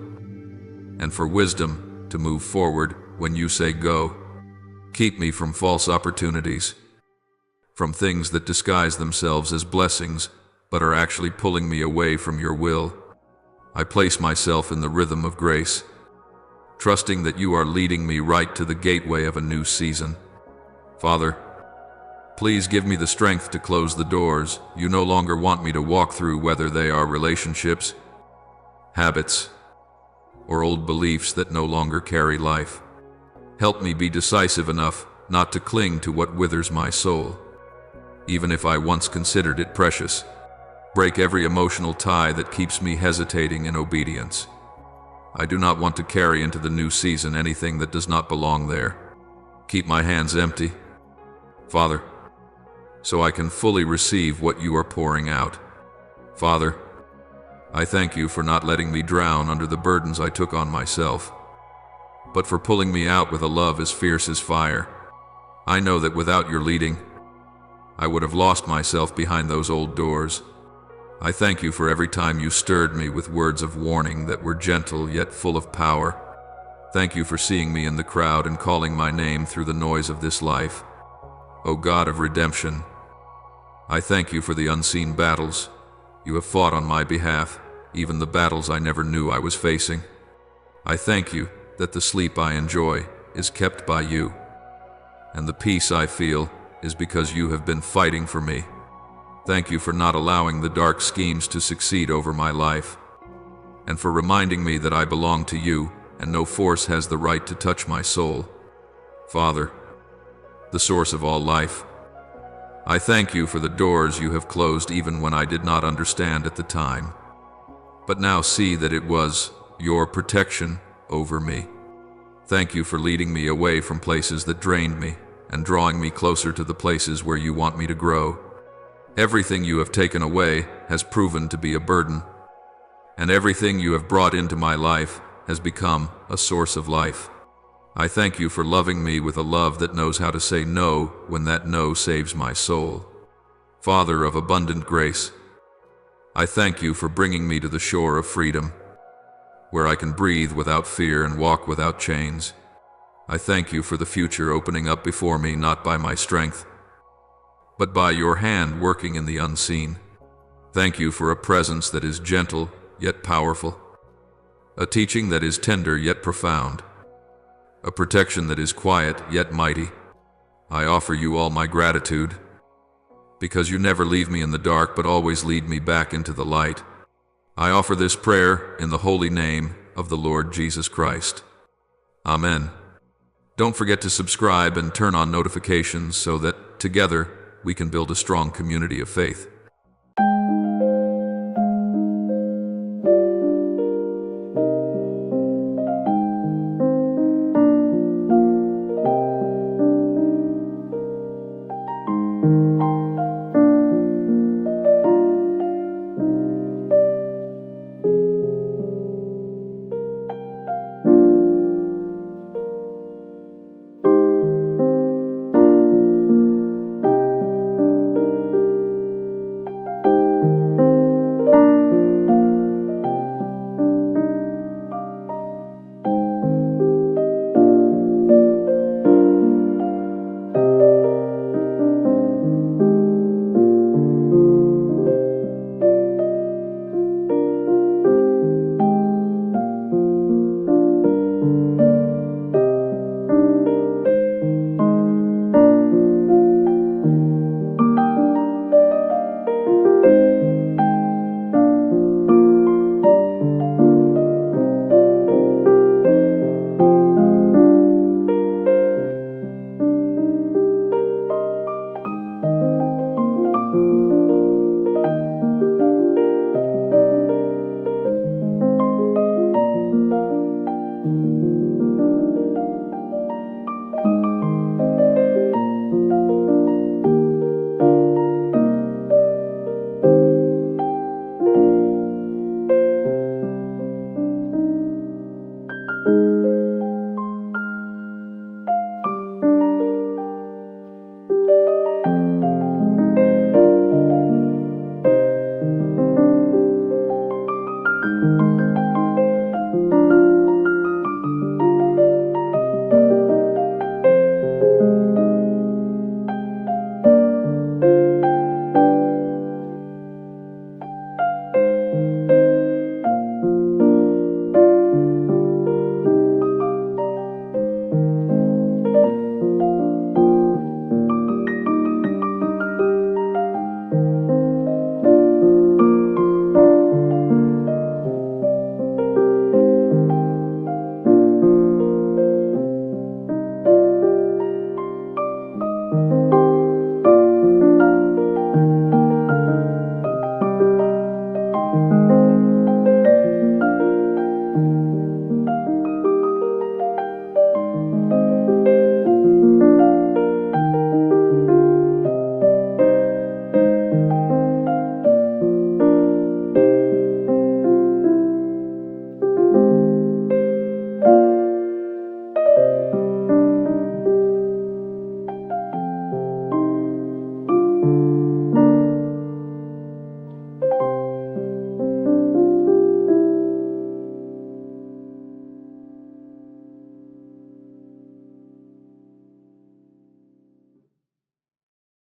and for wisdom to move forward when you say, "Go." Keep me from false opportunities, from things that disguise themselves as blessings but are actually pulling me away from your will. I place myself in the rhythm of grace, trusting that you are leading me right to the gateway of a new season. Father, please give me the strength to close the doors you no longer want me to walk through, whether they are relationships, habits, or old beliefs that no longer carry life. Help me be decisive enough not to cling to what withers my soul, even if I once considered it precious. Break every emotional tie that keeps me hesitating in obedience. I do not want to carry into the new season anything that does not belong there. Keep my hands empty, Father, so I can fully receive what you are pouring out. Father, I thank you for not letting me drown under the burdens I took on myself, but for pulling me out with a love as fierce as fire. I know that without your leading, I would have lost myself behind those old doors. I thank you for every time you stirred me with words of warning that were gentle yet full of power. Thank you for seeing me in the crowd and calling my name through the noise of this life. O God of redemption, I thank you for the unseen battles you have fought on my behalf, even the battles I never knew I was facing. I thank you that the sleep I enjoy is kept by you, and the peace I feel is because you have been fighting for me. Thank you for not allowing the dark schemes to succeed over my life, and for reminding me that I belong to you and no force has the right to touch my soul. Father, the source of all life, I thank you for the doors you have closed even when I did not understand at the time, but now see that it was your protection over me. Thank you for leading me away from places that drained me and drawing me closer to the places where you want me to grow. Everything you have taken away has proven to be a burden, and everything you have brought into my life has become a source of life. I thank you for loving me with a love that knows how to say no when that no saves my soul. Father of abundant grace, I thank you for bringing me to the shore of freedom, where I can breathe without fear and walk without chains. I thank you for the future opening up before me not by my strength, but by your hand working in the unseen. Thank you for a presence that is gentle yet powerful, a teaching that is tender yet profound, a protection that is quiet yet mighty. I offer you all my gratitude, because you never leave me in the dark but always lead me back into the light. I offer this prayer in the holy name of the Lord Jesus Christ. Amen. Don't forget to subscribe and turn on notifications so that, together, we can build a strong community of faith.